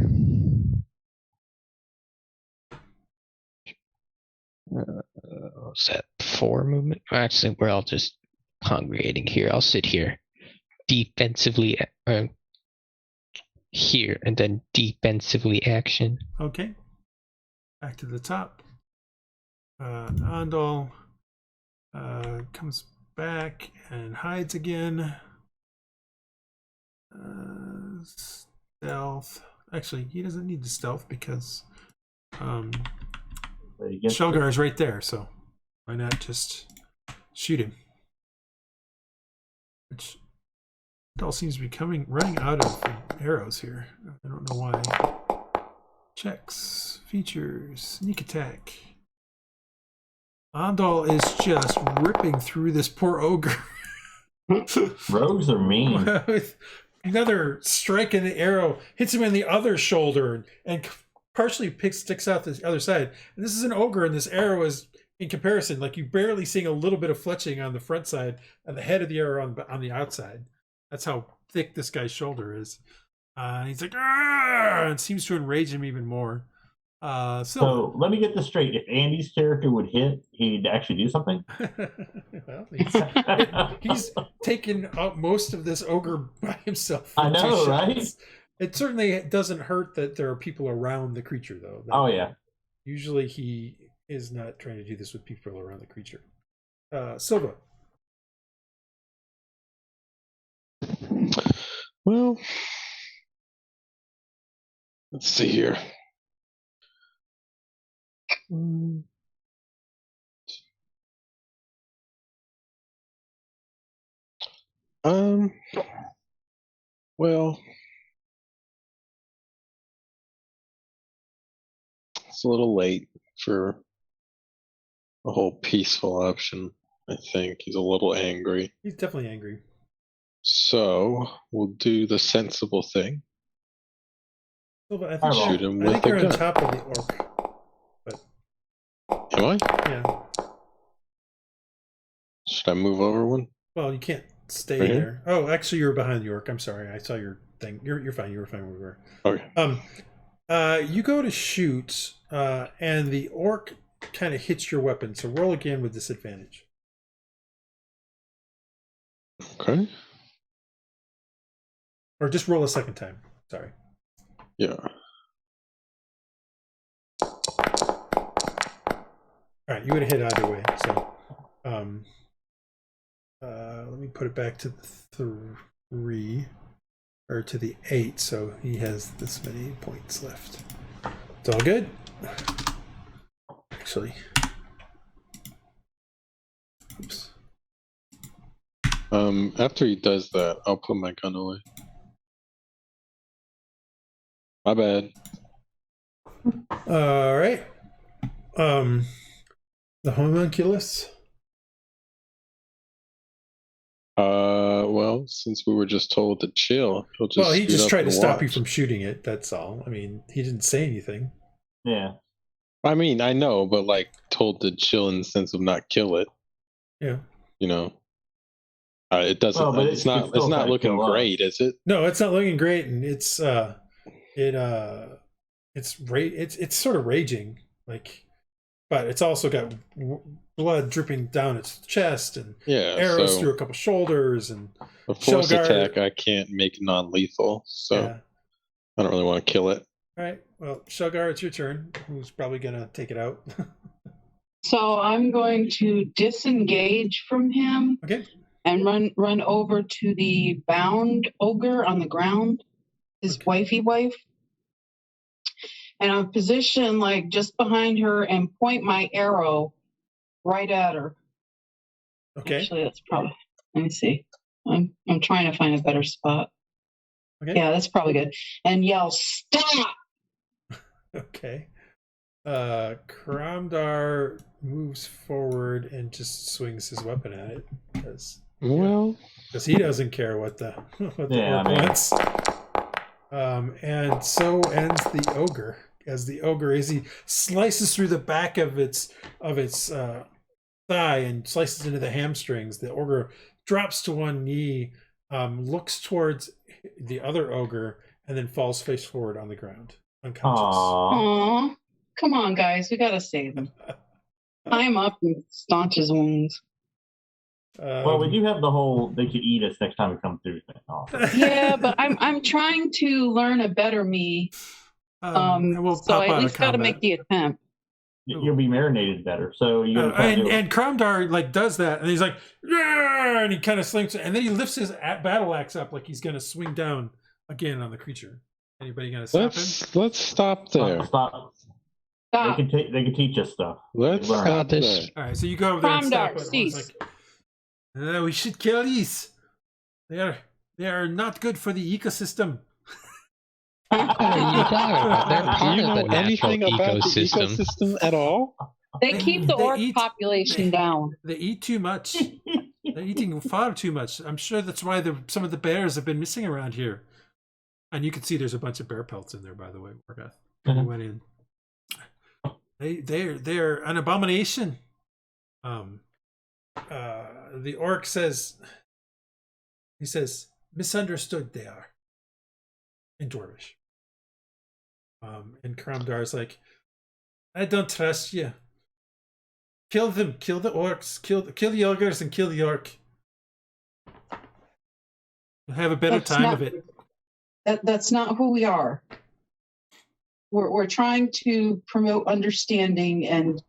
Set 4 movement. Actually, we're all just congregating here. I'll sit here, defensively here, and then defensively action. Okay. Back to the top. Andal comes back and hides again. Stealth. Actually, he doesn't need the stealth because Sealgair is right there, so why not just shoot him? Which Andal seems to be running out of arrows here. I don't know why. Checks, features, sneak attack. Andal is just ripping through this poor ogre. Rogues are mean. With another strike in the arrow hits him in the other shoulder and partially sticks out the other side. And this is an ogre, and this arrow is, in comparison, like you're barely seeing a little bit of fletching on the front side and the head of the arrow on the outside. That's how thick this guy's shoulder is. He's like, Argh! It seems to enrage him even more. So let me get this straight. If Andy's character would hit, he'd actually do something? Well, he's taken out most of this ogre by himself. I know, right? It certainly doesn't hurt that there are people around the creature, though. Oh, yeah. Usually he is not trying to do this with people around the creature. Silva. Well, let's see here. Well, it's a little late for a whole peaceful option. I think he's a little angry. He's definitely angry. So we'll do the sensible thing. Silva, I think, Fireball. Shoot him I with think a you're on gun. top of the orc. Am I? Yeah. Should I move over one? Well, you can't stay Right there. here? Oh, actually, you're behind the orc. I'm sorry. I saw your thing. You're fine. You were fine where we were. Okay. You go to shoot, and the orc kind of hits your weapon. So roll again with disadvantage. Okay. Or just roll a second time. Sorry. Yeah. All right, you would have hit either way. So, let me put it back to the 3 or to the 8. So he has this many points left. It's all good. Actually, oops. After he does that, I'll put my gun away. My bad. All right. The homunculus. Well, since we were just told to chill, he'll just. Well, he scoot just up tried to and stop you watch. from shooting it. That's all. I mean, he didn't say anything. Yeah. I mean, I know, but like told to chill in the sense of not kill it. Yeah. You know, it doesn't. Well, but it's not. still It's not trying to looking kill us. great, is it? No, it's not looking great, and it's sort of raging, like, but it's also got blood dripping down its chest and Yeah. arrows So through a couple shoulders and a force Sealgair- attack, I can't make non-lethal, so yeah. I don't really want to kill it. All right. Well, Sealgair, it's your turn. Who's probably gonna take it out? So I'm going to disengage from him Okay. and run over to the bound ogre on the ground, his Okay. wifey wife. And I'm positioned like just behind her and point my arrow right at her. Okay. Actually, that's probably. Let me see. I'm trying to find a better spot. Okay. Yeah, that's probably good. And yell, "Stop!" Okay. Kramdar moves forward and just swings his weapon at it because Well, he doesn't care what the orc wants. And so ends the ogre. As he slices through the back of its thigh and slices into the hamstrings, the ogre drops to one knee, looks towards the other ogre, and then falls face forward on the ground, unconscious. Aw, come on, guys, we gotta save him. Tie him up and staunch his wounds. Well, we do have the whole "they could eat us next time we come through" thing. Yeah, but I'm trying to learn a better me. And we'll So pop I out at of least got to combat. make the attempt. You'll be marinated better. So you. And Kramdar like does that, and he's like, yeah, and he kind of slings it, and then he lifts his battle axe up like he's gonna swing down again on the creature. Anybody gonna stop him? let's stop there. Stop. Stop. They can teach us stuff. Let's Learn. stop this. there. All right, so you go over there and stop Kramdar, it. And it's cease. like, we should kill these. They are not good for the ecosystem. What are you talking about? They're Do part you of know the natural anything about the ecosystem. ecosystem at all? They keep the They orc eat- population down. They eat too much. They're eating far too much. I'm sure that's why some of the bears have been missing around here. And you can see there's a bunch of bear pelts in there, by the way, Morgoth. We went in. They're an abomination. The orc says, misunderstood they are. In Dwarvish. And Kramdar's like, I don't trust you. Kill them. Kill the orcs. Kill the ogres and kill the orc. You'll have a better That's time not- of it. That's not who we are. We're trying to promote understanding and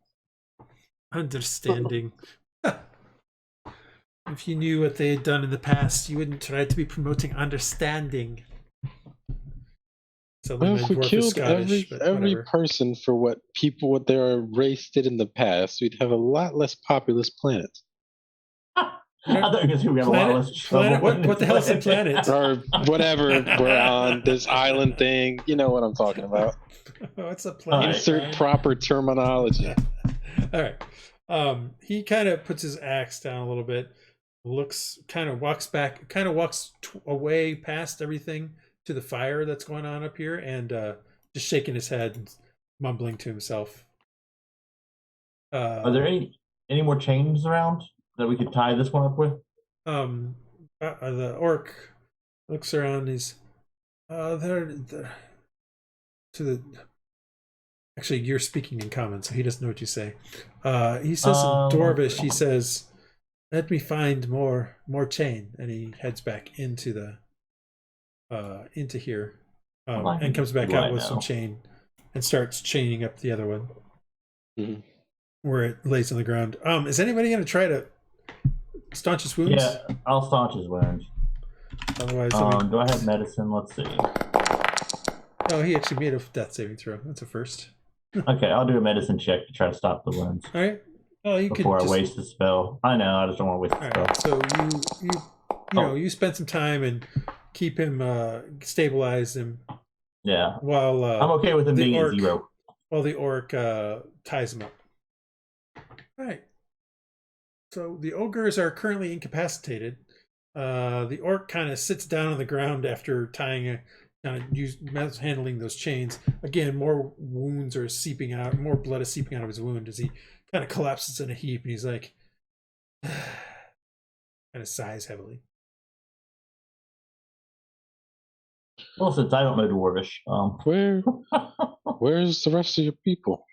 Understanding. If you knew what they had done in the past, you wouldn't try to be promoting understanding. So Well, if we killed every person for what their race did in the past, we'd have a lot less populous planet. I thought you were going to have a lot less trouble. What the hell's a planet? Or whatever we're on, this island thing. You know what I'm talking about. Oh, it's a planet. Insert proper terminology. All right. He kind of puts his axe down a little bit, walks away past everything to the fire that's going on up here, and just shaking his head and mumbling to himself. Are there any more chains around that we could tie this one up with? The orc looks around. He's they're to the. Actually, you're speaking in common, so he doesn't know what you say. He says in Dwarvish. He says, "Let me find more chain," and he heads back into the into here, and comes back out with some chain, and starts chaining up the other one, where it lays on the ground. Is anybody going to try to staunch his wounds? Yeah, I'll staunch his wounds. Otherwise, do I have medicine? Let's see. Oh, he actually made a death saving throw. That's a first. Okay, I'll do a medicine check to try to stop the wounds. All right. Oh, you before I waste the spell. I know. I just don't want to waste the spell. So you spend some time and keep him stabilize him. Yeah. While I'm okay with him being at 0. While the orc ties him up. All right. So the ogres are currently incapacitated. The orc kind of sits down on the ground after tying handling those chains. Again, more wounds are seeping out, more blood is seeping out of his wound as he kind of collapses in a heap, and he's like, kind of sighs heavily. Well, since I don't know Dwarvish, where's the rest of your people?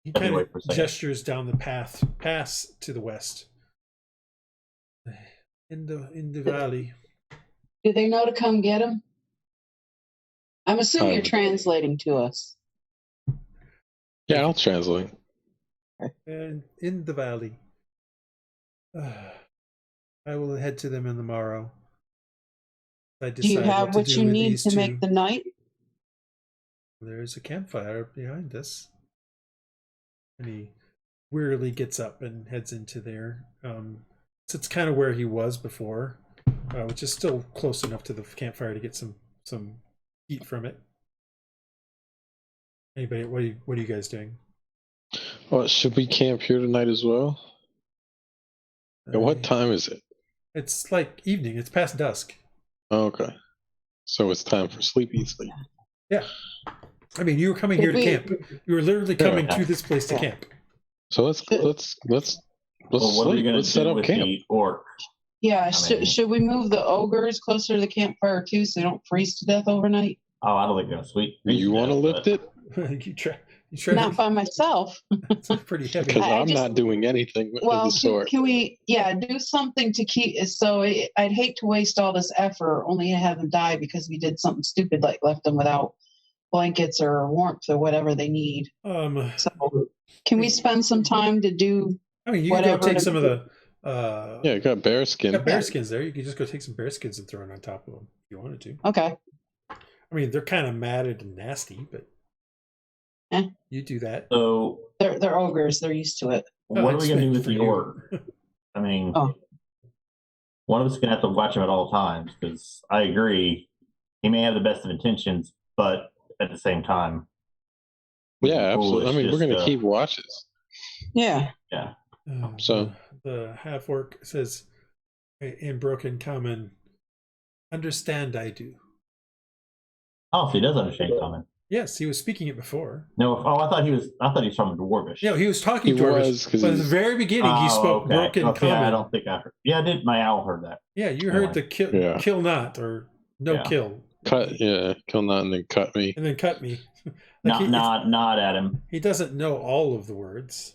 He kind of gestures down the pass to the west, in the valley. Do they know to come get him? I'm assuming you're translating to us. Yeah, I'll translate. And in the valley. I will head to them in the morrow. Do you have what you need to make the night? There's a campfire behind us. And he wearily gets up and heads into there. So it's kind of where he was before. Which is still close enough to the campfire to get some heat from it. Anybody? What are you guys doing? Well, should we camp here tonight as well? And what time is it? It's like evening. It's past dusk. Oh, okay, so it's time for sleepy sleep. Yeah, I mean, you were coming here to camp. You were literally coming to this place to camp. So let's sleep. Let's set up camp. Orc? Yeah, should we move the ogres closer to the campfire too, so they don't freeze to death overnight? Oh, I don't think that's sweet. You want to lift it? You try. Not by myself. It's pretty heavy. Because I'm not doing anything of the sort. Can we, do something to keep? So I'd hate to waste all this effort only to have them die because we did something stupid like left them without blankets or warmth or whatever they need. So can we spend some time to do? I mean, you can go take some of the. You got bear skin. You got bear skins there. You could just go take some bear skins and throw it on top of them if you wanted to. Okay. I mean, they're kind of matted and nasty, but you do that. So they're ogres. They're used to it. What are we going to do with the orc? I mean, one of us is going to have to watch him at all times because I agree. He may have the best of intentions, but at the same time. Yeah, absolutely. I mean, we're going to keep watches. Yeah. Yeah. So the half orc says in broken common, "Understand, I do." Oh, so he does understand common. Yes, he was speaking it before. No, I thought he was from Dwarvish. No, he was talking Dwarvish. But at the very beginning, he spoke broken common. Yeah, I don't think I heard. Yeah, I did. My owl heard that. Yeah, you heard the kill not or no kill. Kill not and then cut me. And then cut me. Not at him. He doesn't know all of the words.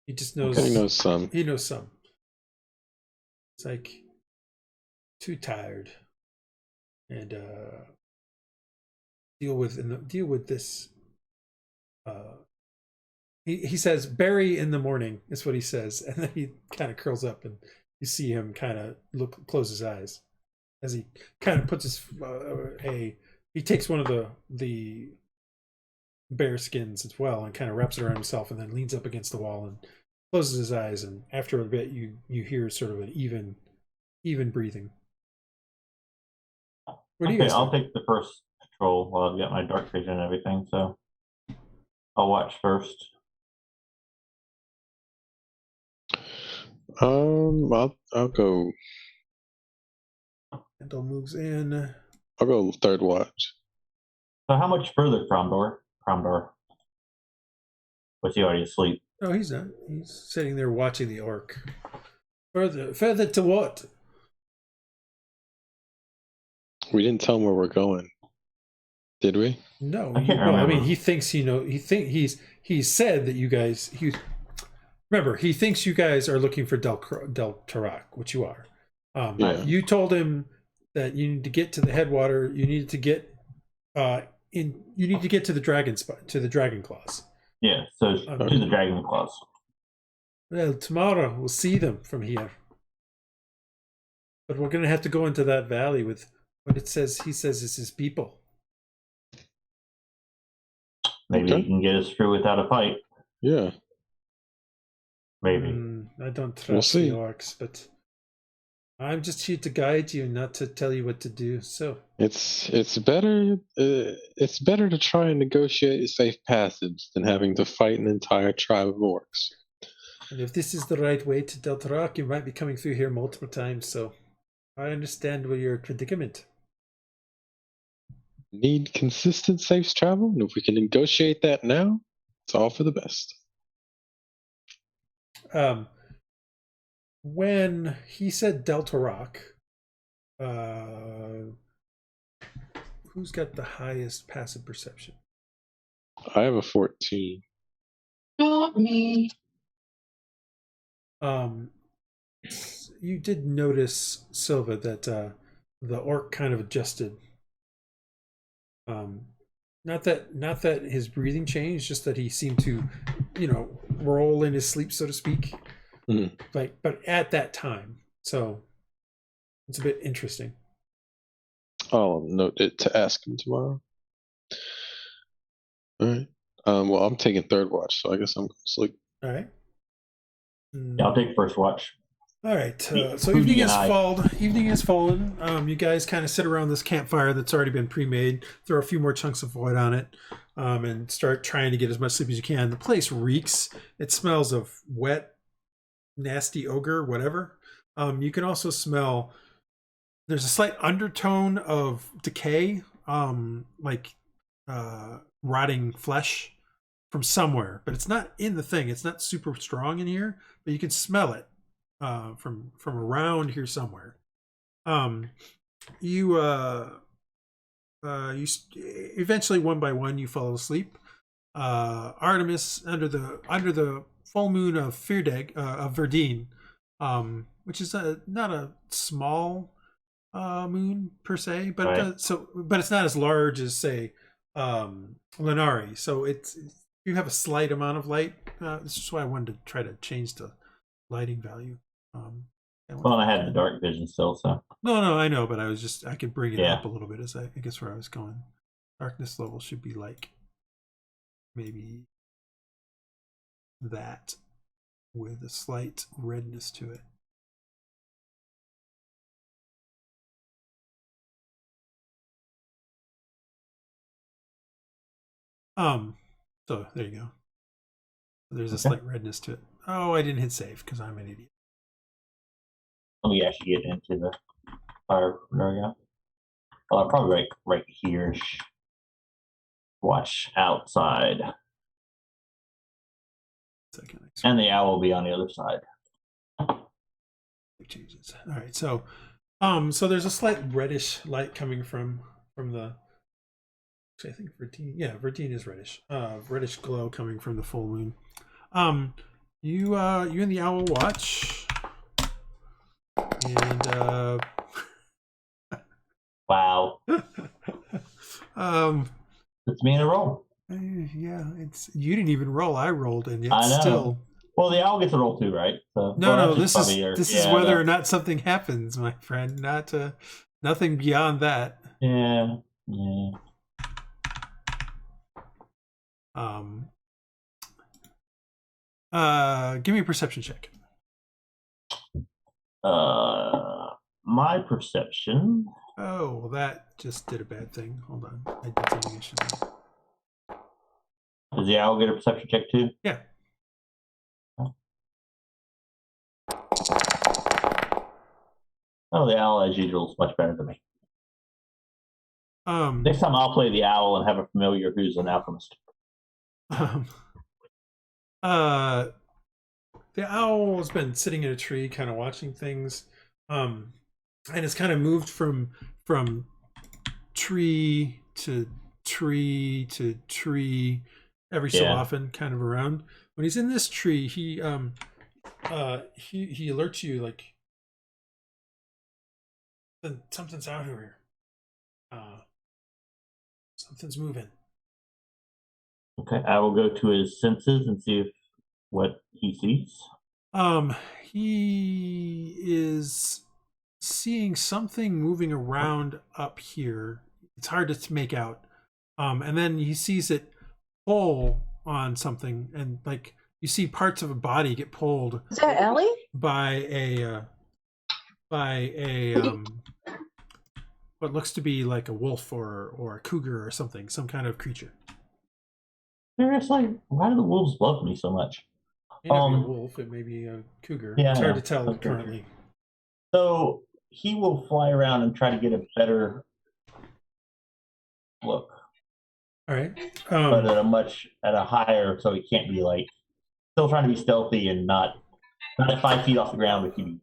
He just knows. He knows some. He knows some. It's like too tired, and deal with this. He says, "Bury in the morning," is what he says, and then he kind of curls up, and you see him kind of close his eyes as he kind of puts his he takes one of the bear skins as well and kind of wraps it around himself and then leans up against the wall and closes his eyes, and after a bit, you hear sort of an even breathing. What do you Okay, guys I'll do? take the first patrol while I've got my dark vision and everything. So I'll watch first. I'll go. Andal moves in. I'll go third watch. So how much further, Cromdor? Was he already asleep? No, he's not. He's sitting there watching the orc. Further to what? We didn't tell him where we're going, did we? No, I can't well, I mean, remember. he thinks he said that you guys. Remember, he thinks you guys are looking for Del Tarak, which you are. Yeah. You told him that you need to get to the headwater. You needed to get You need to get to the dragon spot, to the dragon claws. Yeah, so to the dragon claws. Well, tomorrow we'll see them from here. But we're gonna have to go into that valley with what it says. He says it's his people. Maybe he can get us through without a fight. Yeah. Maybe. I don't trust We'll see. the orcs, but I'm just here to guide you, not to tell you what to do. So It's better to try and negotiate a safe passage than having to fight an entire tribe of orcs. and if this is the right way to Deltarak, you might be coming through here multiple times. So I understand your predicament. Need consistent safe travel, and if we can negotiate that now, it's all for the best. When he said Deltarak, who's got the highest passive perception? I have a 14. Not me. You did notice, Silva, that the orc kind of adjusted. Not that his breathing changed, just that he seemed to, roll in his sleep, so to speak. Mhm. But at that time, so it's a bit interesting. I'll note it to ask him tomorrow. All right. Well, I'm taking third watch, so I guess I'm going to sleep. All right. Yeah, I'll take first watch. All right. So Who evening do has I- fallen. Evening has fallen. You guys kind of sit around this campfire that's already been pre-made. Throw a few more chunks of wood on it, and start trying to get as much sleep as you can. The place reeks. It smells of wet, nasty ogre, whatever. You can also smell. There's a slight undertone of decay, like rotting flesh from somewhere, but it's not in the thing. It's not super strong in here, but you can smell it from around here somewhere. You eventually, one by one, you fall asleep. Artemis, under the full moon of Verdine, which is not a small moon per se, but Right. but it's not as large as, say, Lenari. So you have a slight amount of light. This is why I wanted to try to change the lighting value. Well, I had the dark vision still, so. No, I know, but I could bring it Yeah. up a little bit, as I guess where I was going. Darkness level should be like maybe that, with a slight redness to it. So there you go. There's a slight redness to it. Oh, I didn't hit save because I'm an idiot. Let me actually get into the fire. There we go. Well, I'll probably right here. Watch outside. Second, And the owl will be on the other side. changes. All right, so so there's a slight reddish light coming from the. Actually, I think Verdine. Yeah, Verdine is reddish. Reddish glow coming from the full moon. You and the owl watch, and Wow. It's me in a roll. yeah, you didn't even roll. I rolled, and yet I know. still. Well, the owl gets a roll too, right? So, No, this is whether or not something happens, my friend. Not nothing beyond that. Yeah. Give me a perception check. My perception. Oh, well, that just did a bad thing. Hold on. I did something I shouldn't have. Does the owl get a perception check too? Yeah. Oh, the owl, as usual, is much better than me. Next time I'll play the owl and have a familiar who's an alchemist. The owl has been sitting in a tree, kind of watching things, and it's kind of moved from tree to tree to tree every so often, kind of around. When he's in this tree, he alerts you like something's out here. Something's moving. Okay, I will go to his senses and see what he sees. He is seeing something moving around up here. It's hard to make out. And then he sees it pull on something, and like you see parts of a body get pulled. Is that Ellie? By a what looks to be like a wolf or a cougar or something, some kind of creature. Seriously, why do the wolves love me so much? It may not be a wolf, it may be a cougar. Yeah, it's hard to tell currently. So he will fly around and try to get a better look. All right. But at a higher, so he can't be like still trying to be stealthy and not at 5 feet off the ground if you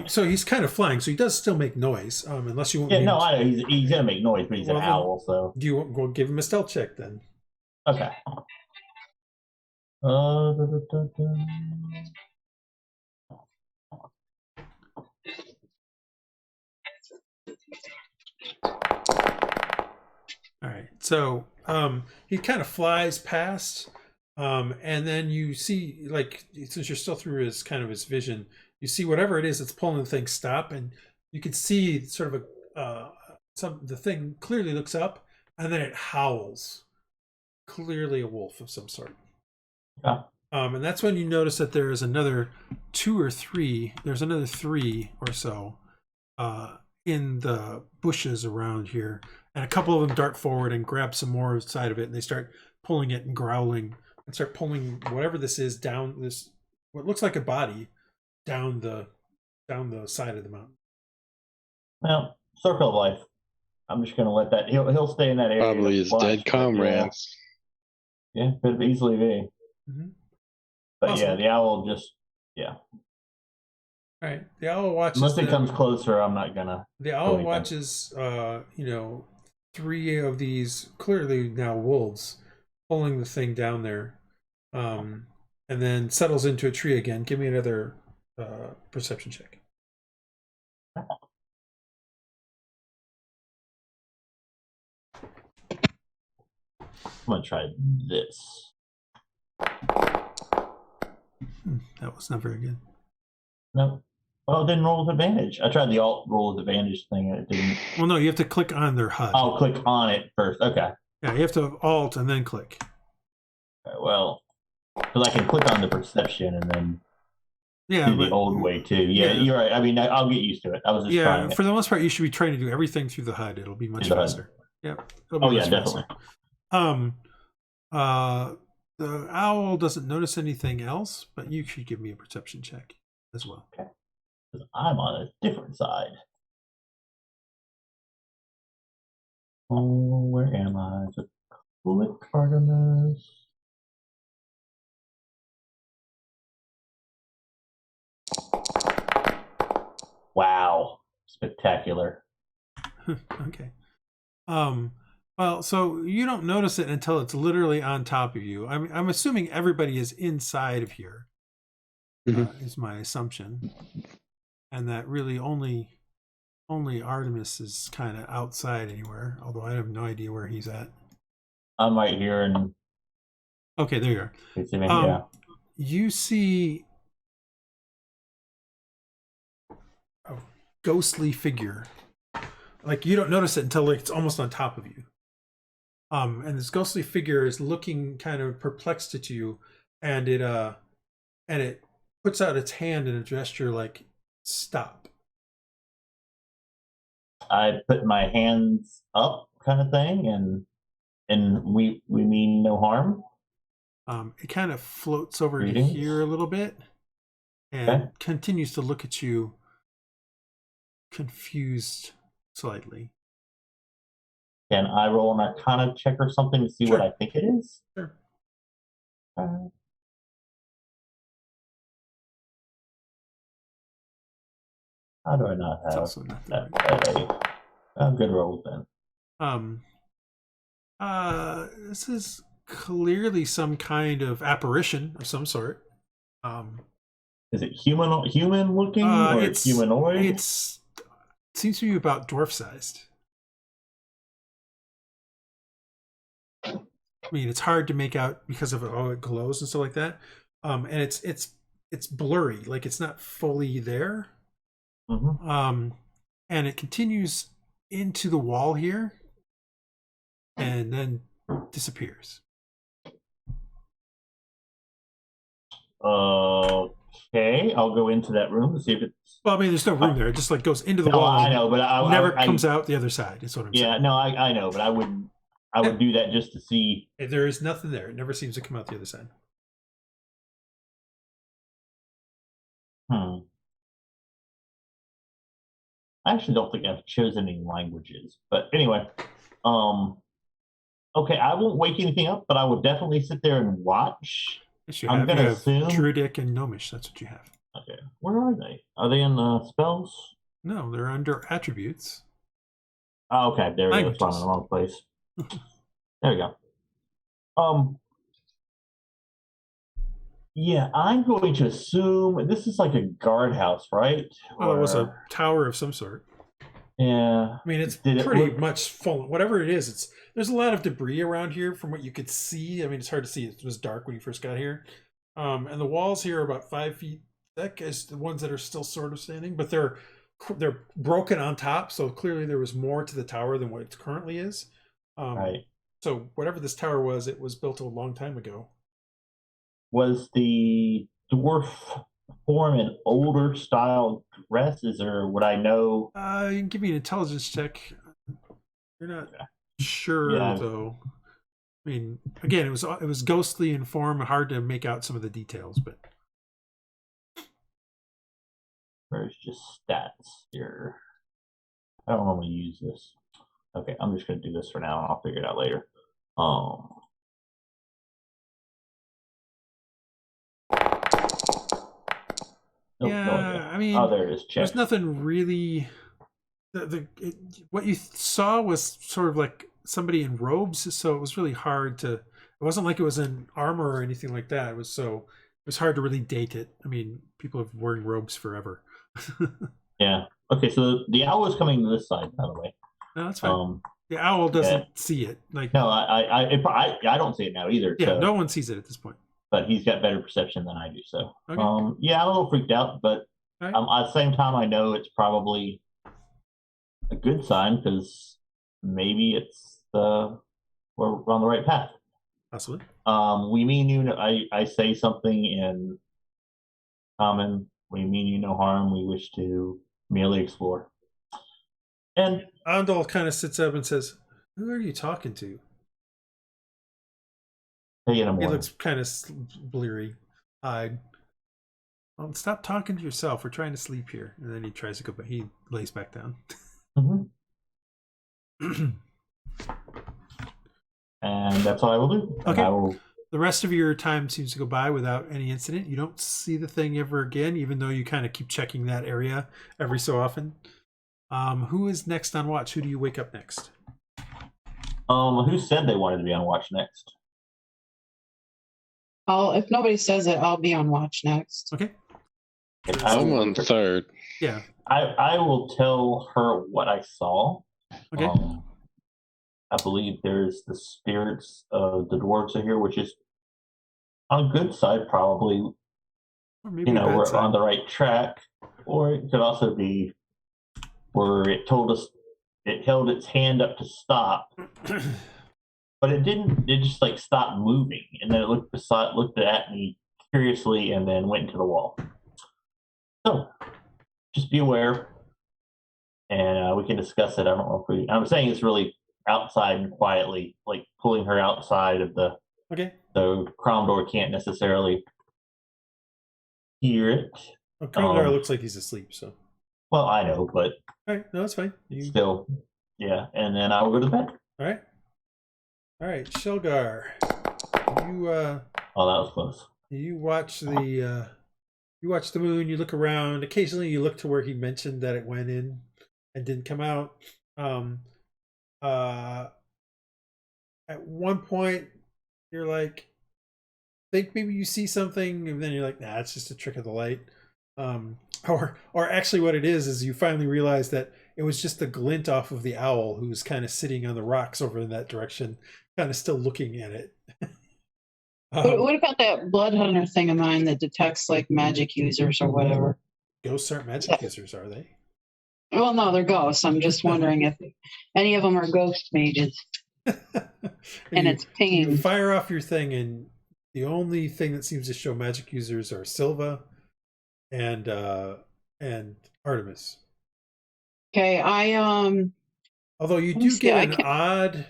so he's kind of flying, so he does still make noise. Unless you want. Yeah, no, I know he's gonna make noise, but he's an owl, so. Do you want to give him a stealth check then? Okay. All right, so he kind of flies past, and then you see, like, since you're still through his vision, you see whatever it is that's pulling the thing stop, and you can see sort of the thing clearly looks up, and then it howls, clearly a wolf of some sort. Yeah. And that's when you notice that there is another 2 or 3. There's another 3 or so in the bushes around here. And a couple of them dart forward and grab some more side of it, and they start pulling it and growling and start pulling whatever this is down this, what looks like a body, down the side of the mountain. Well, circle of life. I'm just gonna let that. He'll stay in that area. Probably his dead comrades. Yeah, could easily be. Mm-hmm. But awesome. Yeah, the owl just All right, the owl watches. Unless it comes closer, I'm not gonna. The owl watches, 3 of these clearly now wolves pulling the thing down there, and then settles into a tree again. Give me another perception check. I'm gonna try this. That was not very good. No. Oh, it didn't roll with advantage. I tried the alt roll with advantage thing and it didn't. Well, no, you have to click on their HUD. I'll click on it first. Okay. Yeah, you have to alt and then click. Okay, well, because I can click on the perception and then do the old way too. Yeah, you're right. I mean, I'll get used to it. I was just trying it. For the most part, you should be trying to do everything through the HUD. It'll be much faster. Yeah. Oh yeah, definitely. The owl doesn't notice anything else, but you should give me a perception check as well. Okay. Because I'm on a different side. Oh, where am I? Click Artemis. Wow, spectacular. Okay. Well, so you don't notice it until it's literally on top of you. I'm assuming everybody is inside of here. Is my assumption, and that really only Artemis is kind of outside anywhere. Although I have no idea where he's at. I'm right here, and okay, there you are. Yeah. You see a ghostly figure. Like you don't notice it until it's almost on top of you. And this ghostly figure is looking kind of perplexed at you, and it and it puts out its hand in a gesture like stop. I put my hands up, kind of thing, and we mean no harm. It kind of floats over Greetings. to here a little bit and continues to look at you, confused slightly. Can I roll an Arcana check or something to see Sure. what I think it is? Sure. How do I not It's have also not that? that Good roll then. right. This is clearly some kind of apparition of some sort. Is it human looking or It's humanoid? It seems to be about dwarf sized. I mean, it's hard to make out because of how it glows and stuff like that. And it's blurry, like it's not fully there. Mm-hmm. And it continues into the wall here, and then disappears. Okay, I'll go into that room and see if it's. Well, I mean, there's no room there. It just like goes into the No, wall. I know, but never comes out the other side. Is what I'm saying. Yeah, no, I know, but I wouldn't. I would do that just to see. There is nothing there. It never seems to come out the other side. I actually don't think I've chosen any languages, but anyway, okay, I won't wake anything up, but I will definitely sit there and watch. Yes, you I'm have. gonna You have assume Druidic and Gnomish. That's what you have. Okay, where are they? Are they in spells? No, they're under attributes. Oh, okay, there we go. It's in the wrong place. There we go. Yeah, I'm going to assume this is like a guardhouse, right? Well, it was a tower of some sort. Yeah. I mean, it's pretty much full. Whatever it is, there's a lot of debris around here from what you could see. I mean, it's hard to see. It was dark when you first got here. And the walls here are about 5 feet thick, as the ones that are still sort of standing, but they're broken on top. So clearly there was more to the tower than what it currently is. Right. So whatever this tower was, it was built a long time ago. Was the dwarf form an older style dress? Or would I know? You can give me an intelligence check. You're not sure though. I mean, again, it was ghostly in form, hard to make out some of the details, but There's just stats here. I don't normally use this. Okay, I'm just going to do this for now, and I'll figure it out later. Yeah, I mean, there it is. Check. There's nothing really. What you saw was sort of like somebody in robes, so it was really hard to. It wasn't like it was in armor or anything like that. It was hard to really date it. I mean, people have wearing robes forever. Yeah. Okay, so the owl is coming to this side, by the way. No, that's fine. The owl doesn't see it. Like no, I don't see it now either. Yeah, so. No one sees it at this point. But he's got better perception than I do. So, okay. Yeah, I'm a little freaked out, but right. At the same time, I know it's probably a good sign because maybe it's we're on the right path. Absolutely. We mean you. I say something in common. We mean you no harm. We wish to merely explore. And Andal kind of sits up and says, "Who are you talking to?" He looks kind of bleary eyed. Well, stop talking to yourself. We're trying to sleep here. And then he tries to go back. He lays back down. Mm-hmm. And that's what I will do. Okay. The rest of your time seems to go by without any incident. You don't see the thing ever again, even though you kind of keep checking that area every so often. Who is next on watch? Who do you wake up next? Who said they wanted to be on watch next? If nobody says it, I'll be on watch next. Okay. I'm on third. Yeah. I will tell her what I saw. Okay. I believe there's the spirits of the dwarves are here, which is on a good side, probably. Or maybe we're side. on the right track. Or it could also be where it told us it held its hand up to stop. But it didn't. It just like stopped moving, and then it looked at me curiously and then went into the wall. So just be aware, and we can discuss it. I don't know if I'm saying it's really outside and quietly, like pulling her outside of the. Okay. So Cromdor can't necessarily hear it. Well, Cromdor looks like he's asleep, so. Well, I know, but. All right, no, that's fine. Still, yeah. And then I'll go to bed. All right. All right, Sealgair. You. Oh, that was close. You watch the. You watch the moon. You look around. Occasionally, you look to where he mentioned that it went in and didn't come out. At one point, you're like, think maybe you see something, and then you're like, nah, it's just a trick of the light. Or actually, what it is you finally realize that it was just the glint off of the owl who was kind of sitting on the rocks over in that direction, kind of still looking at it. What about that blood hunter thing of mine that detects like magic users or whatever? Ghosts aren't magic users, are they? Well, no, they're ghosts. I'm just wondering if any of them are ghost mages. And it's pinging. You fire off your thing, and the only thing that seems to show magic users are Silva and Artemis. Okay, although you do get an odd,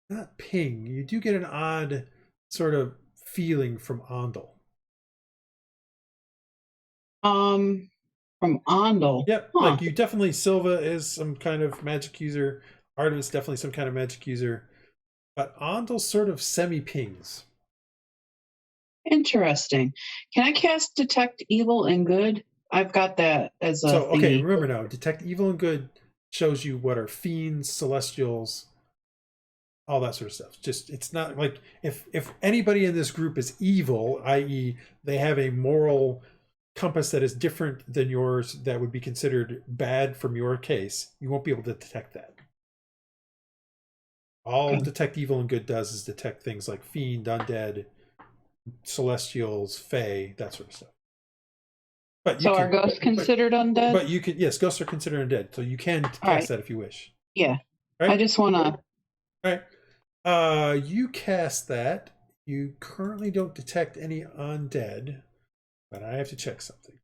not ping, you do get an odd sort of feeling from Andal. From Andal. Yep, huh. Like you definitely, Silva is some kind of magic user. Artemis definitely some kind of magic user. But Andal sort of semi-pings. Interesting. Can I cast Detect Evil and Good? I've got that as a thingy. Okay, remember now, Detect Evil and Good shows you what are fiends, celestials, all that sort of stuff. Just, it's not like, if anybody in this group is evil, i.e. they have a moral compass that is different than yours that would be considered bad from your case, you won't be able to detect that. All Detect Evil and Good does is detect things like fiend, undead, celestials, fae, that sort of stuff. But so are ghosts considered undead? But you can, yes, ghosts are considered undead, so you can cast that if you wish. Yeah. Right? I just want to. All right. You cast that. You currently don't detect any undead, but I have to check something.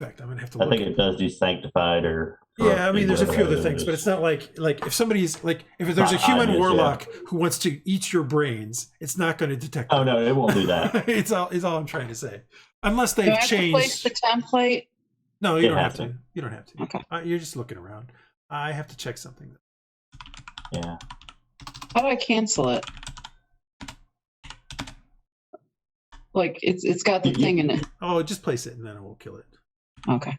In fact, I'm gonna have to look. I think it does do sanctified or. Yeah, I mean, there's a few other things, but it's not like if somebody's like, if there's a human warlock who wants to eat your brains, it's not going to detect. Oh no, it won't do that. It's all I'm trying to say. Unless they've changed. To place the template? No, you don't have to. You don't have to. Okay. You're just looking around. I have to check something. Yeah. How do I cancel it? Like it's got the thing in it. Oh, just place it and then it will kill it. Okay.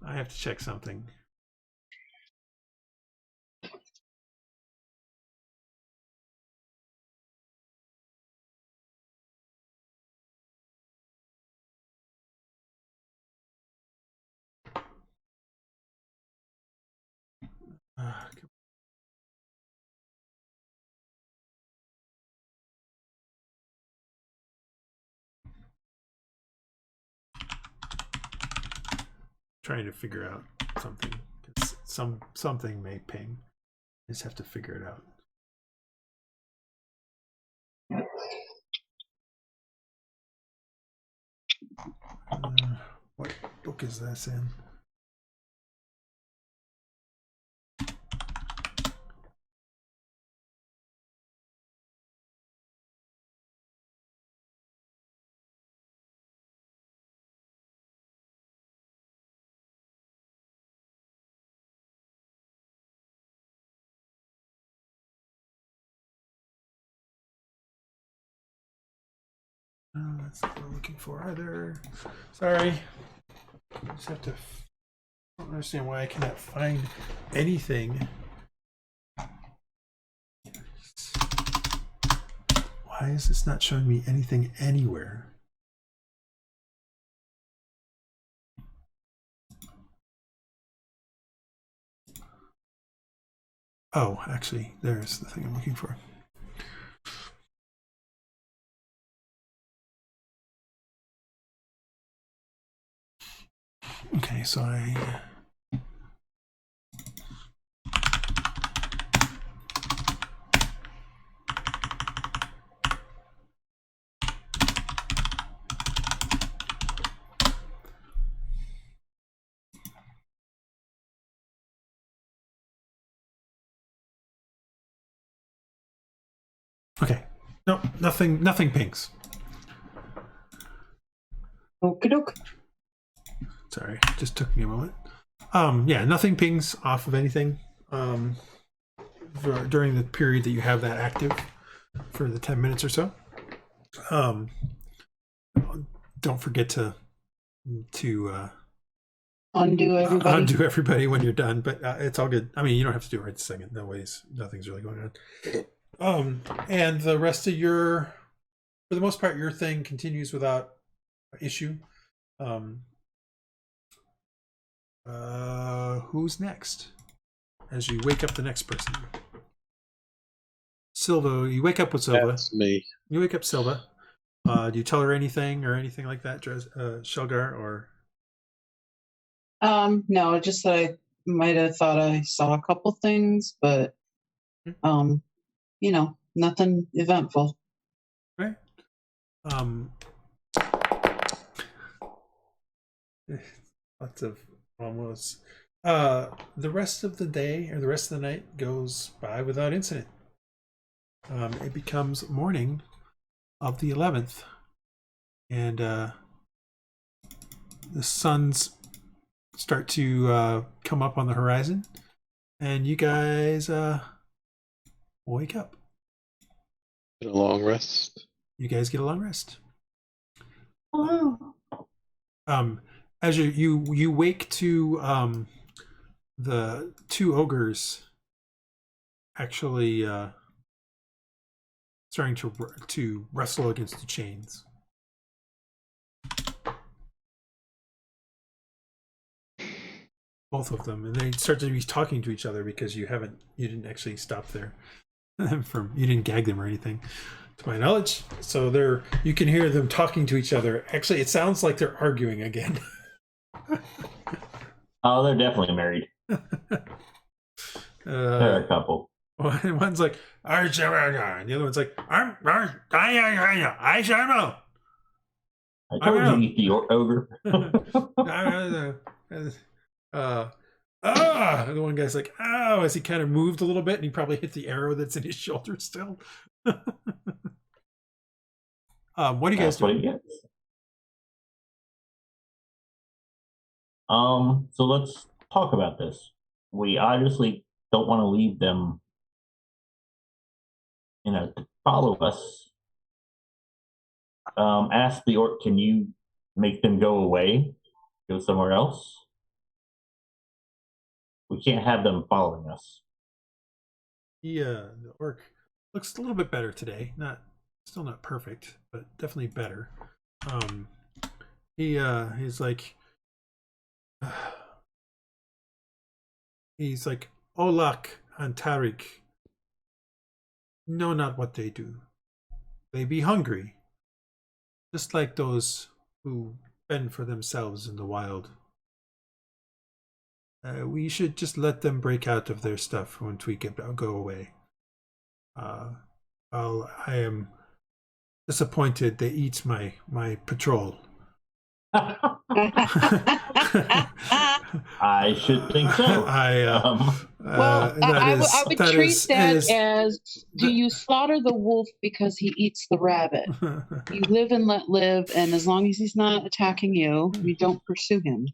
I have to check something. Trying to figure out something. Something may ping. I just have to figure it out. What book is this in? Oh, that's not what I'm looking for either. Sorry. I just have to. I don't understand why I cannot find anything. Why is this not showing me anything anywhere? Oh, actually, there's the thing I'm looking for. Okay, so No, nothing pings. Okie doke. Sorry, just took me a moment. Yeah, nothing pings off of anything during the period that you have that active for the 10 minutes or so. Don't forget to Undo everybody. undo everybody when you're done, but it's all good. I mean, you don't have to do it right this second. No ways, nothing's really going on. And the rest of your, for the most part, your thing continues without issue. Who's next? As you wake up the next person. Silva, you wake up with Silva. That's me. You wake up Silva. Do you tell her anything or anything like that, Sealgair, or? No, just that I might have thought I saw a couple things, but you know, nothing eventful. Right. Lots of almost. The rest of the day or the rest of the night goes by without incident. It becomes morning of the 11th, and the suns start to come up on the horizon, and you guys wake up. Get a long rest. You guys get a long rest. Hello. As you wake to the two ogres actually starting to wrestle against the chains. Both of them, and they start to be talking to each other because you didn't actually stop you didn't gag them or anything, to my knowledge. So you can hear them talking to each other. Actually, it sounds like they're arguing again. Oh, they're definitely married. They're a couple. One's like, and the other one's like, I don't know. I told you to eat the ogre. The one guy's like, oh, as he kind of moved a little bit, and he probably hit the arrow that's in his shoulder still. What do you guys do? What he gets. So let's talk about this. We obviously don't want to leave them, to follow us. Ask the orc, can you make them go away, go somewhere else? We can't have them following us. The orc looks a little bit better today. Still not perfect, but definitely better. He's like, Olak and Tariq know not what they do. They be hungry, just like those who fend for themselves in the wild. We should just let them break out of their stuff once we go away. I am disappointed they eat my patrol. I should think so. I would treat that as, do you slaughter the wolf because he eats the rabbit? You live and let live, and as long as he's not attacking you, you don't pursue him.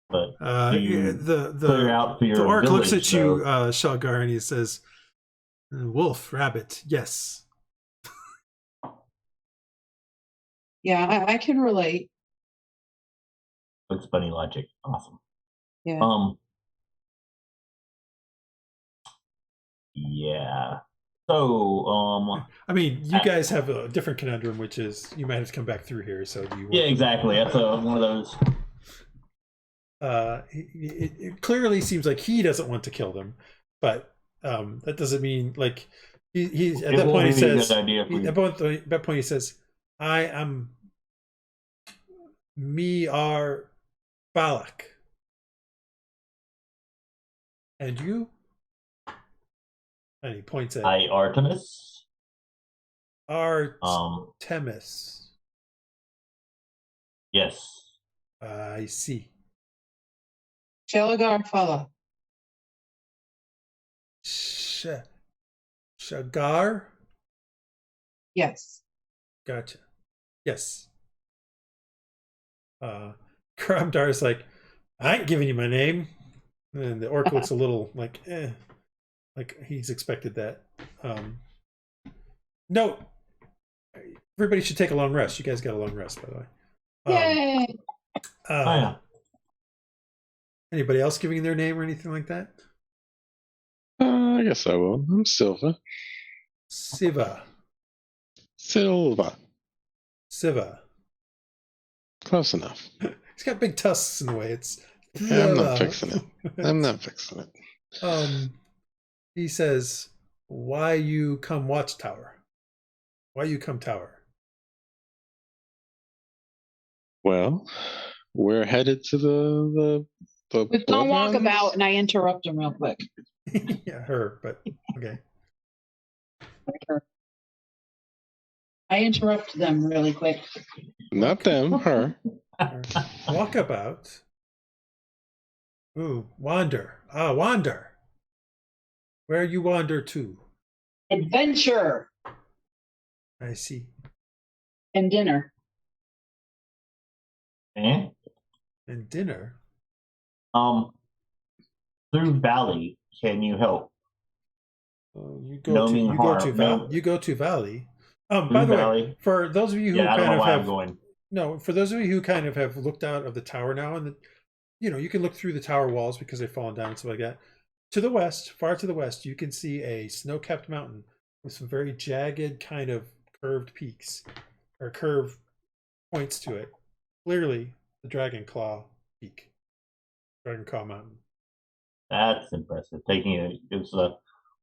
But the orc looks at you, Sealgair, and he says, wolf, rabbit, yes. Yeah, I can relate. Looks funny logic. Awesome. Yeah. Yeah. So, I mean, you guys have a different conundrum, which is you might have to come back through here. So do you? Yeah, exactly. That's one of those. It clearly seems like he doesn't want to kill them, but that doesn't mean like he's at that point he says. At that point he says, "I am me are Balak, and you." And he points at Artemis. Artemis. Yes. I see. Sealgair fella. Shagar? Yes. Gotcha. Yes. Karamdar's like, I ain't giving you my name. And the orc looks a little like, like he's expected that. No, everybody should take a long rest. You guys got a long rest, by the way. Yay! Yeah. Anybody else giving their name or anything like that? I guess I will. I'm Silva. Siva. Silva. Siva. Close enough. He's got big tusks in the way. It's Yeah, I'm not fixing it. I'm not fixing it. He says, "Why you come Watchtower? Why you come Tower?" Well, we're headed to the We've done bloodlines. walkabout, and I interrupt him real quick. Yeah, her, but okay. I interrupt them really quick. Not them, her. Walkabout. Ooh, wander. Wander. Where you wander to? Adventure I see. and dinner. Eh? And dinner. Through Valley, can you help? You No go mean harm, to no. you go to Valley. By Through the way, Valley. for those of you who Yeah, I don't kind know of why I'm have going. no, for those of you who kind of have looked out of the tower now, and you can look through the tower walls because they've fallen down and stuff like that. To the west, far to the west, you can see a snow-capped mountain with some very jagged, kind of curved peaks or curved points to it. Clearly, the Dragon Claw Peak, Dragon Claw Mountain. That's impressive. Taking it gives a.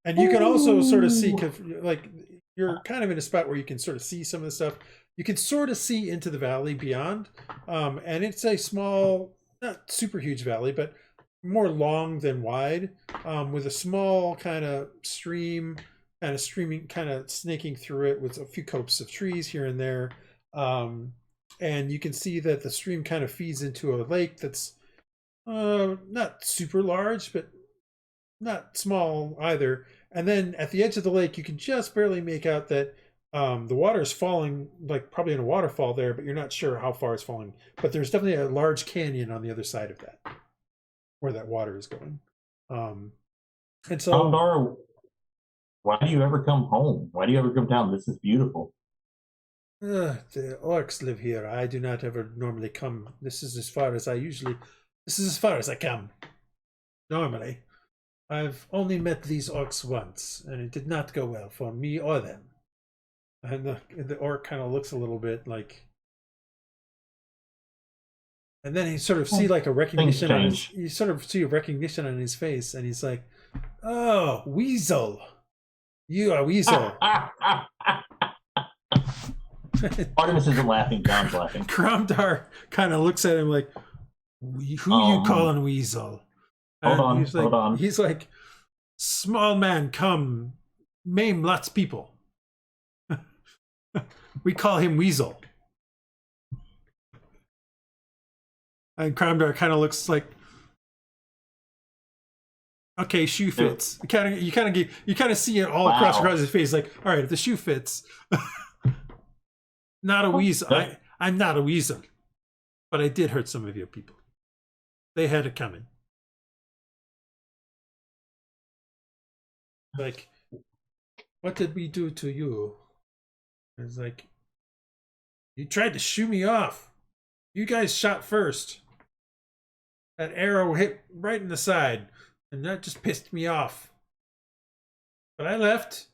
And you can also sort of see, like, you're kind of in a spot where you can sort of see some of the stuff. You can sort of see into the valley beyond. And it's a small, not super huge valley, but more long than wide, with a small kind of stream, kind of streaming, kind of snaking through it with a few copses of trees here and there. And you can see that the stream kind of feeds into a lake that's not super large, but not small either. And then at the edge of the lake, you can just barely make out that the water is falling, like probably in a waterfall there, but you're not sure how far it's falling. But there's definitely a large canyon on the other side of that, where that water is going. And so, Aldar, why do you ever come home? Why do you ever come down? This is beautiful. the orcs live here. I do not ever normally come. This is as far as I come. Normally. I've only met these orcs once, and it did not go well for me or them. And the orc kind of looks a little bit like, and then he sort of see like a recognition on his, you sort of see a recognition on his face, and he's like, "Oh, Weasel, you are Weasel." Artemis isn't laughing. John's laughing. Karamdar kind of looks at him like, "Who you calling Weasel?" Hold on, hold on. He's like, "Small man, come, maim lots of people. We call him Weasel." And Karamdar kind of looks like, "Okay, shoe fits." You kind of see it all across his face. Like, all right, if the shoe fits, not a weasel. I'm not a weasel, but I did hurt some of your people. They had it coming. Like, what did we do to you? It's like, you tried to shoo me off. You guys shot first. That arrow hit right in the side, and that just pissed me off. But I left.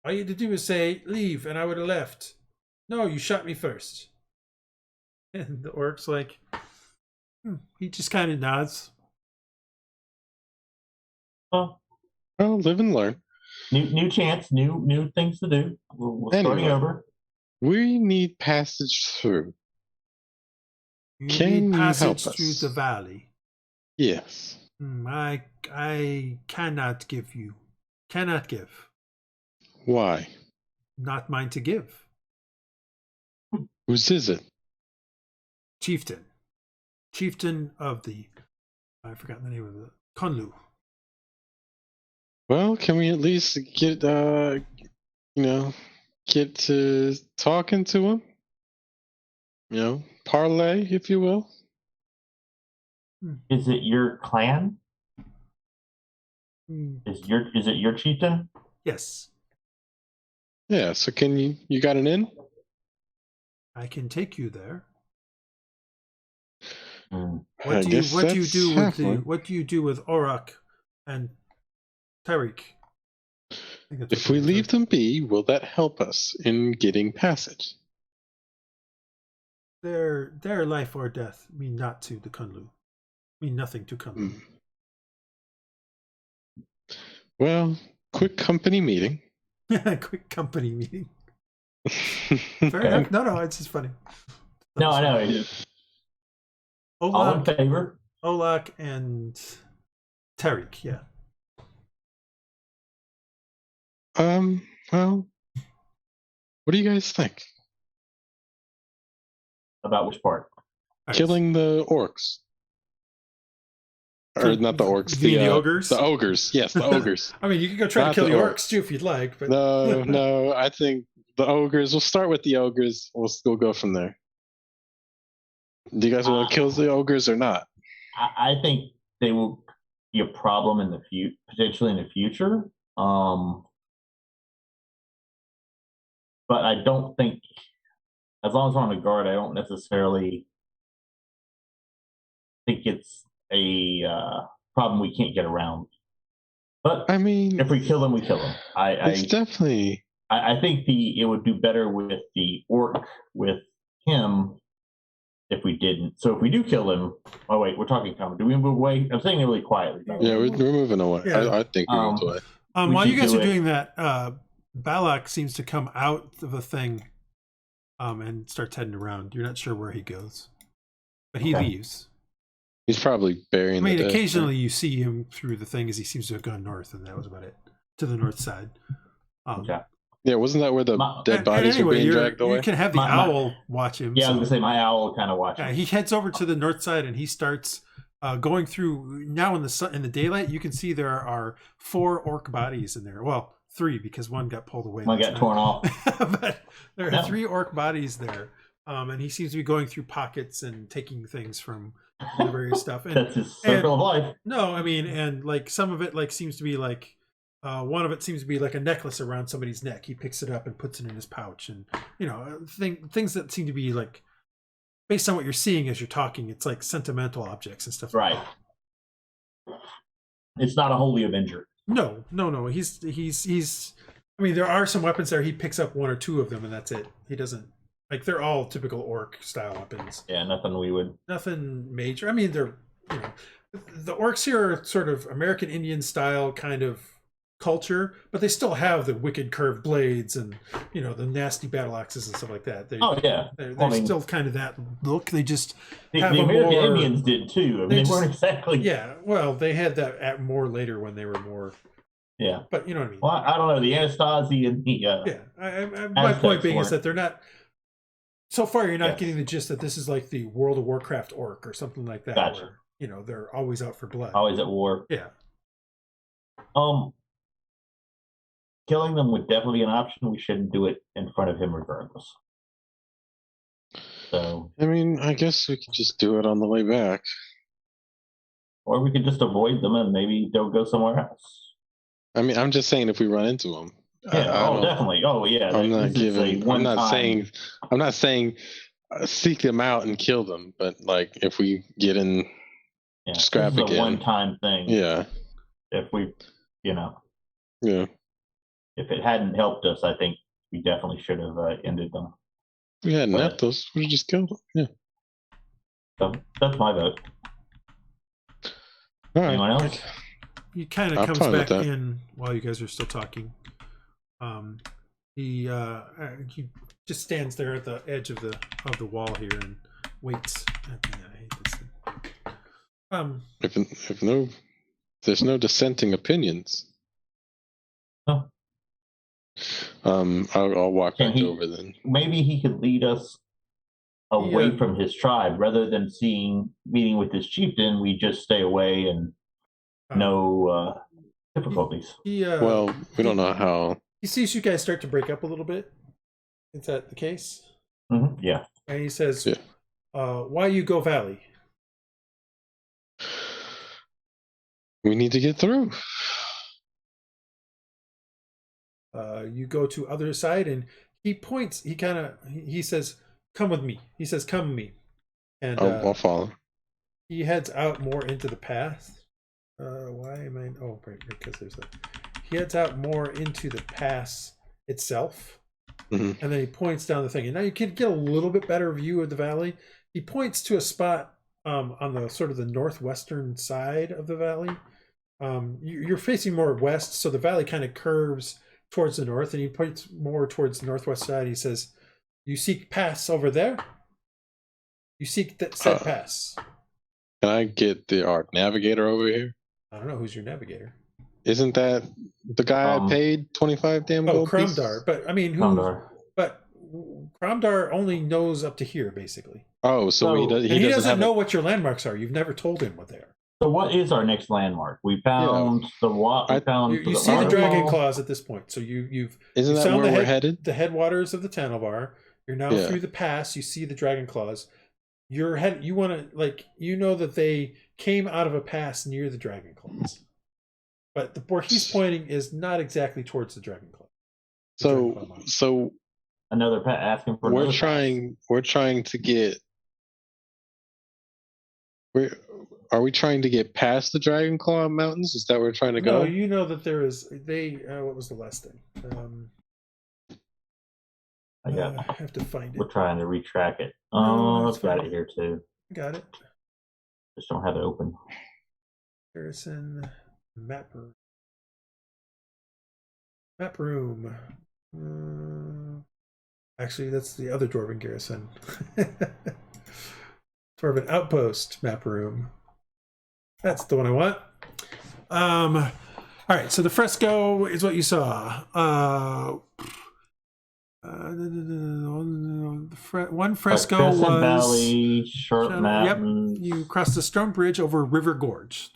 All you had to do was say, leave, and I would have left. No, you shot me first. And the orc's like, he just kind of nods. Well, live and learn. New chance, new things to do. We're starting over. We need passage through. Can you passage help us? through the valley? Yes. I cannot give you. Cannot give. Why? Not mine to give. Whose is it? Chieftain. Chieftain of the, I forgot the name of it. Conlu. Well, can we at least get get to talking to him. You know, parlay, if you will. Is it your clan? Hmm. Is it your chieftain? Yes, Yeah. So can you got an in? I can take you there. Hmm. What I do you guess what do you that's do with halfway. what do you do with Auroch and Tariq? I think that's If what we they leave said. them be, will that help us in getting passage? Their life or death mean not to the Kunlu. Mean nothing to Kunlu. Hmm. Well, quick company meeting. Quick company meeting. Fair Okay. enough. No, it's just funny. No, I know. It is. All in favor? Olak and Tariq, yeah. Well, what do you guys think? About which part? All right. Killing the orcs. Or not the orcs, You mean the ogres? The ogres, yes, the ogres. I mean, you can go try to Not kill the the orcs. orcs too if you'd like, but No, I think the ogres. We'll start with the ogres. We'll go from there. Do you guys want to kill the ogres or not? I think they will be a problem in the potentially in the future. But I don't think, as long as we're on the guard, I don't necessarily think it's a problem we can't get around. But I mean, if we kill them, we kill them. It's definitely. I think it would do better with the orc with him if we didn't. So if we do kill him, oh wait, we're talking common. Do we move away? I'm saying it really quietly. Yeah, we're moving away. Yeah. I think we moved away. While you guys should are do it. doing that, Balak seems to come out of a thing and starts heading around. You're not sure where he goes, but he Okay. leaves. He's probably burying. I mean, the dead. occasionally you see him through the thing as he seems to have gone north, and that was about it. To the north side. Okay. Yeah, wasn't that where the dead And bodies were anyway, being dragged away? you can have the owl watch him. Yeah, I was gonna say my owl kind of watching. Yeah, he heads over to the north side and he starts going through. Now in the daylight, you can see there are 4 orc bodies in there. Well, 3 because one got pulled away. One got torn off. But there are No. 3 orc bodies there, and he seems to be going through pockets and taking things from the various stuff. And, That's his circle of life. no, I mean, and like some of it like seems to be like. One of it seems to be like a necklace around somebody's neck. He picks it up and puts it in his pouch, and things that seem to be like, based on what you're seeing as you're talking, it's like sentimental objects and stuff. Right. It's not a holy avenger. No. He's. I mean, there are some weapons there. He picks up 1 or 2 of them, and that's it. He doesn't like. They're all typical orc style weapons. Yeah, nothing we would. Nothing major. I mean, they're the orcs here are sort of American Indian style kind of culture, but they still have the wicked curved blades and the nasty battle axes and stuff like that. They're still kind of that look. They just The have a American more, Indians did too. I mean, they they just- weren't exactly. yeah. Well, they had that at more later when they were more. Yeah. But you know what I mean. Well, I don't know. The Anastasi and the. Yeah. My point being is that they're not. So far, you're not Yes. getting the gist that this is like the World of Warcraft orc or something like that. Gotcha. Where, they're always out for blood. Always at war. Yeah. Killing them would definitely be an option. We shouldn't do it in front of him regardless. So. I mean, I guess we could just do it on the way back. Or we could just avoid them and maybe they'll go somewhere else. I mean, I'm just saying if we run into them. Yeah. Definitely. Oh, yeah. I'm not saying seek them out and kill them, but like if we get in scrap this is again. a one-time thing. Yeah. If we, Yeah. if it hadn't helped us, I think we definitely should have ended them. We hadn't left those. We just killed them. Yeah. So that's my vote. All right. Anyone else? He kind of I'm comes fine with back that. in while you guys are still talking. He just stands there at the edge of the wall here and waits. I hate this thing. If there's no dissenting opinions. No. I'll walk back over then. Maybe he could lead us away Yeah. from his tribe rather than meeting with his chieftain. We just stay away and no difficulties. He Well, we don't know how. he sees you guys start to break up a little bit, Is that the case? Yeah. And he says, Yeah. why you go valley? We need to get through. You go to other side, and he points. He says, "Come with me." He says, "Come with me," and I'll follow. he heads out more into the path. Why am I? Oh, right, because there's a. He heads out more into the pass itself, and then he points down the thing. And now you can get a little bit better view of the valley. He points to a spot on the sort of the northwestern side of the valley. You're facing more west, so the valley kind of curves towards the north, and he points more towards the northwest side. He says, "You seek pass over there. You seek that said pass." Can I get our navigator over here? I don't know who's your navigator. Isn't that the guy I paid 25 damn gold pieces? Cromdar. But I mean, Cromdar. But Cromdar only knows up to here, basically. Oh, so he doesn't know what your landmarks are. You've never told him what they are. So what is our next landmark? We found the what? You see the dragon claws at this point. So you've Isn't that where we're headed? The headwaters of the Tanelvar. You're now through the pass. You see the dragon claws. You want to you know that they came out of a pass near the dragon claws, but where he's pointing is not exactly towards the dragon claw. So another asking for. We're trying to get. Are we trying to get past the Dragonclaw Mountains? Is that where we're trying to go? No, you know that there is. What was the last thing? I have to find it. We're trying to retrack it. I've got it here too. Got it. Just don't have it open. Garrison map room. Actually, that's the other Dwarven garrison. Dwarven outpost map room. That's the one I want. All right, so the fresco is what you saw. One fresco was Valley, Sharp Mountains. Yep, you crossed the stone bridge over River Gorge.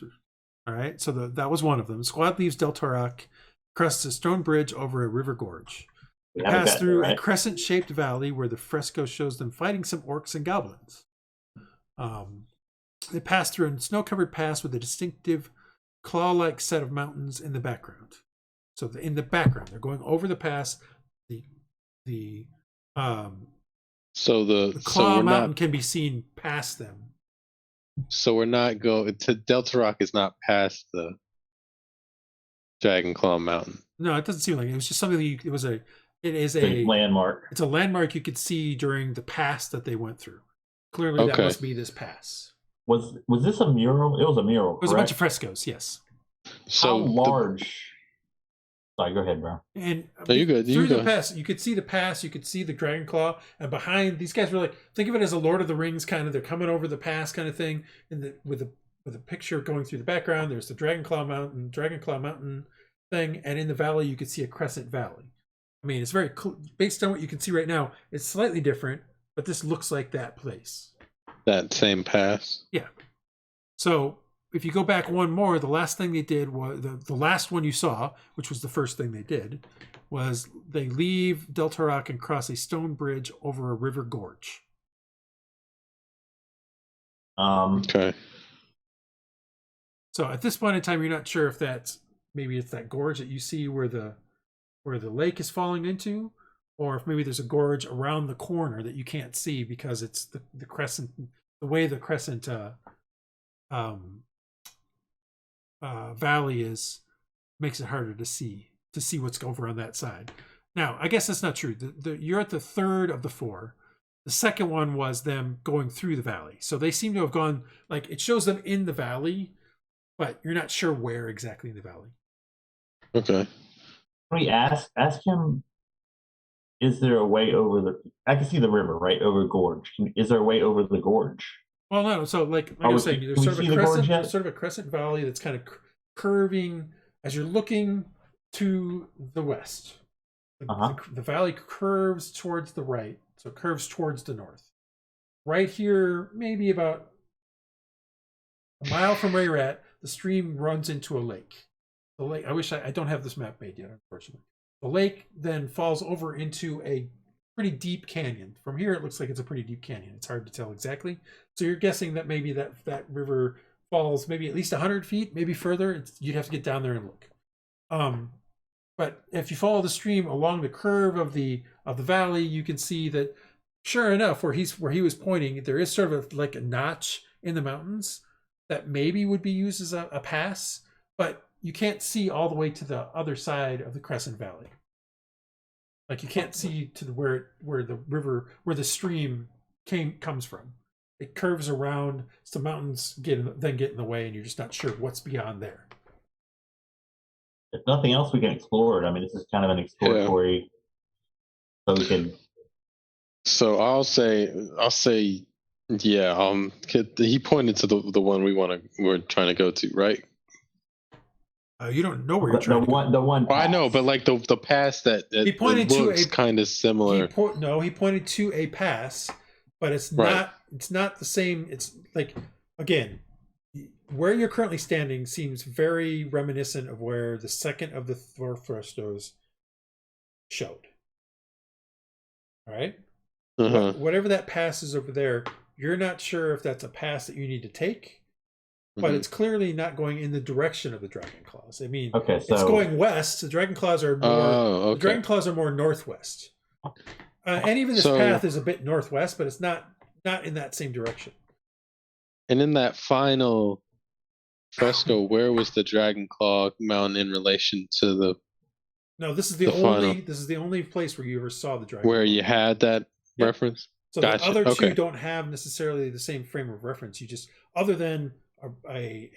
All right, so that was one of them. Squad leaves Del Torok, crossed the stone bridge over a river gorge. They pass through a crescent-shaped valley where the fresco shows them fighting some orcs and goblins. They pass through a snow-covered pass with a distinctive claw-like set of mountains in the background. So in the background, they're going over the pass. The claw mountain can be seen past them. So we're not going to Deltarok is not past the Dragonclaw Mountain. No, it doesn't seem like it. It was just something that it is a landmark. It's a landmark you could see during the pass that they went through. Clearly, that must be this pass. Was this a mural? It was a mural. It was a bunch of frescoes. Yes. So how large? Sorry, go ahead, bro. And you're good. Through the pass, you could see the pass. You could see the dragon claw, and behind these guys were think of it as a Lord of the Rings kind of. They're coming over the pass kind of thing, and with a picture going through the background. There's the Dragonclaw Mountain thing, and in the valley you could see a crescent valley. I mean, it's very cool. Based on what you can see right now, it's slightly different, but this looks like that place. That same pass. Yeah. So if you go back one more, the last thing they did was the last one you saw, which was the first thing they did, was they leave Del Torok and cross a stone bridge over a river gorge. Okay. So at this point in time, you're not sure if maybe it's that gorge that you see where the lake is falling into, or if maybe there's a gorge around the corner that you can't see because it's the crescent, the way the crescent valley makes it harder to see what's over on that side. Now, I guess that's not true. You're at the third of the four. The second one was them going through the valley. So they seem to have gone, it shows them in the valley, but you're not sure where exactly in the valley. Okay. Can we ask him, is there a way over I can see the river, right, over gorge. Is there a way over the gorge? Well, no. So like I was saying, there's sort of a crescent valley that's kind of curving as you're looking to the west. The valley curves towards the right, so it curves towards the north. Right here, maybe about a mile from where you're at, the stream runs into a lake. The lake. I wish I don't have this map made yet, unfortunately. The lake then falls over into a pretty deep canyon. From here, it looks like it's a pretty deep canyon. It's hard to tell exactly. So you're guessing that maybe that river falls maybe at least 100 feet, maybe further. You'd have to get down there and look. But if you follow the stream along the curve of the valley, you can see that, sure enough, where he was pointing, there is sort of like a notch in the mountains that maybe would be used as a pass, but you can't see all the way to the other side of the Crescent Valley. Like you can't see to where the stream comes from. It curves around, so mountains get in the way, and you're just not sure what's beyond there. If nothing else, we can explore it. I mean, this is kind of an exploratory, so we can. So I'll say, yeah. He pointed to the one we're trying to go to, right? You don't know where you're trying to go. The one. Well, I know, but like the pass that he pointed looks to kind of similar. He pointed to a pass, but it's Right. not. It's not the same. It's like, again, where you're currently standing seems very reminiscent of where the second of the Thorfrestos showed. All right. Uh-huh. Whatever that pass is over there, you're not sure if that's a pass that you need to take, but it's clearly not going in the direction of the Dragon Claws. I mean, Okay, so it's going west. The Dragon Claws are more. The Dragon Claws are more northwest, and even this path is a bit northwest, but it's not in that same direction. And in that final fresco, where was the Dragon Claw mountain in relation to the? No, this is the only place where you ever saw the Dragon. Where Claw. you had that reference. So gotcha. The other two don't have necessarily the same frame of reference. You just, other than a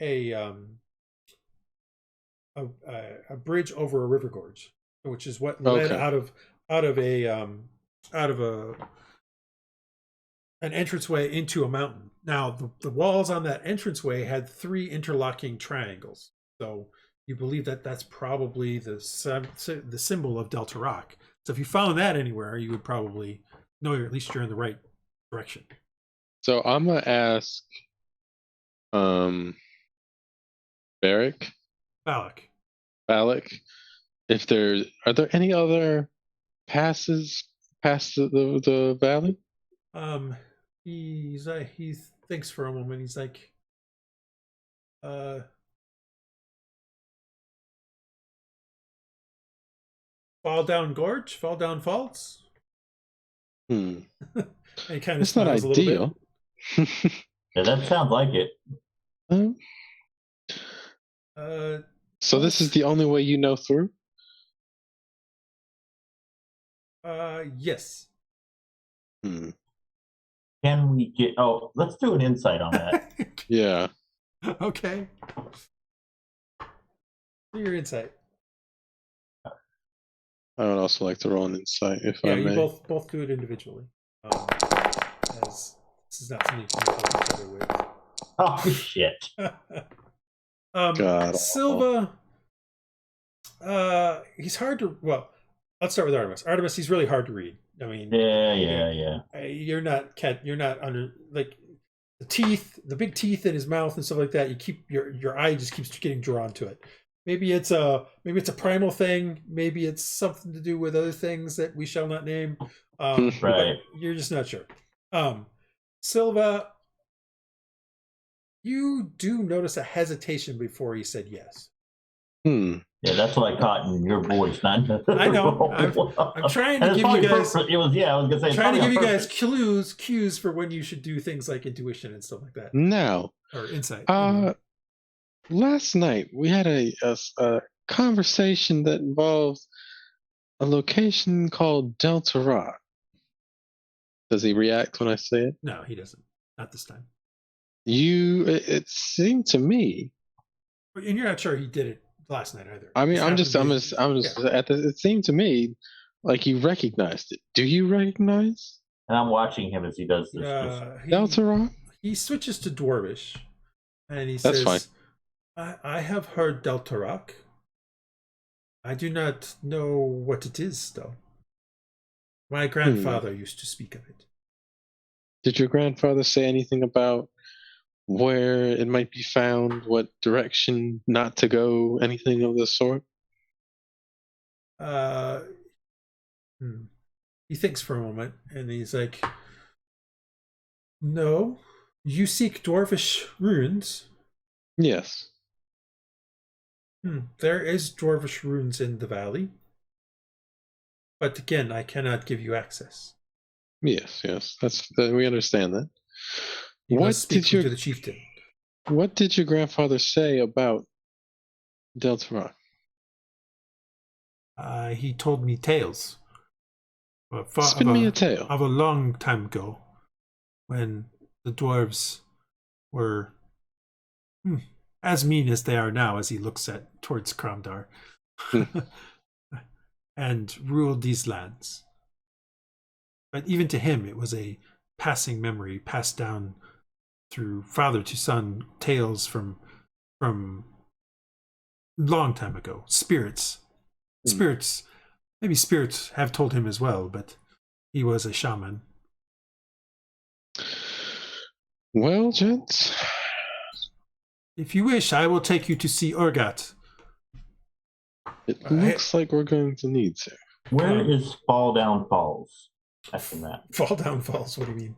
bridge over a river gorge, which is what led out of an entranceway into a mountain. Now the walls on that entranceway had 3 interlocking triangles, so you believe that that's probably the symbol of Delta Rock. So if you found that anywhere, you would probably know at least you're in the right direction. So I'm gonna ask Balak, if are there any other passes past the valley? He thinks for a moment. He's like, Fall Down Gorge, Fall Down Falls. And he kind of it's not ideal. Yeah, that sounds like it. So this is the only way you know through? Yes. Can we get? Oh, let's do an insight on that. Yeah. Okay. Do your insight. I would also like to roll an insight if I may. Yeah, you both do it individually. As this is not something you can help each other with. Oh shit. God. Silva. He's hard to. Well, let's start with Artemis. Artemis, he's really hard to read. I mean, yeah. You're not under like the teeth, the big teeth in his mouth and stuff like that. You keep your eye just keeps getting drawn to it. Maybe it's a primal thing. Maybe it's something to do with other things that we shall not name. Right. You're just not sure. Silva, you do notice a hesitation before he said yes. Yeah, that's what I caught in your voice. Not I know. I'm trying to give you guys. I was gonna say. Trying to give you guys cues for when you should do things like intuition and stuff like that. Now, or insight. Last night we had a conversation that involved a location called Delta Rock. Does he react when I say it? No, he doesn't. Not this time. It seemed to me. And you're not sure he did it last night either. I mean, it seemed to me like you recognized it. Do you recognize? And I'm watching him as he does this. Delta Rock? He switches to Dwarvish, and he That's says, fine. I have heard Delta Rock. I do not know what it is, though. My grandfather used to speak of it. Did your grandfather say anything about where it might be found, what direction not to go, anything of the sort? he thinks for a moment, and he's like, "No, you seek dwarvish runes." Yes. There is dwarvish runes in the valley, but again, I cannot give you access. Yes. We understand that. You What must speak did your to the chieftain. What did your grandfather say about Delta Rock? He told me tales. Spin me a tale. Of a long time ago, when the dwarves were as mean as they are now, as he looks towards Kramdar, and ruled these lands. But even to him, it was a passing memory passed down through father to son, tales from long time ago. Spirits. Maybe spirits have told him as well, but he was a shaman. Well, gents, if you wish, I will take you to see Urgat. It looks like we're going to need to. Where is Fall Down Falls? After that. Fall Down Falls, what do you mean?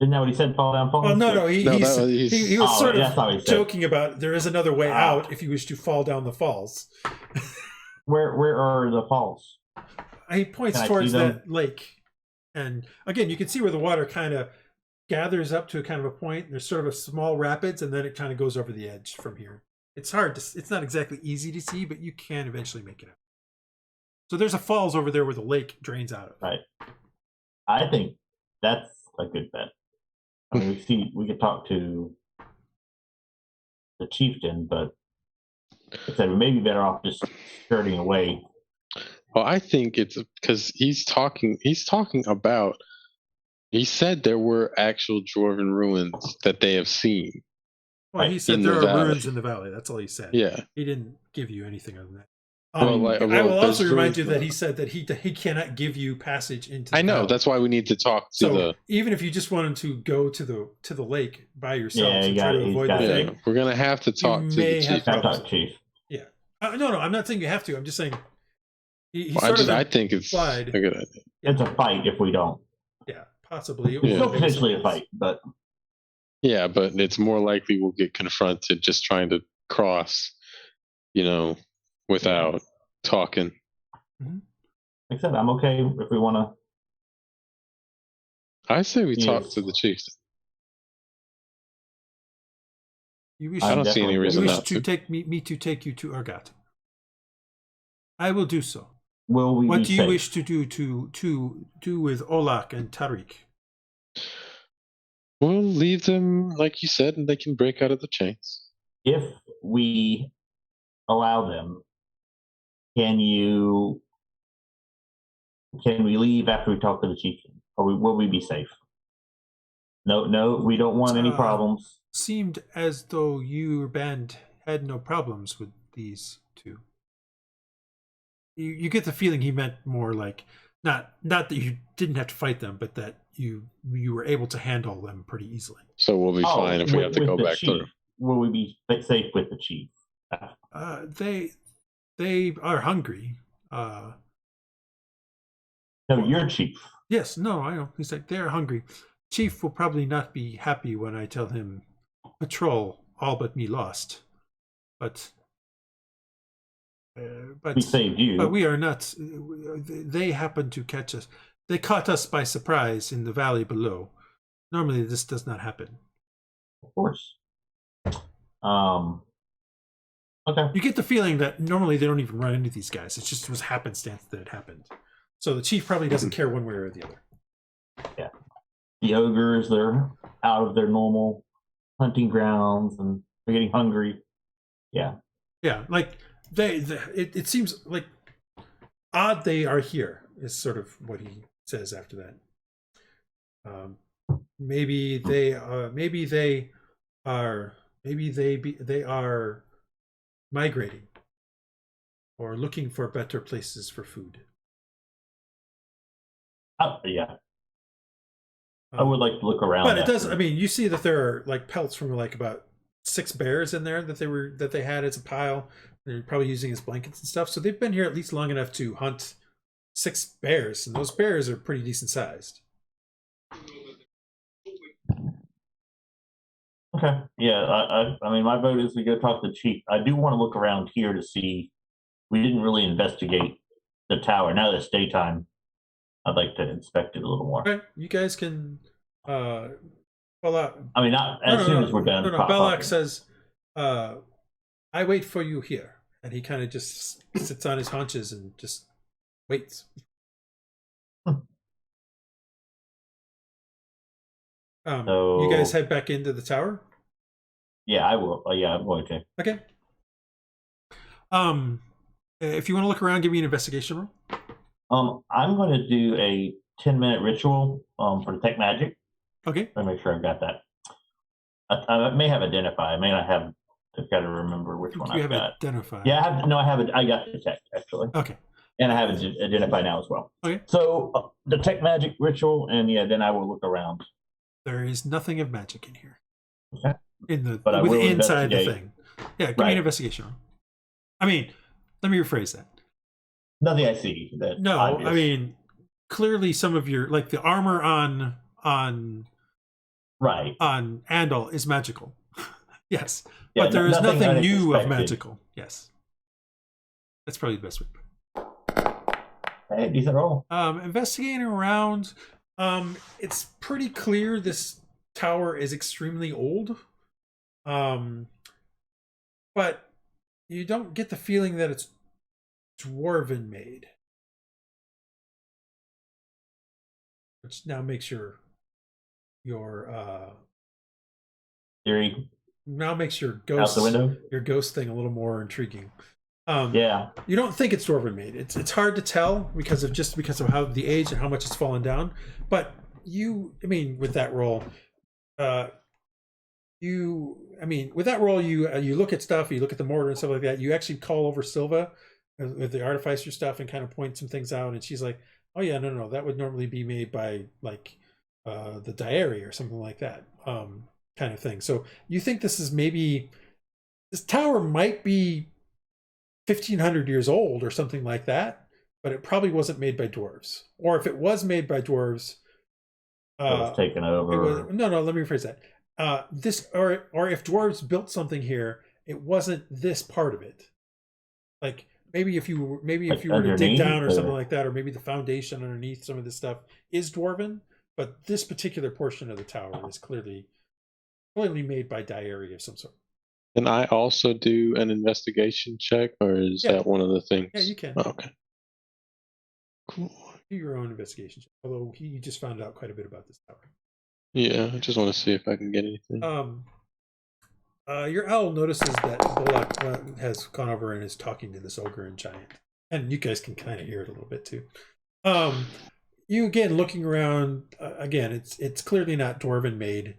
Isn't that what he said, Fall Down Falls? Well, no, he was sort of joking about there is another way out if you wish to fall down the falls. Where are the falls? He points towards that lake. And again, you can see where the water kind of gathers up to a kind of a point. There's sort of a small rapids, and then it kind of goes over the edge from here. It's not exactly easy to see, but you can eventually make it out. So there's a falls over there where the lake drains out of. Right. I think that's a good bet. I mean, we could talk to the chieftain, but I said we may be better off just skirting away. Well, I think it's because he's talking about. He said there were actual dwarven ruins that they have seen. Well, he said there are ruins in the valley. That's all he said. Yeah. He didn't give you anything other than that. I will also remind you that he said that he cannot give you passage into the valley. That's why we need to talk to even if you just wanted to go to the lake by yourselves and try to avoid the thing, we're gonna have to talk to the chief. Yeah. No, I'm not saying you have to. I'm just saying I think it's a good idea. It's a fight if we don't. Yeah, possibly. It's still potentially a fight, but yeah, but it's more likely we'll get confronted just trying to cross, without talking. Like I said, I'm okay if we want to. I say we talk to the chief. I don't see any reason not to. Take me to take you to Urgat. I will do so. Will we? What do you wish to do with Olak and Tariq? We'll leave them, like you said, and they can break out of the chains. If we allow them, can we leave after we talk to the chieftain, or will we be safe? No, we don't want any problems. Seemed as though your band had no problems with these two. You get the feeling he meant more like not that you didn't have to fight them, but that you were able to handle them pretty easily. So we'll be fine if we have to go back through. Will we be safe with the chief? They are hungry. No, your chief. Yes, no, I know. He's like, they're hungry. Chief will probably not be happy when I tell him patrol all but me lost. But we saved you. But we are not. They happened to catch us. They caught us by surprise in the valley below. Normally, this does not happen. Of course. Okay. You get the feeling that normally they don't even run into these guys. It just was happenstance that it happened. So the chief probably doesn't care one way or the other. Yeah. The ogres, they're out of their normal hunting grounds and they're getting hungry. Yeah. Yeah, like it seems like odd they are here is sort of what he says after that. Maybe they are migrating or looking for better places for food. Yeah. I would like to look around. But it does. I mean, you see that there are like pelts from like about 6 bears in there that they had as a pile. They're probably using as blankets and stuff. So they've been here at least long enough to hunt 6 bears, and those bears are pretty decent sized. Okay. Yeah. I mean, my vote is we go talk to the chief. I do want to look around here to see. We didn't really investigate the tower. Now that it's daytime, I'd like to inspect it a little more. All right, you guys can. Belloc. I mean, not as soon as we're done. Belloc says, "I wait for you here," and he kind of just sits on his haunches and just waits. You guys head back into the tower? Yeah, I will. Yeah, I'm going to. Okay. If you want to look around, give me an investigation roll. I'm going to do a 10-minute ritual for detect magic. Okay. Let me make sure I've got that. I may have identify. I may not have. I've got to remember which one I've got. Identify. Yeah, I have. No, I have it. I got detect actually. Okay. And I have identify now as well. Okay. So detect magic ritual, and yeah, then I will look around. There is nothing of magic in here. Okay. But inside the thing. Yeah, give me an investigation roll. I mean, let me rephrase that. Nothing I see. No, obvious. I mean, clearly some of your, like the armor on Andal is magical. Yes. Yeah, but there is nothing new of magical. Yes. That's probably the best way. Hey, decent roll. Investigating around, it's pretty clear this tower is extremely old. But you don't get the feeling that it's dwarven made. Which now makes your theory. Now makes your ghost thing a little more intriguing. Yeah. You don't think it's dwarven made. It's hard to tell because of how the age and how much it's fallen down. But with that roll, you look at stuff, you look at the mortar and stuff like that. You actually call over Silva with the Artificer stuff and kind of point some things out, and she's like, "Oh yeah, no, that would normally be made by like the diary or something like that, kind of thing." So you think this tower might be 1,500 years old or something like that, but it probably wasn't made by dwarves. Or if it was made by dwarves, it was taken over. No, let me rephrase that. Or if dwarves built something here, it wasn't this part of it. Like maybe if you were to dig down or something like that, or maybe the foundation underneath some of this stuff is dwarven, but this particular portion of the tower is clearly made by diary of some sort. Can I also do an investigation check, or is that one of the things? Yeah, you can. Oh, okay. Cool. Do your own investigation check. Although he just found out quite a bit about this tower. Yeah, I just want to see if I can get anything. Your owl notices that Bullock has gone over and is talking to this ogre and giant, and you guys can kind of hear it a little bit too. You again looking around. Again, it's clearly not dwarven made.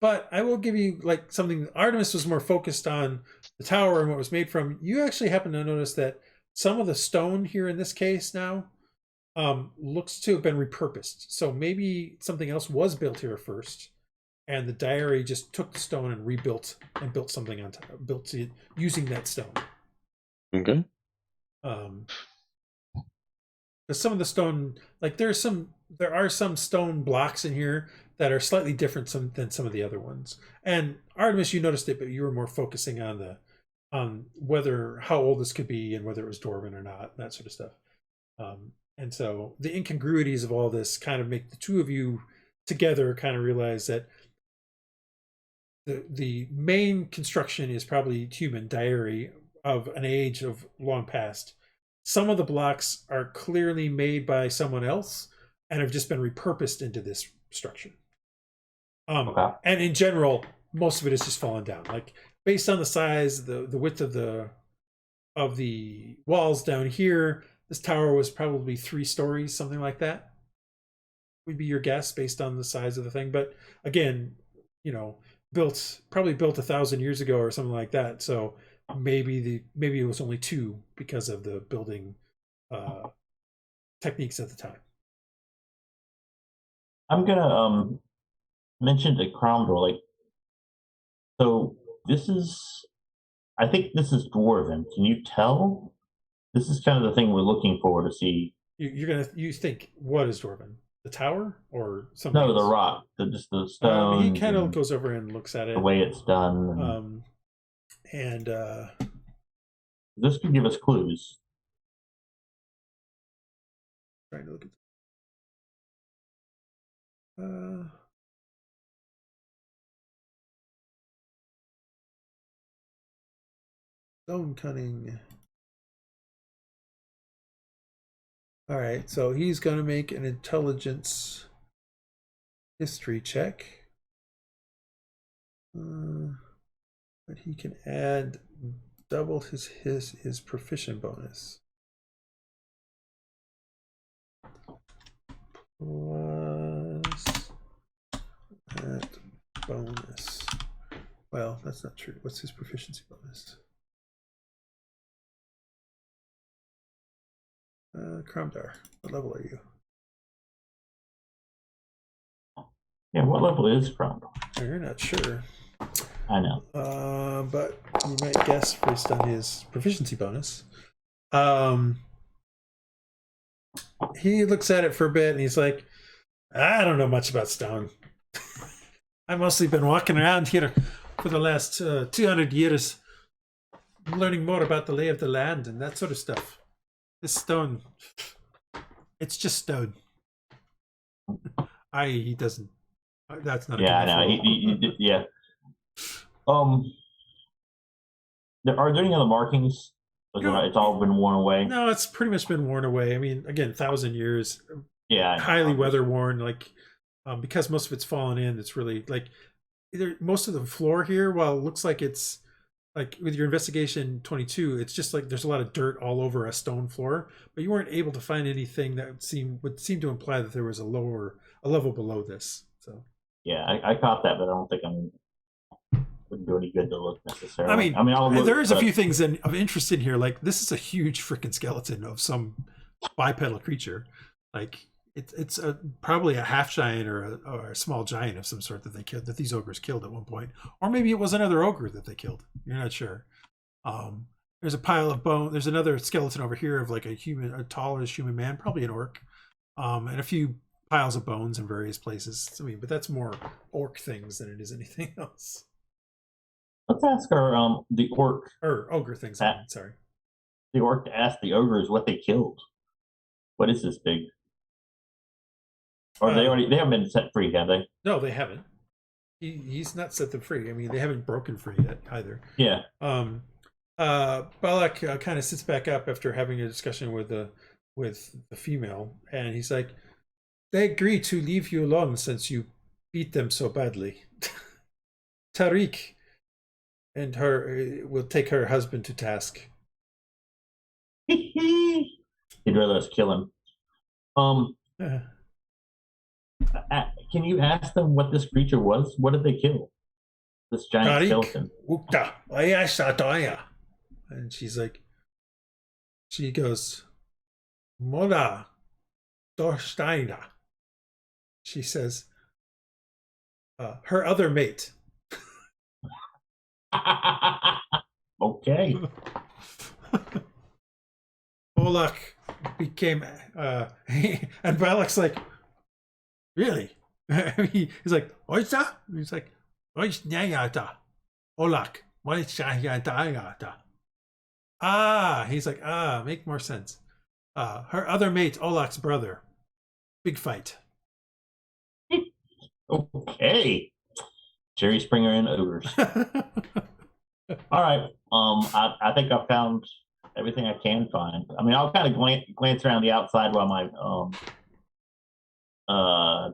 But I will give you like something. Artemis was more focused on the tower and what it was made from. You actually happen to notice that some of the stone here in this case now looks to have been repurposed. So maybe something else was built here first, and the diary just took the stone and rebuilt and built something on top, built it using that stone. Okay. Because some of the stone, like there are some stone blocks in here that are slightly different than some of the other ones. And Artemis, you noticed it, but you were more focusing on how old this could be and whether it was dwarven or not, that sort of stuff. And so the incongruities of all this kind of make the two of you together kind of realize that the main construction is probably human diary of an age of long past. Some of the blocks are clearly made by someone else and have just been repurposed into this structure. And in general, most of it is just fallen down. Like based on the size, the width of the walls down here, this tower was probably 3 stories, something like that. Would be your guess based on the size of the thing. But again, probably built 1,000 years ago or something like that. So maybe it was only 2 because of the building techniques at the time. I'm gonna mention to Cromwell, like, so I think this is dwarven. Can you tell? This is kind of the thing we're looking for to see. You think what is dwarven? The tower or something? No, else? the rock, just the stone. He kind of goes over and looks at it. The way it's done. And this could give us clues. Trying to look at. Stone cunning. All right, so he's going to make an intelligence history check. But he can add double his proficient bonus. Plus that bonus. Well, that's not true. What's his proficiency bonus? Kromdar, what level are you? Yeah, what level is Kromdar? You're not sure. I know. But you might guess based on his proficiency bonus. He looks at it for a bit and he's like, I don't know much about stone. I've mostly been walking around here for the last 200 years, learning more about the lay of the land and that sort of stuff. This stone, it's just stone. He doesn't. That's not. Yeah, I know. Yeah. Are there any other markings? It's all been worn away. No, it's pretty much been worn away. I mean, again, 1,000 years. Yeah, highly weather worn. Like, because most of it's fallen in. It's really like most of the floor here. While it looks like it's like with your investigation 22, it's just like there's a lot of dirt all over a stone floor. But you weren't able to find anything that would seem to imply that there was a level below this. So. Yeah, I caught that, but I don't think wouldn't do any good to look necessarily. I mean, I'll look, there is a few things of interest in here. Like this is a huge freaking skeleton of some bipedal creature. Like it's probably a half giant or a small giant of some sort that these ogres killed at one point, or maybe it was another ogre that they killed. You're not sure. There's a pile of bone. There's another skeleton over here of like a tallish human man, probably an orc, and a few piles of bones in various places. I mean, but that's more orc things than it is anything else. Let's ask the orc or ogre things. Sorry, the orc to ask the ogres what they killed. What is this big? Or they haven't been set free, have they? No, they haven't. He's not set them free. I mean, they haven't broken free yet either. Yeah. Balak kind of sits back up after having a discussion with the female, and he's like, "They agree to leave you alone since you beat them so badly. Tariq and her will take her husband to task." He'd rather us kill him. Can you ask them what this creature was? What did they kill? This giant skeleton. And she's like, she goes, Mola Dorsteina. She says, her other mate. Okay. Olak became, and Balak's like, really? He's like, Oisa? He's like, Oisnayata. Olak. He's like, make more sense. Her other mate, Olak's brother. Big fight. Okay. Jerry Springer and ogres. All right. I think I've found everything I can find. I mean, I'll kind of glance around the outside while my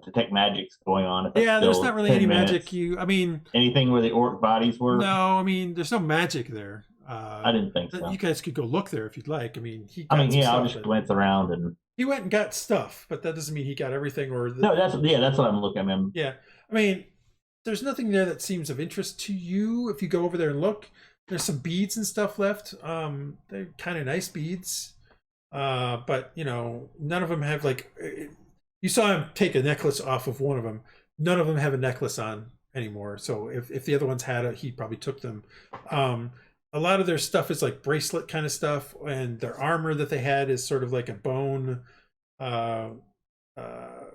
detect magic's going on. Yeah, there's not really any magic. Anything where the orc bodies were? No, I mean, there's no magic there. I didn't think so. You guys could go look there if you'd like. I mean, I'll just glance around and. He went and got stuff, but that doesn't mean he got everything. No, that's what I'm looking at. Yeah, I mean, there's nothing there that seems of interest to you. If you go over there and look, there's some beads and stuff left. They're kind of nice beads, but none of them have like. You saw him take a necklace off of one of them. None of them have a necklace on anymore. So if the other ones had it, he probably took them. a lot of their stuff is like bracelet kind of stuff, and their armor that they had is sort of like a bone uh, uh,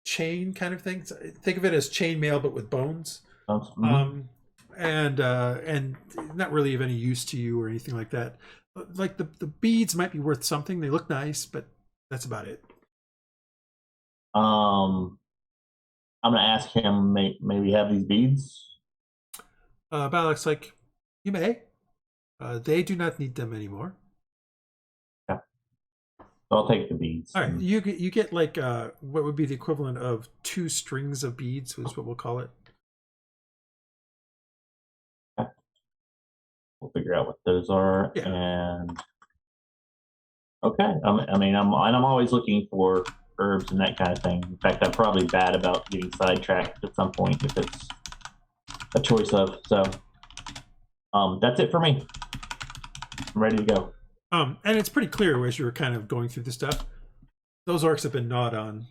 chain kind of thing. So think of it as chainmail but with bones. And not really of any use to you or anything like that. Like the beads might be worth something. They look nice, but that's about it. I'm gonna ask him. Maybe have these beads. Balak's like, you may. They do not need them anymore. Yeah. So I'll take the beads. All right, you get like what would be the equivalent of 2 strings of beads, is what we'll call it. Okay. We'll figure out what those are, Yeah. and okay. I'm always looking for herbs and that kind of thing. In fact, I'm probably bad about getting sidetracked at some point if it's a choice of. So, that's it for me. I'm ready to go. And it's pretty clear as you were kind of going through the stuff, those orcs have been gnawed on.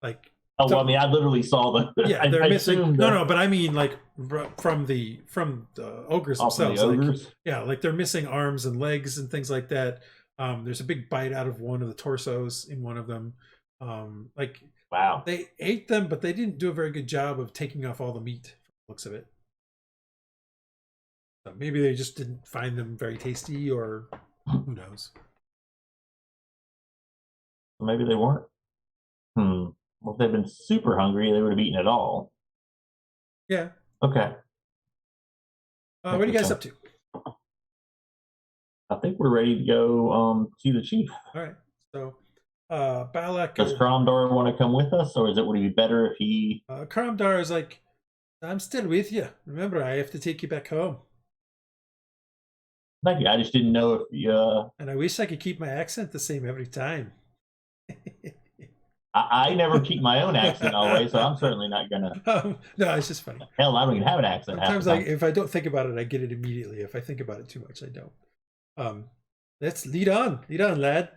Like, oh, well, I mean, I literally saw the. Yeah, they're missing. No, but I mean, like from the ogres themselves. The ogres? Like, yeah, like they're missing arms and legs and things like that. There's a big bite out of one of the torsos in one of them. Like, wow, they ate them, but they didn't do a very good job of taking off all the meat. From the looks of it. So maybe they just didn't find them very tasty, or who knows. Maybe they weren't. Well, if they'd been super hungry, they would have eaten it all. Yeah. Okay. What are you guys up to? I think we're ready to go see the chief. All right. So, Balak. Does Karamdar want to come with us, or would it be better if he? Karamdar is like, I'm still with you. Remember, I have to take you back home. Thank you. I just didn't know if you. And I wish I could keep my accent the same every time. I never keep my own accent always, so I'm certainly not gonna. No, it's just funny. Hell, I don't even have an accent. Sometimes, like, if I don't think about it, I get it immediately. If I think about it too much, I don't. Let's lead on, lad.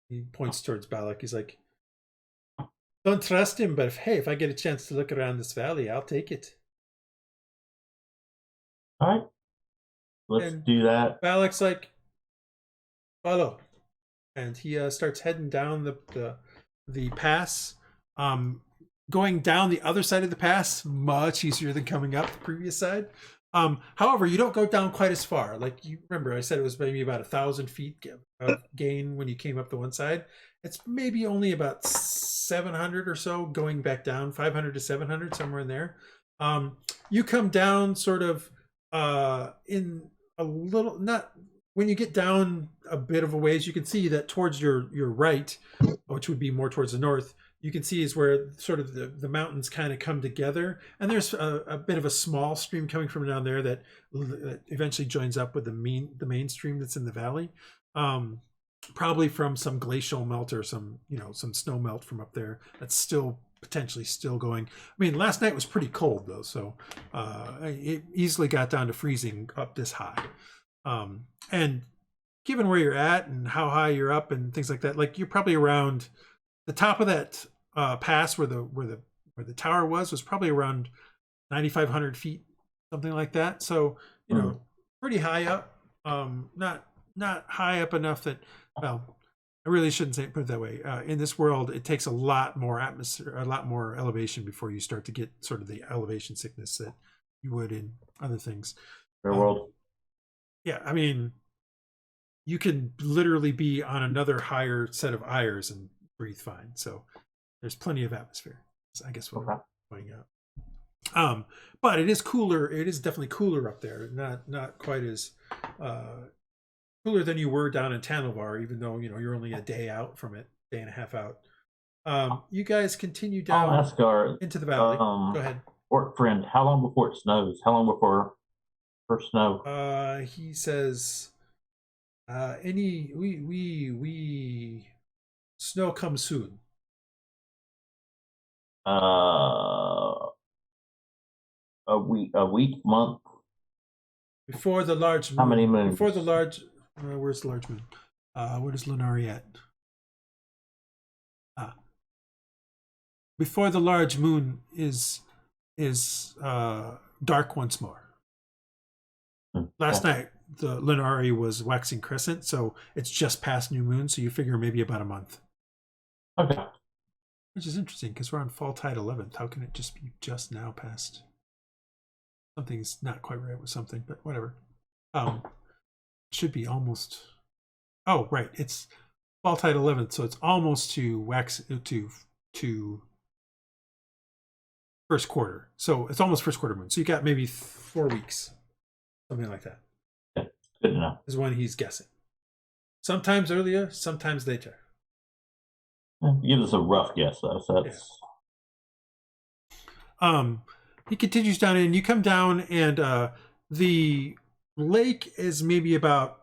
He points towards Balak. He's like, don't trust him, but if I get a chance to look around this valley, I'll take it. All right, let's do that. Balak's like, follow, and he starts heading down the pass. Going down the other side of the pass, much easier than coming up the previous side. However, you don't go down quite as far. Like, you remember, I said it was maybe about 1,000 feet of gain when you came up the one side. It's maybe only about 700 or so going back down, 500 to 700, somewhere in there. You come down sort of in a little, not when you get down a bit of a ways, you can see that towards your right, which would be more towards the north, you can see is where sort of the mountains kind of come together, and there's a bit of a small stream coming from down there that eventually joins up with the main stream that's in the valley, probably from some glacial melt or some snow melt from up there that's still potentially still going. I mean, last night was pretty cold though, so it easily got down to freezing up this high, and given where you're at and how high you're up and things like that, like you're probably around the top of that pass where the tower was probably around 9,500 feet, something like that. So pretty high up. Not high up enough that, well, I really shouldn't put it that way. In this world, it takes a lot more atmosphere, a lot more elevation before you start to get sort of the elevation sickness that you would in other things. Fair world. Yeah, I mean, you can literally be on another higher set of Ayers and breathe fine. So there's plenty of atmosphere. I guess what I'm pointing out. But it is cooler. It is definitely cooler up there. Not quite as cooler than you were down in Tanovar, even though you're only a day out from it, day and a half out. You guys continue down into the valley. Go ahead. Orc friend, how long before it snows? How long before first snow? He says, we snow comes soon. A week, month. Before the large moon. How many moons? Before the large. Where's the large moon? Where is Lunari at? Before the large moon is dark once more. Last night, the Lunari was waxing crescent, so it's just past new moon, so you figure maybe about a month. Okay. Which is interesting, because we're on fall tide 11th. How can it just be just now past? Something's not quite right with something, but whatever. Should be almost... Oh, right. It's fall tide 11th, so it's almost to wax to first quarter. So it's almost first quarter moon. So you got maybe 4 weeks. Something like that. Okay. Good to know. Is when he's guessing. Sometimes earlier, sometimes later. Give us a rough guess, though. So that's... Yeah. He continues down in. You come down, and the lake is maybe about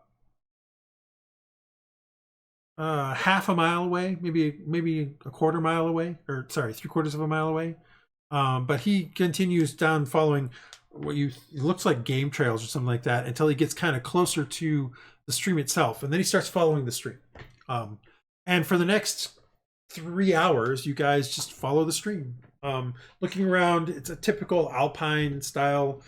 half a mile away, maybe a quarter mile away, or sorry, 3/4 of a mile away. But he continues down, following what it looks like game trails or something like that, until he gets kind of closer to the stream itself, and then he starts following the stream. And for the next 3 hours, you guys just follow the stream. Looking around, it's a typical alpine style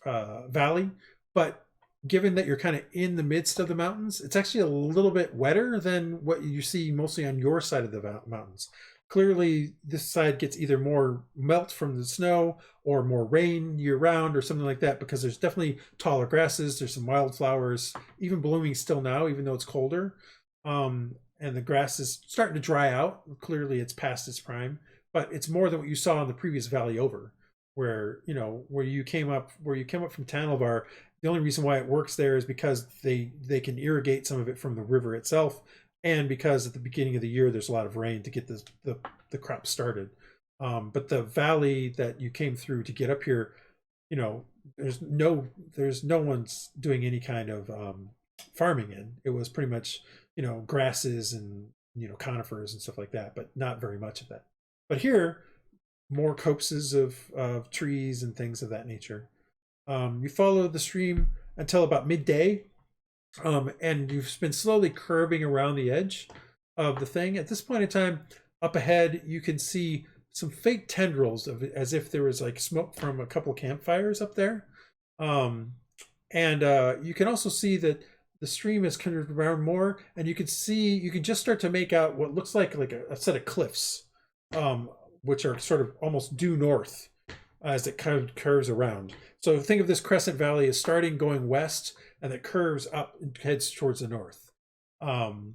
valley, but given that you're kind of in the midst of the mountains, it's actually a little bit wetter than what you see mostly on your side of the mountains. Clearly, this side gets either more melt from the snow or more rain year-round or something like that, because there's definitely taller grasses. There's some wildflowers even blooming still now, even though it's colder. And the grass is starting to dry out. Clearly, it's past its prime, but it's more than what you saw in the previous valley over, where you came up from Tanalvar. The only reason why it works there is because they can irrigate some of it from the river itself, and because at the beginning of the year there's a lot of rain to get the crop started. But the valley that you came through to get up here, there's no one's doing any kind of farming in. It was pretty much grasses and conifers and stuff like that, but not very much of that. But here, more copses of trees and things of that nature. You follow the stream until about midday, and you've been slowly curving around the edge of the thing. At this point in time, up ahead, you can see some faint tendrils of it, as if there was like smoke from a couple campfires up there. And you can also see that the stream is curved around more, and you can just start to make out what looks like a set of cliffs, which are sort of almost due north as it kind of curves around. So think of this crescent valley as starting going west, and it curves up and heads towards the north. Balak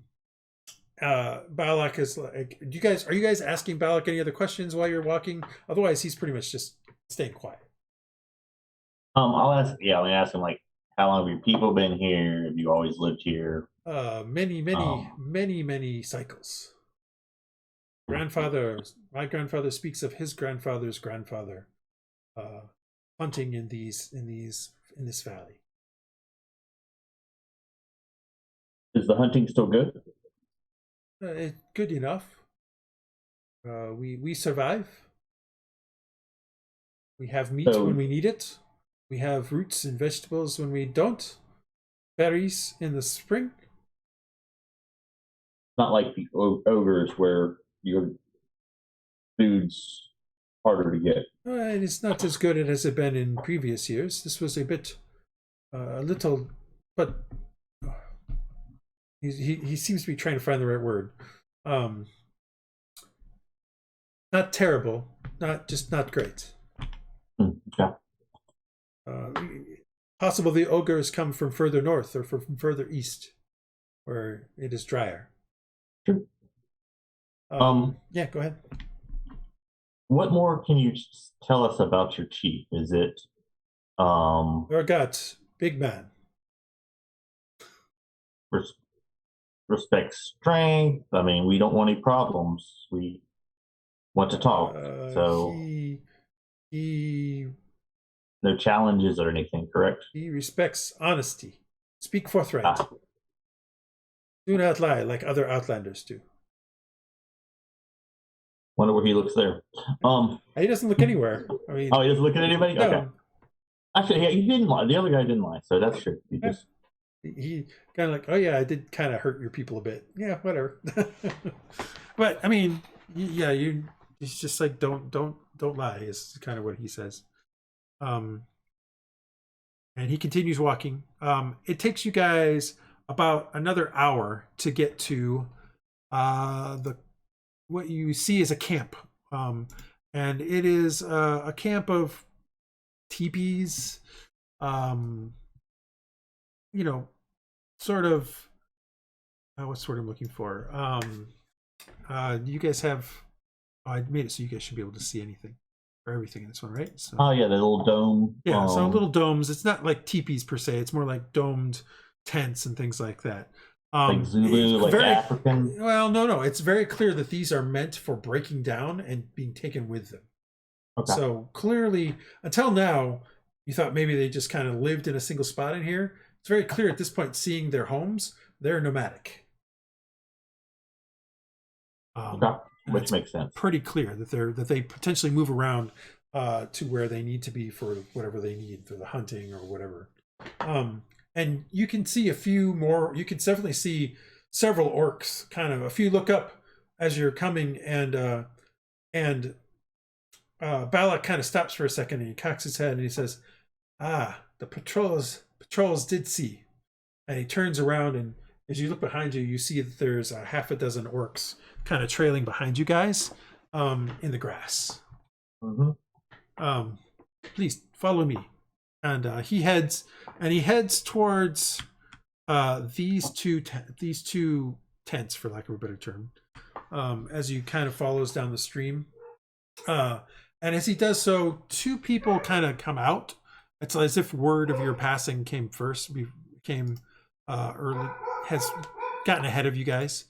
is like, are you guys asking Balak any other questions while you're walking? Otherwise, he's pretty much just staying quiet. I'll ask him, like, how long have your people been here? Have you always lived here? Many cycles. My grandfather speaks of his grandfather's grandfather hunting in this valley. Is the hunting still good? Good enough. We survive. We have meat when we need it. We have roots and vegetables when we don't. Berries in the spring. Not like the ogres where your food's harder to get. It's not as good as it been in previous years. This was a little, but he seems to be trying to find the right word. Not terrible, not great. Okay. Possible the ogres come from further north or from further east, where it is drier. Sure. Yeah, go ahead. What more can you tell us about your chief? Is it Morgoth, big man. Respect strength. I mean, we don't want any problems. We want to talk. So he no challenges or anything, correct? He respects honesty. Speak forthright. Do not lie like other outlanders do. Wonder where he looks there. He doesn't look anywhere. I mean, he doesn't look at anybody? No. Okay. Actually, yeah, he didn't lie. The other guy didn't lie, so that's true. He kind of like, oh yeah, I did kind of hurt your people a bit. Yeah, whatever. But I mean, yeah, he's just like, don't lie is kind of what he says. And he continues walking. It takes you guys about another hour to get to what you see is a camp. And it is a camp of teepees, sort of, what's the word I'm looking for? You guys have, I made it so you guys should be able to see anything or everything in this one, right? So, Oh yeah, the little dome. yeah, so little domes. It's not like teepees per se. It's more like domed tents and things like that. Like Zulu, like African. Well, no. It's very clear that these are meant for breaking down and being taken with them. Okay. So clearly, until now, you thought maybe they just kind of lived in a single spot in here. It's very clear at this point, seeing their homes, they're nomadic. Okay. Which makes sense. Pretty clear that they potentially move around to where they need to be for whatever they need for the hunting or whatever. And you can see a few more. You can definitely see several orcs. Kind of a few look up as you're coming, and Balak kind of stops for a second and he cocks his head and he says, "Ah, the patrols did see." And he turns around, and as you look behind you, you see that there's a half a dozen orcs kind of trailing behind you guys in the grass. Mm-hmm. Please follow me. And he heads towards these two tents, for lack of a better term, as you kind of follows down the stream. And as he does so, two people kind of come out. It's as if word of your passing came early, has gotten ahead of you guys.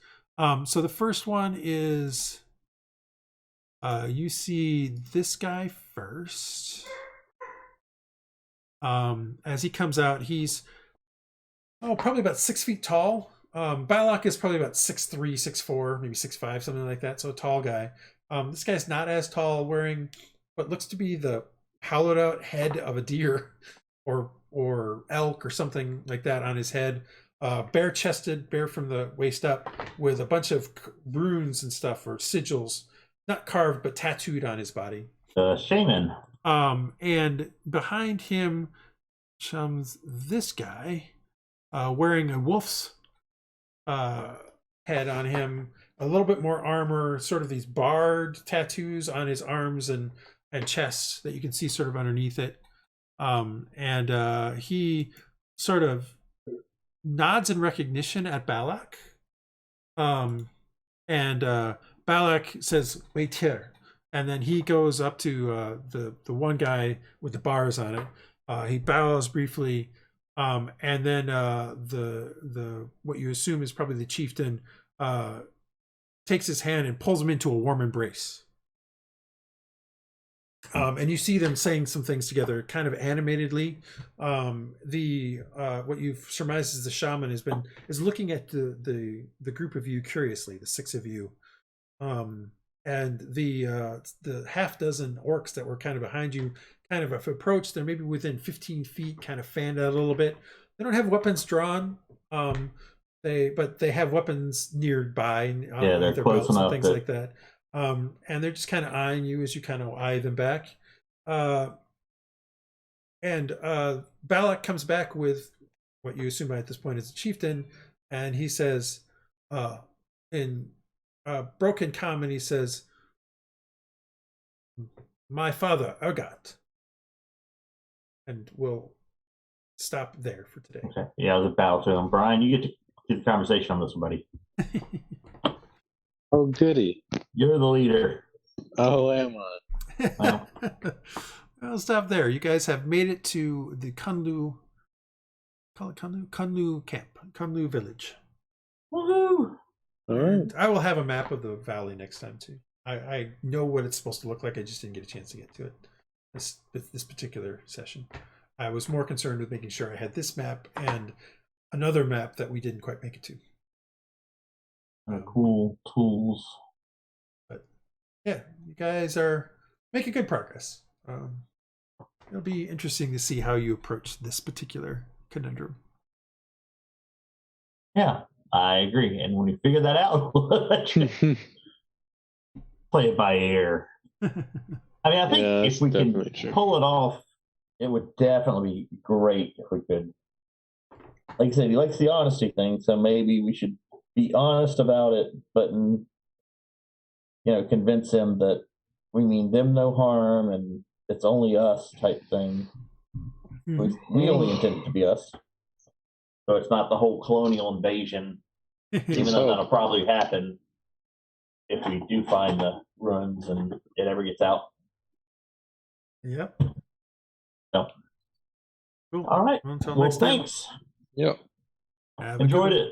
So the first one is you see this guy first. As he comes out, he's probably about 6 feet tall. Balak is probably about 6'3", 6'4", maybe 6'5", something like that. So a tall guy. This guy's not as tall, wearing what looks to be the hollowed out head of a deer or elk or something like that on his head. Bare chested, bare from the waist up, with a bunch of runes and stuff, or sigils, not carved but tattooed on his body. Shaman. And behind him comes this guy, wearing a wolf's head on him, a little bit more armor, sort of these barred tattoos on his arms and chest that you can see sort of underneath it. And he sort of nods in recognition at Balak. And Balak says, "Wait here." And then he goes up to the one guy with the bars on it. He bows briefly, and then the what you assume is probably the chieftain takes his hand and pulls him into a warm embrace. And you see them saying some things together, kind of animatedly. What you've surmised is the shaman is looking at the group of you curiously, the six of you. And the half dozen orcs that were kind of behind you kind of have approached. They're maybe within 15 feet, kind of fanned out a little bit. They don't have weapons drawn, but they have weapons nearby. They're their close belts and enough things like that. And they're just kind of eyeing you as you kind of eye them back. And Balak comes back with what you assume at this point is a chieftain, and he says, in broken common, he says, "My father, Urgot." And we'll stop there for today. Okay. Yeah, I was about to. Brian, you get to get the conversation on this one, buddy. Oh, goody. You're the leader. Oh, am I? Well, I'll stop there. You guys have made it to the Kunlu camp, Kunlu village. woohoo! All right. I will have a map of the valley next time too. I know what it's supposed to look like. I just didn't get a chance to get to it this particular session. I was more concerned with making sure I had this map and another map that we didn't quite make it to. Cool tools. But yeah, you guys are making good progress. It'll be interesting to see how you approach this particular conundrum. Yeah, I agree. And when you figure that out, play it by ear. I mean, I think if we can pull it off It would definitely be great if we could. Like I said, he likes the honesty thing, so maybe we should be honest about it, but convince him that we mean them no harm and it's only us type thing. We only intend it to be us, so it's not the whole colonial invasion. Even though that'll probably happen if we do find the ruins and it ever gets out. Yep. So. Cool. All right. Well, until Well, next time. thanks. Yep. Have a good Enjoyed one. it.